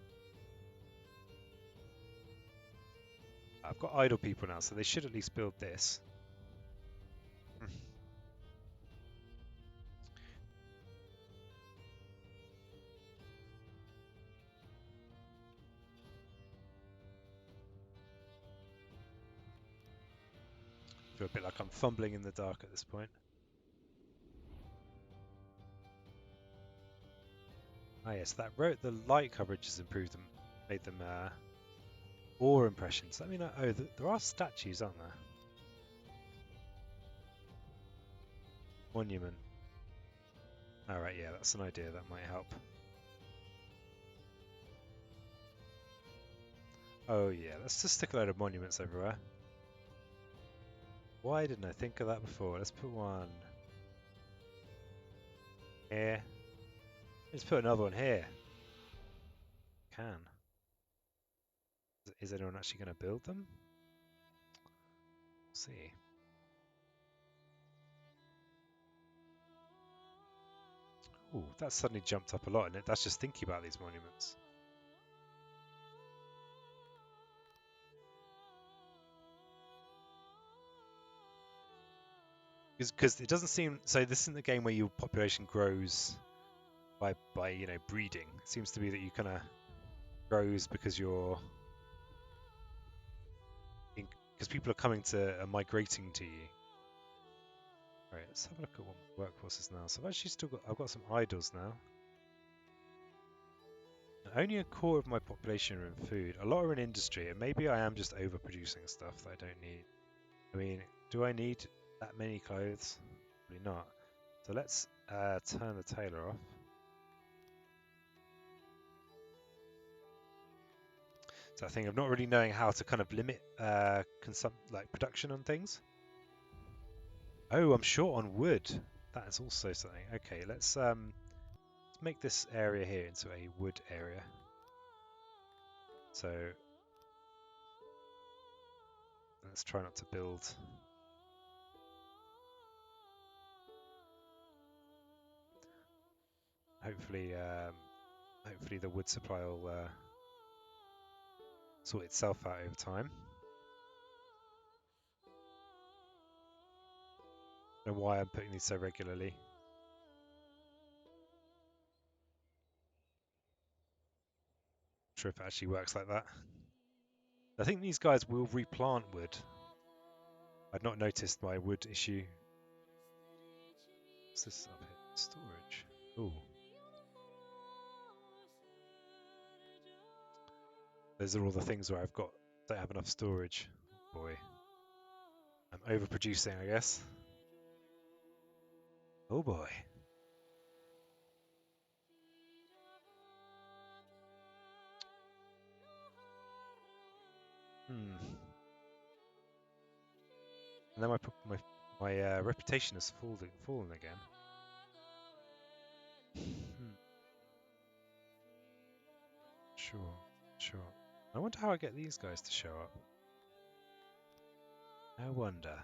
I've got idle people now, so they should at least build this. I feel a bit like I'm fumbling in the dark at this point. Ah yes, the light coverage has improved them, made them ore impressions. I mean, there are statues, aren't there? Monument. Alright, yeah, that's an idea, that might help. Oh yeah, let's just stick a load of monuments everywhere. Why didn't I think of that before? Let's put one here. Let's put another one here. Can. Is anyone actually going to build them? Let's see. Ooh, that suddenly jumped up a lot, and that's just thinking about these monuments. Because it doesn't seem so. This isn't the game where your population grows by breeding. It seems to be that you kind of grows because because people are coming to migrating to you. Right, let's have a look at what my workforce is now. So I've got some idols now. And only a quarter of my population are in food. A lot are in industry, and maybe I am just overproducing stuff that I don't need. I mean, do I need that many clothes? Probably not. So let's turn the tailor off. So I think I'm not really knowing how to kind of limit production on things. Oh, I'm short on wood. That is also something. Okay, let's make this area here into a wood area. So let's try not to build. Hopefully the wood supply will sort itself out over time. I don't know why I'm putting these so regularly. Not sure if it actually works like that. I think these guys will replant wood. I'd not noticed my wood issue. What's this up here? Storage. Ooh. Those are all the things where don't have enough storage. Oh boy. I'm overproducing, I guess. Oh boy. And then my reputation has fallen again. Sure. I wonder how I get these guys to show up. I wonder.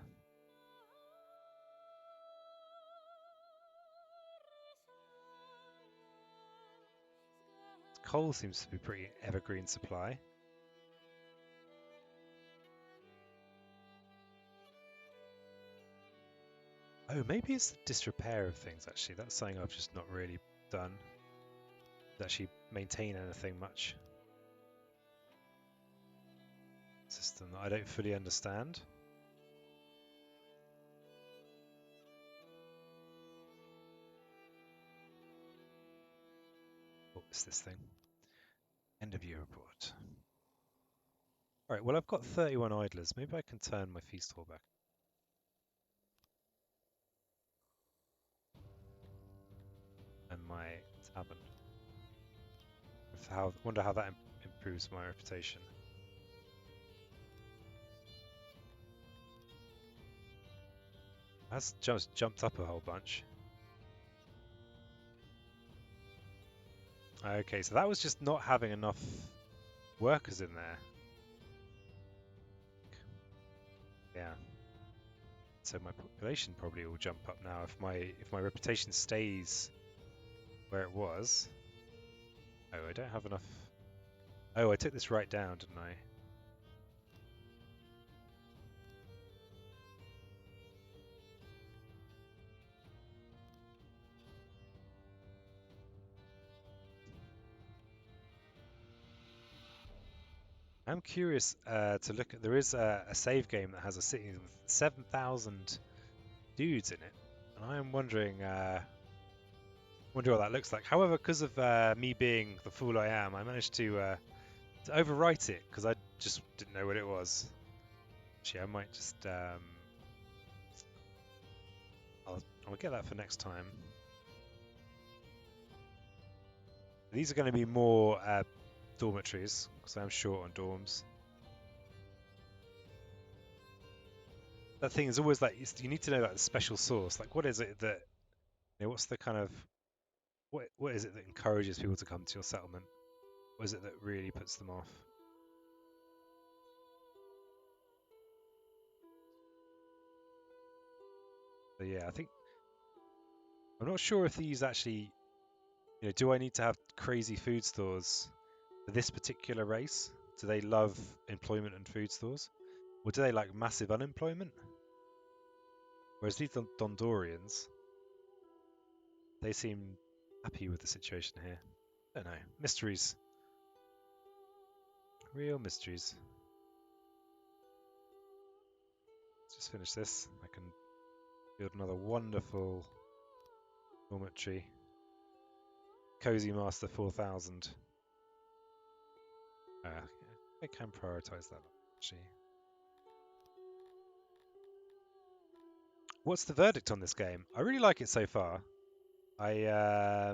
Coal seems to be pretty evergreen supply. Oh, maybe it's the disrepair of things, actually. That's something I've just not really done. To actually maintain anything much. System that I don't fully understand. What is this thing? End of year report. Alright, well I've got 31 idlers. Maybe I can turn my feast hall back. And my tavern. Wonder how that improves my reputation. That's just jumped up a whole bunch. Okay, so that was just not having enough workers in there. Yeah. So my population probably will jump up now if my reputation stays where it was. Oh, I don't have enough. Oh, I took this right down, didn't I? I'm curious to look at. There is a save game that has a city with 7,000 dudes in it, and I am wondering wonder what that looks like. However, because of me being the fool I am, I managed to overwrite it because I just didn't know what it was. Actually, I might just I'll get that for next time. These are going to be more dormitories because I'm short on dorms. That thing is always like you need to know like the special sauce. Like, what is it that what's the kind of what is it that encourages people to come to your settlement? What is it that really puts them off? So yeah, I think I'm not sure if these actually, do I need to have crazy food stores for this particular race? Do they love employment and food stores, or do they like massive unemployment? Whereas these Dondorians, they seem happy with the situation here. I don't know. Mysteries. Real mysteries. Let's just finish this. I can build another wonderful dormitory. Cozy Master 4000. I can prioritize that actually. What's the verdict on this game? I really like it so far. I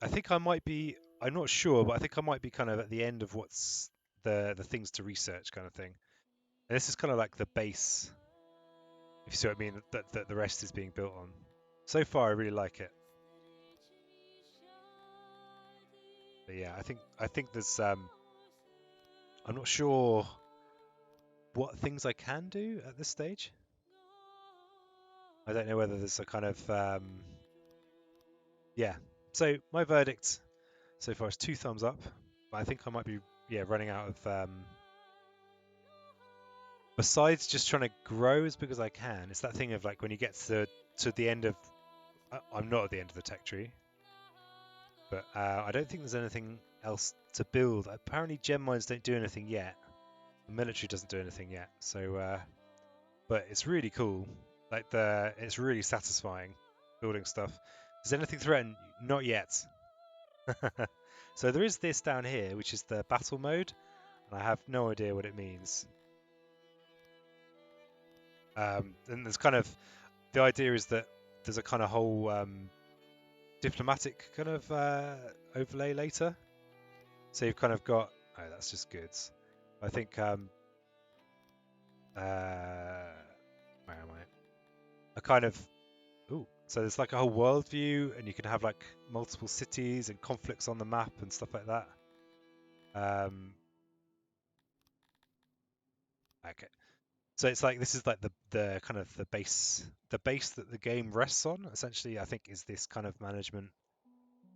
think I might be. I'm not sure, but I think I might be kind of at the end of what's the things to research kind of thing. And this is kind of like the base, if you see what I mean, that the rest is being built on. So far, I really like it. But yeah, I think there's I'm not sure what things I can do at this stage. I don't know whether there's a kind of yeah. So my verdict so far is 2 thumbs up. But I think I might be running out of besides just trying to grow as big as I can. It's that thing of like when you get to the end of I'm not at the end of the tech tree, but I don't think there's anything else to build. Apparently, gem mines don't do anything yet. The military doesn't do anything yet. So, but it's really cool. Like it's really satisfying building stuff. Does anything threaten? Not yet. So there is this down here, which is the battle mode, and I have no idea what it means. And there's kind of the idea is that there's a kind of whole diplomatic kind of overlay later. So you've kind of got that's just goods. I think where am I? A kind of so there's like a whole world view, and you can have like multiple cities and conflicts on the map and stuff like that. Okay. So it's like this is like the kind of the base that the game rests on. Essentially, I think is this kind of management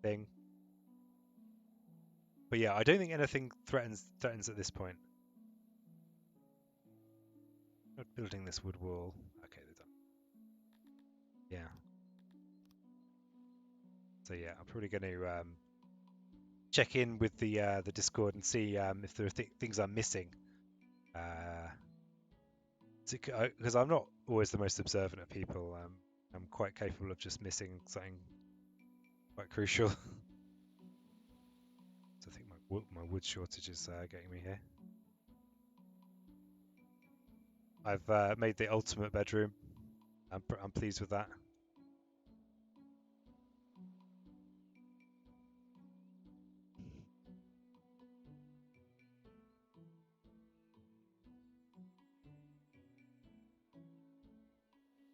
thing. But yeah, I don't think anything threatens at this point. Not building this wood wall. Okay, they're done. Yeah. So yeah, I'm probably going to check in with the Discord and see if there are things I'm missing. Because I'm not always the most observant of people. I'm quite capable of just missing something quite crucial. So I think my wood shortage is getting me here. I've made the ultimate bedroom. I'm pleased with that.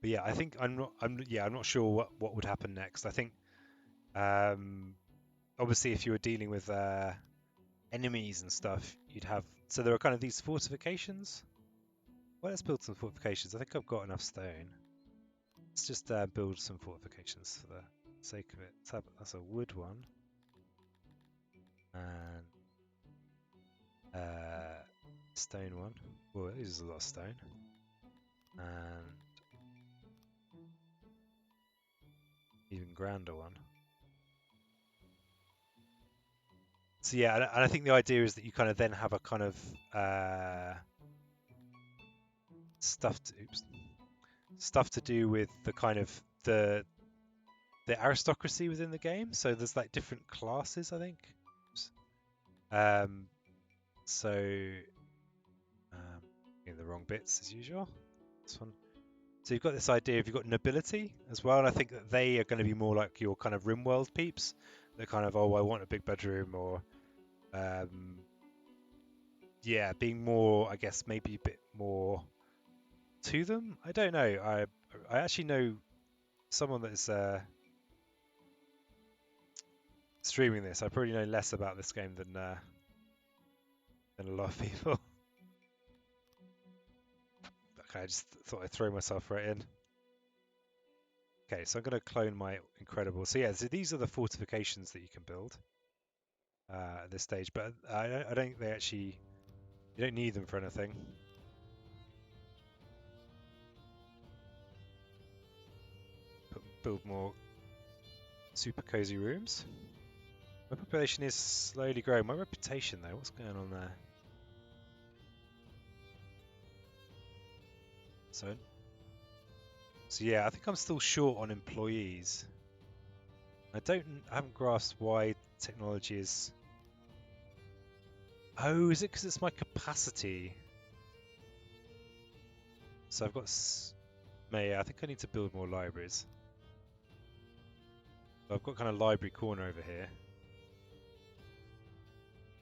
But yeah, I think I'm not sure what would happen next. I think um, obviously if you were dealing with enemies and stuff, you'd have so there are kind of these fortifications. Well, let's build some fortifications. I think I've got enough stone. Let's just build some fortifications for the sake of it. That's a wood one, and stone one. Well, this is a lot of stone, and even grander one. So yeah, and I think the idea is that you kind of then have a kind of stuff to do with the kind of the aristocracy within the game. So there's like different classes, I think. Um, so in the wrong bits as usual. This one. So you've got this idea of you've got nobility as well, and I think that they are going to be more like your kind of RimWorld peeps. They're kind of, oh, I want a big bedroom, or yeah, being more, I guess, maybe a bit more to them. I don't know. I actually know someone that is streaming this. I probably know less about this game than a lot of people. Okay, I just thought I'd throw myself right in. Okay, so I'm going to clone my incredible. So yeah, so these are the fortifications that you can build at this stage, but I don't think they actually you don't need them for anything. Build more super cozy rooms. My population is slowly growing. My reputation though, what's going on there? So yeah, I think I'm still short on employees. I haven't grasped why technology is. Oh, is it because it's my capacity? So I've got. Yeah, I think I need to build more libraries. So I've got kind of library corner over here.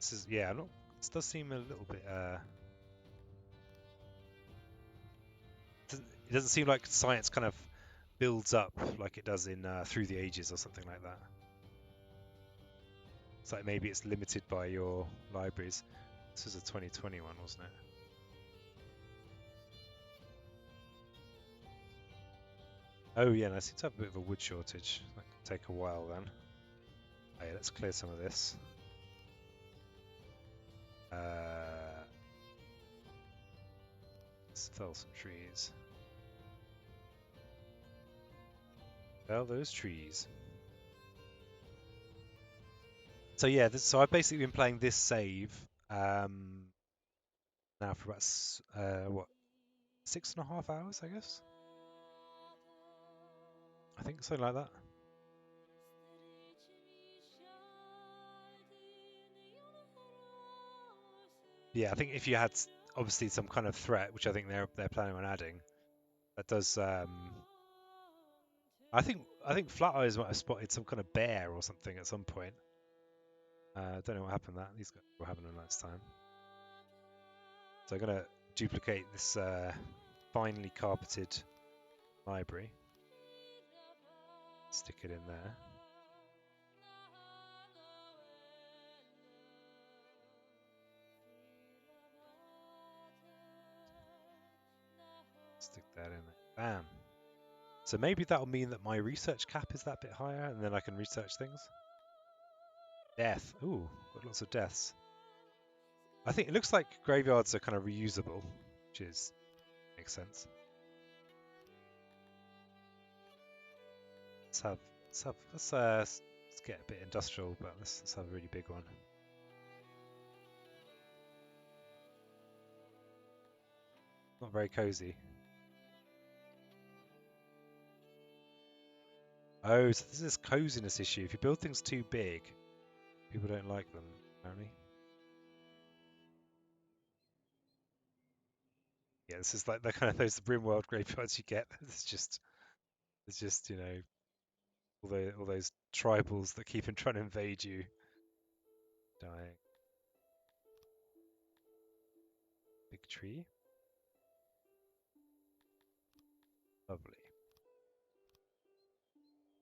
This is yeah, not. This does seem a little bit. It doesn't seem like science kind of builds up like it does in Through the Ages or something like that. It's like maybe it's limited by your libraries. This was a 2021, wasn't it? Oh yeah, and I seem to have a bit of a wood shortage. That could take a while then. Oh, yeah, let's clear some of this. Let's fell some trees. Fell those trees. So yeah, so I've basically been playing this save now for about what 6.5 hours, I guess. I think something like that. Yeah, I think if you had obviously some kind of threat, which I think they're planning on adding, that does. I think Flat Eyes might have spotted some kind of bear or something at some point. I don't know what happened. These guys were having a nice time. So I'm gonna duplicate this finely carpeted library. Stick it in there. Stick that in there. Bam. So maybe that'll mean that my research cap is that bit higher, and then I can research things. Death. Ooh, got lots of deaths. I think it looks like graveyards are kind of reusable, which makes sense. Let's get a bit industrial, but let's have a really big one. Not very cozy. Oh, so there's this coziness issue. If you build things too big, people don't like them, apparently. Yeah, this is like the kind of those RimWorld graveyards you get. It's just all those tribals that keep on trying to invade you. Dying. Big tree. Lovely.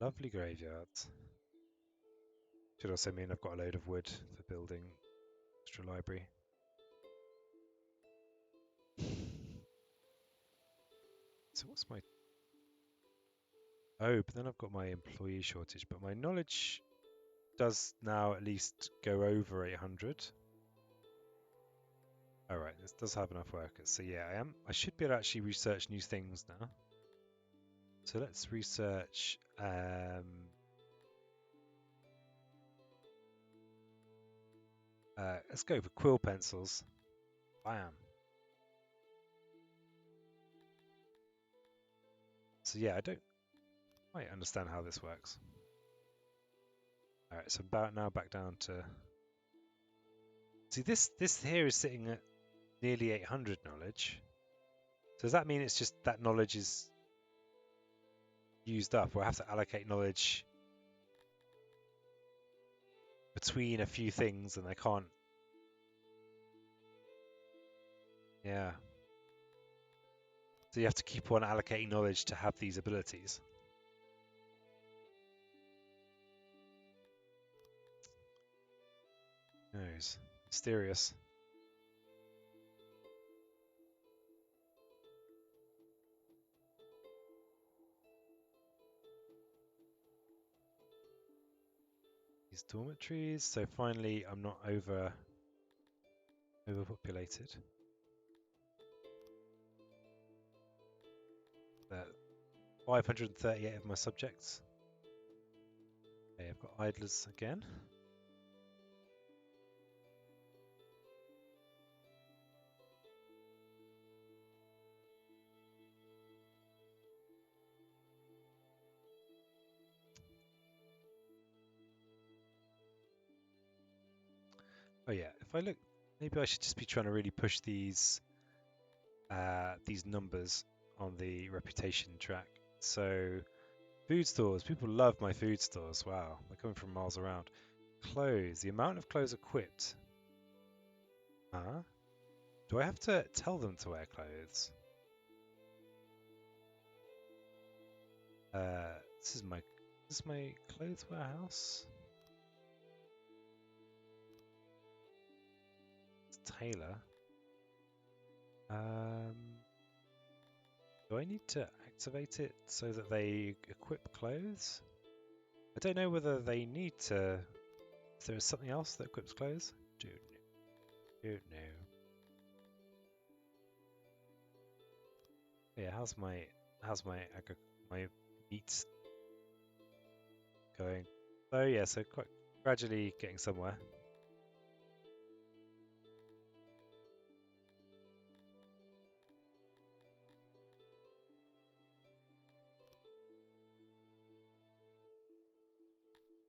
Lovely graveyards. Should also mean I've got a load of wood for building extra library. So what's my... Oh, but then I've got my employee shortage, but my knowledge does now at least go over 800. Alright, this does have enough workers. So yeah, I should be able to actually research new things now. So let's research let's go for quill pencils. Bam. So yeah, I don't quite understand how this works. Alright, so about now back down to... See, this here is sitting at nearly 800 knowledge. So does that mean it's just that knowledge is used up, or I have to allocate knowledge between a few things and I can't... Yeah. So you have to keep on allocating knowledge to have these abilities. Who knows? Mysterious. These dormitories. So finally, I'm not overpopulated. 538 of my subjects. Okay, I've got idlers again. Oh yeah, if I look, maybe I should just be trying to really push these numbers on the reputation track. So food stores, people love my food stores. Wow, they're coming from miles around. Clothes, the amount of clothes equipped. Huh? Do I have to tell them to wear clothes? This is my clothes warehouse. It's tailor. Do I need to activate it so that they equip clothes? I don't know whether they need to. Is there something else that equips clothes? Don't know. Yeah, how's my my meat going? Oh yeah, so quite gradually getting somewhere.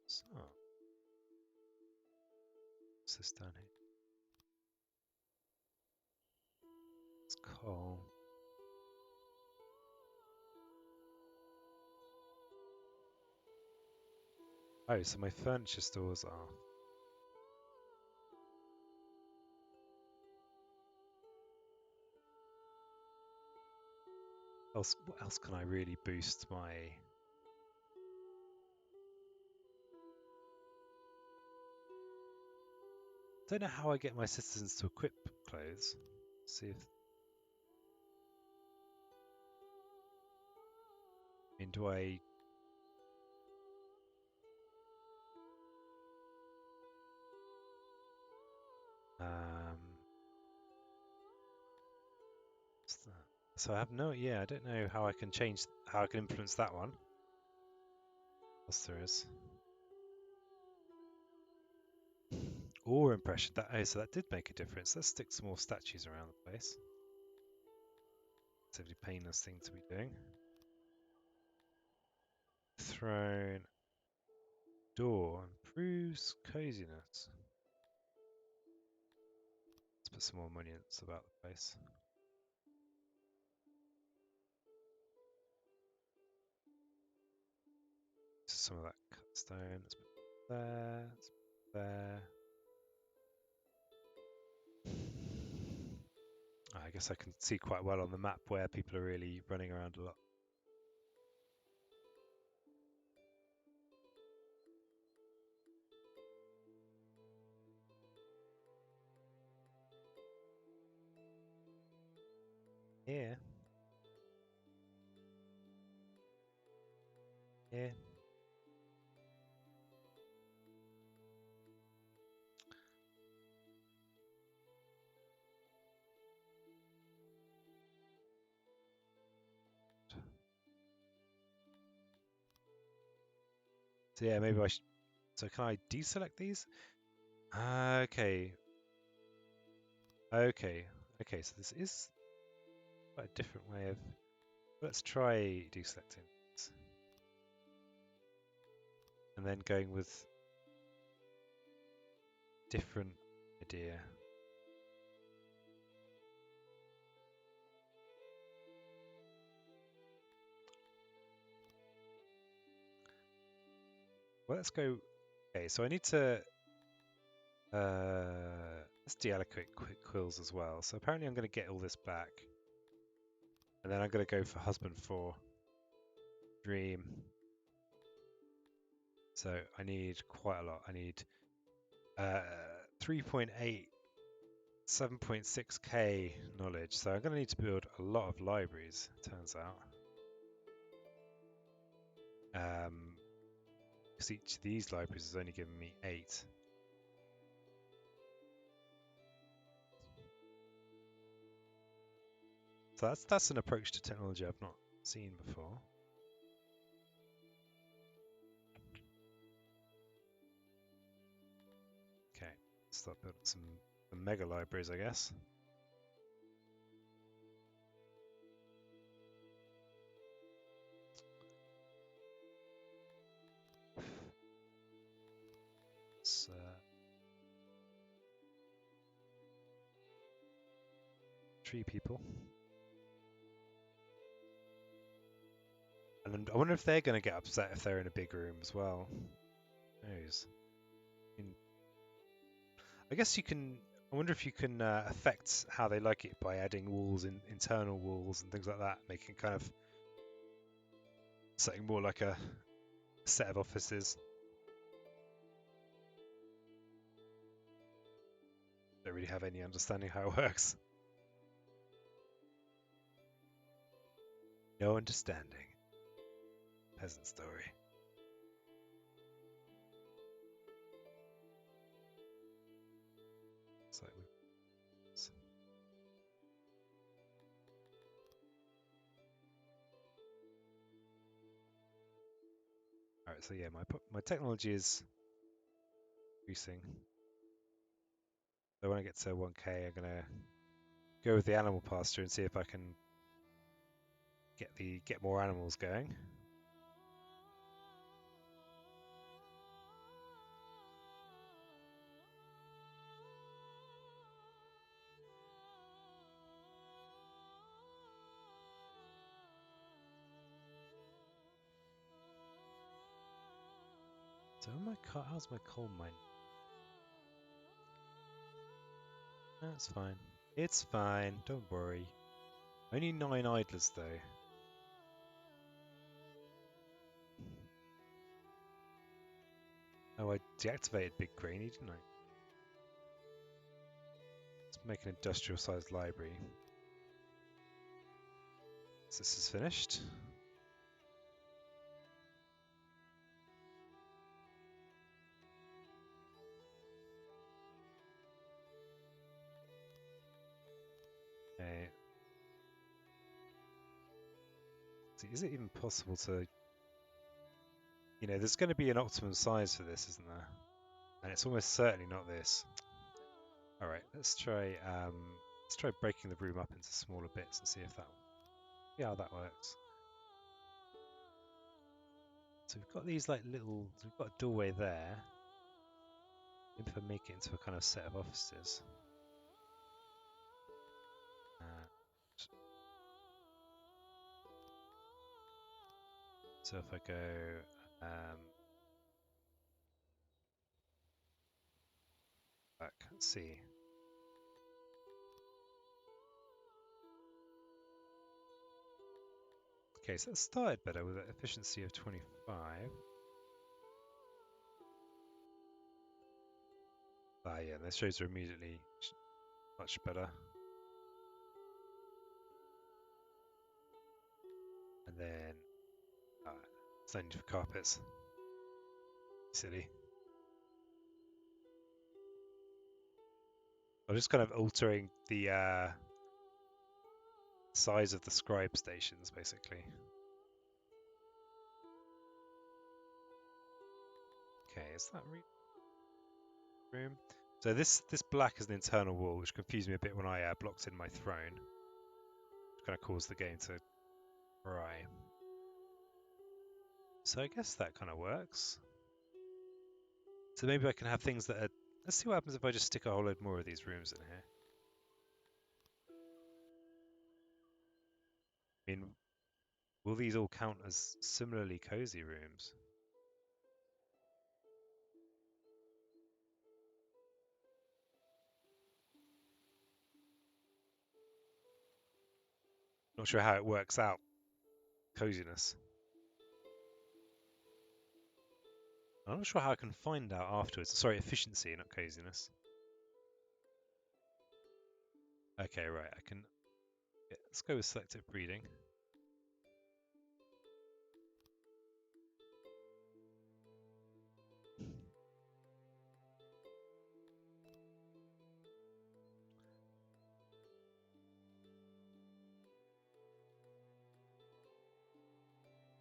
So, what's this down here? It's coal. Oh, so my furniture stores are. What else can I really boost my... Don't know how I get my citizens to equip clothes. See if... I mean, do I... What's that? So I have no... Yeah, I don't know how I can change... How I can influence that one. What else there is? Ore impression. So that did make a difference. Let's stick some more statues around the place. Relatively painless thing to be doing. Throne. Door. Improves coziness. Let's put some more monuments about the place. Some of that cut stone. Let's put there. Let's put there. I guess I can see quite well on the map where people are really running around a lot. Yeah. Yeah. So yeah, maybe I should. So can I deselect these? Okay. Okay. Okay. So this is quite a different way of. Let's try deselecting this. And then going with different idea. Well, let's go. Okay, so I need to let's deallocate quick quills as well. So apparently I'm going to get all this back, and then I'm going to go for husband 4 dream. So I need quite a lot. I need 3.8, 7.6k knowledge. So I'm going to need to build a lot of libraries. Turns out, because each of these libraries is only giving me 8. So that's an approach to technology I've not seen before. Okay, start building some mega libraries, I guess. So, tree people. And I wonder if they're going to get upset if they're in a big room as well. Who knows? I guess you can. I wonder if you can affect how they like it by adding walls, internal walls, and things like that, making kind of something more like a set of offices. Don't really have any understanding how it works. No understanding. Peasant story. So all right. So yeah, my technology is increasing. So when I get to 1k, I'm gonna go with the animal pasture and see if I can get more animals going. So how's my coal mine? That's fine. It's fine. Don't worry. Only 9 idlers though. Oh, I deactivated Big Greeny, didn't I? Let's make an industrial-sized library. So this is finished. Okay. See, is it even possible to... there's going to be an optimum size for this, isn't there? And it's almost certainly not this. All right, let's try breaking the room up into smaller bits and see how that works. So we've got these we've got a doorway there. If I make it into a kind of set of offices. Uh, so if I go back, let's see. Okay, so it started better with an efficiency of 25. Ah, yeah, this shows are immediately much better. And then there's no need for carpets. Silly. I'm just kind of altering the size of the scribe stations, basically. Okay, is that room? So this black is an internal wall, which confused me a bit when I blocked in my throne. Which kind of caused the game to fry. So I guess that kind of works. So maybe I can have things that are... Let's see what happens if I just stick a whole load more of these rooms in here. I mean, will these all count as similarly cozy rooms? Not sure how it works out. Coziness. I'm not sure how I can find out afterwards. Sorry, efficiency, not coziness. Okay, right, I can... Yeah, let's go with selective breeding.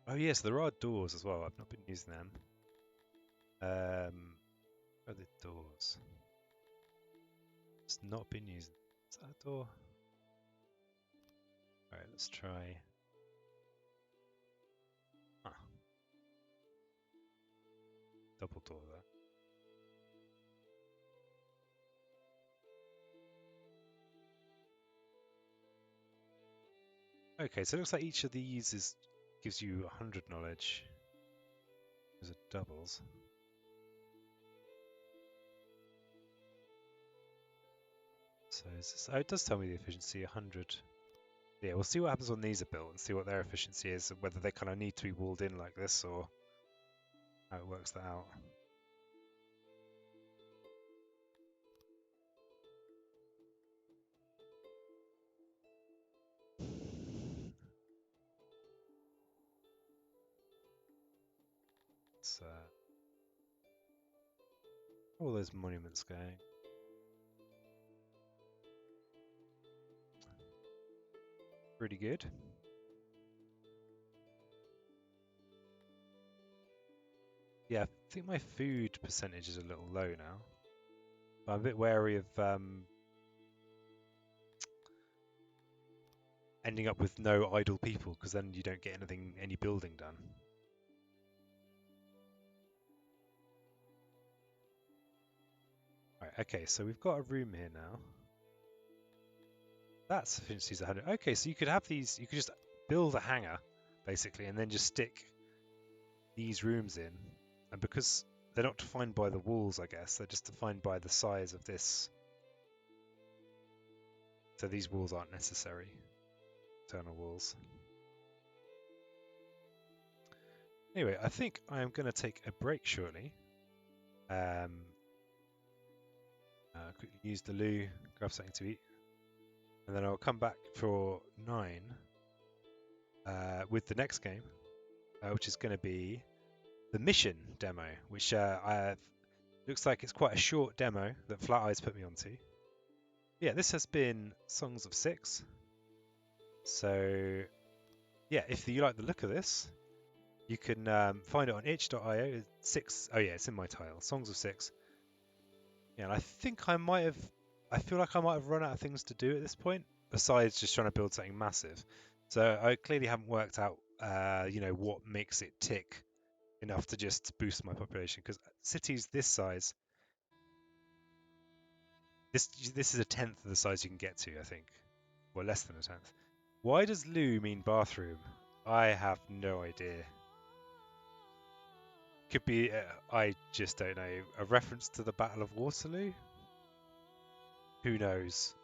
Oh yes, there are doors as well. I've not been using them. Where are the doors? It's not been used. Is that a door? Alright, let's try. Ah, double door there. Okay, so it looks like each of these gives you 100 knowledge. Those are doubles. So oh, it does tell me the efficiency, 100. Yeah, we'll see what happens when these are built and see what their efficiency is, and whether they kind of need to be walled in like this or how it works that out. It's all those monuments going. Pretty good. Yeah, I think my food percentage is a little low now. But I'm a bit wary of ending up with no idle people, because then you don't get any building done. Right, okay, so we've got a room here now. That's efficiency is 100. Okay, so you could have these, you could just build a hangar, basically, and then just stick these rooms in. And because they're not defined by the walls, I guess, they're just defined by the size of this. So these walls aren't necessary, internal walls. Anyway, I think I am going to take a break shortly. Quickly use the loo, grab something to eat, and then I'll come back for 9 with the next game, which is going to be the mission demo, which looks like it's quite a short demo that Flat Eyes put me onto. Yeah, this has been Songs of Syx. So yeah, if you like the look of this, you can find it on itch.io. Syx. Oh yeah, it's in my title. Songs of Syx. Yeah, and I think I feel like I might have run out of things to do at this point, besides just trying to build something massive. So I clearly haven't worked out, what makes it tick enough to just boost my population. Because cities this size, this is a tenth of the size you can get to, I think. Well, less than a tenth. Why does loo mean bathroom? I have no idea. Could be, I just don't know, a reference to the Battle of Waterloo? Who knows?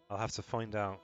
I'll have to find out.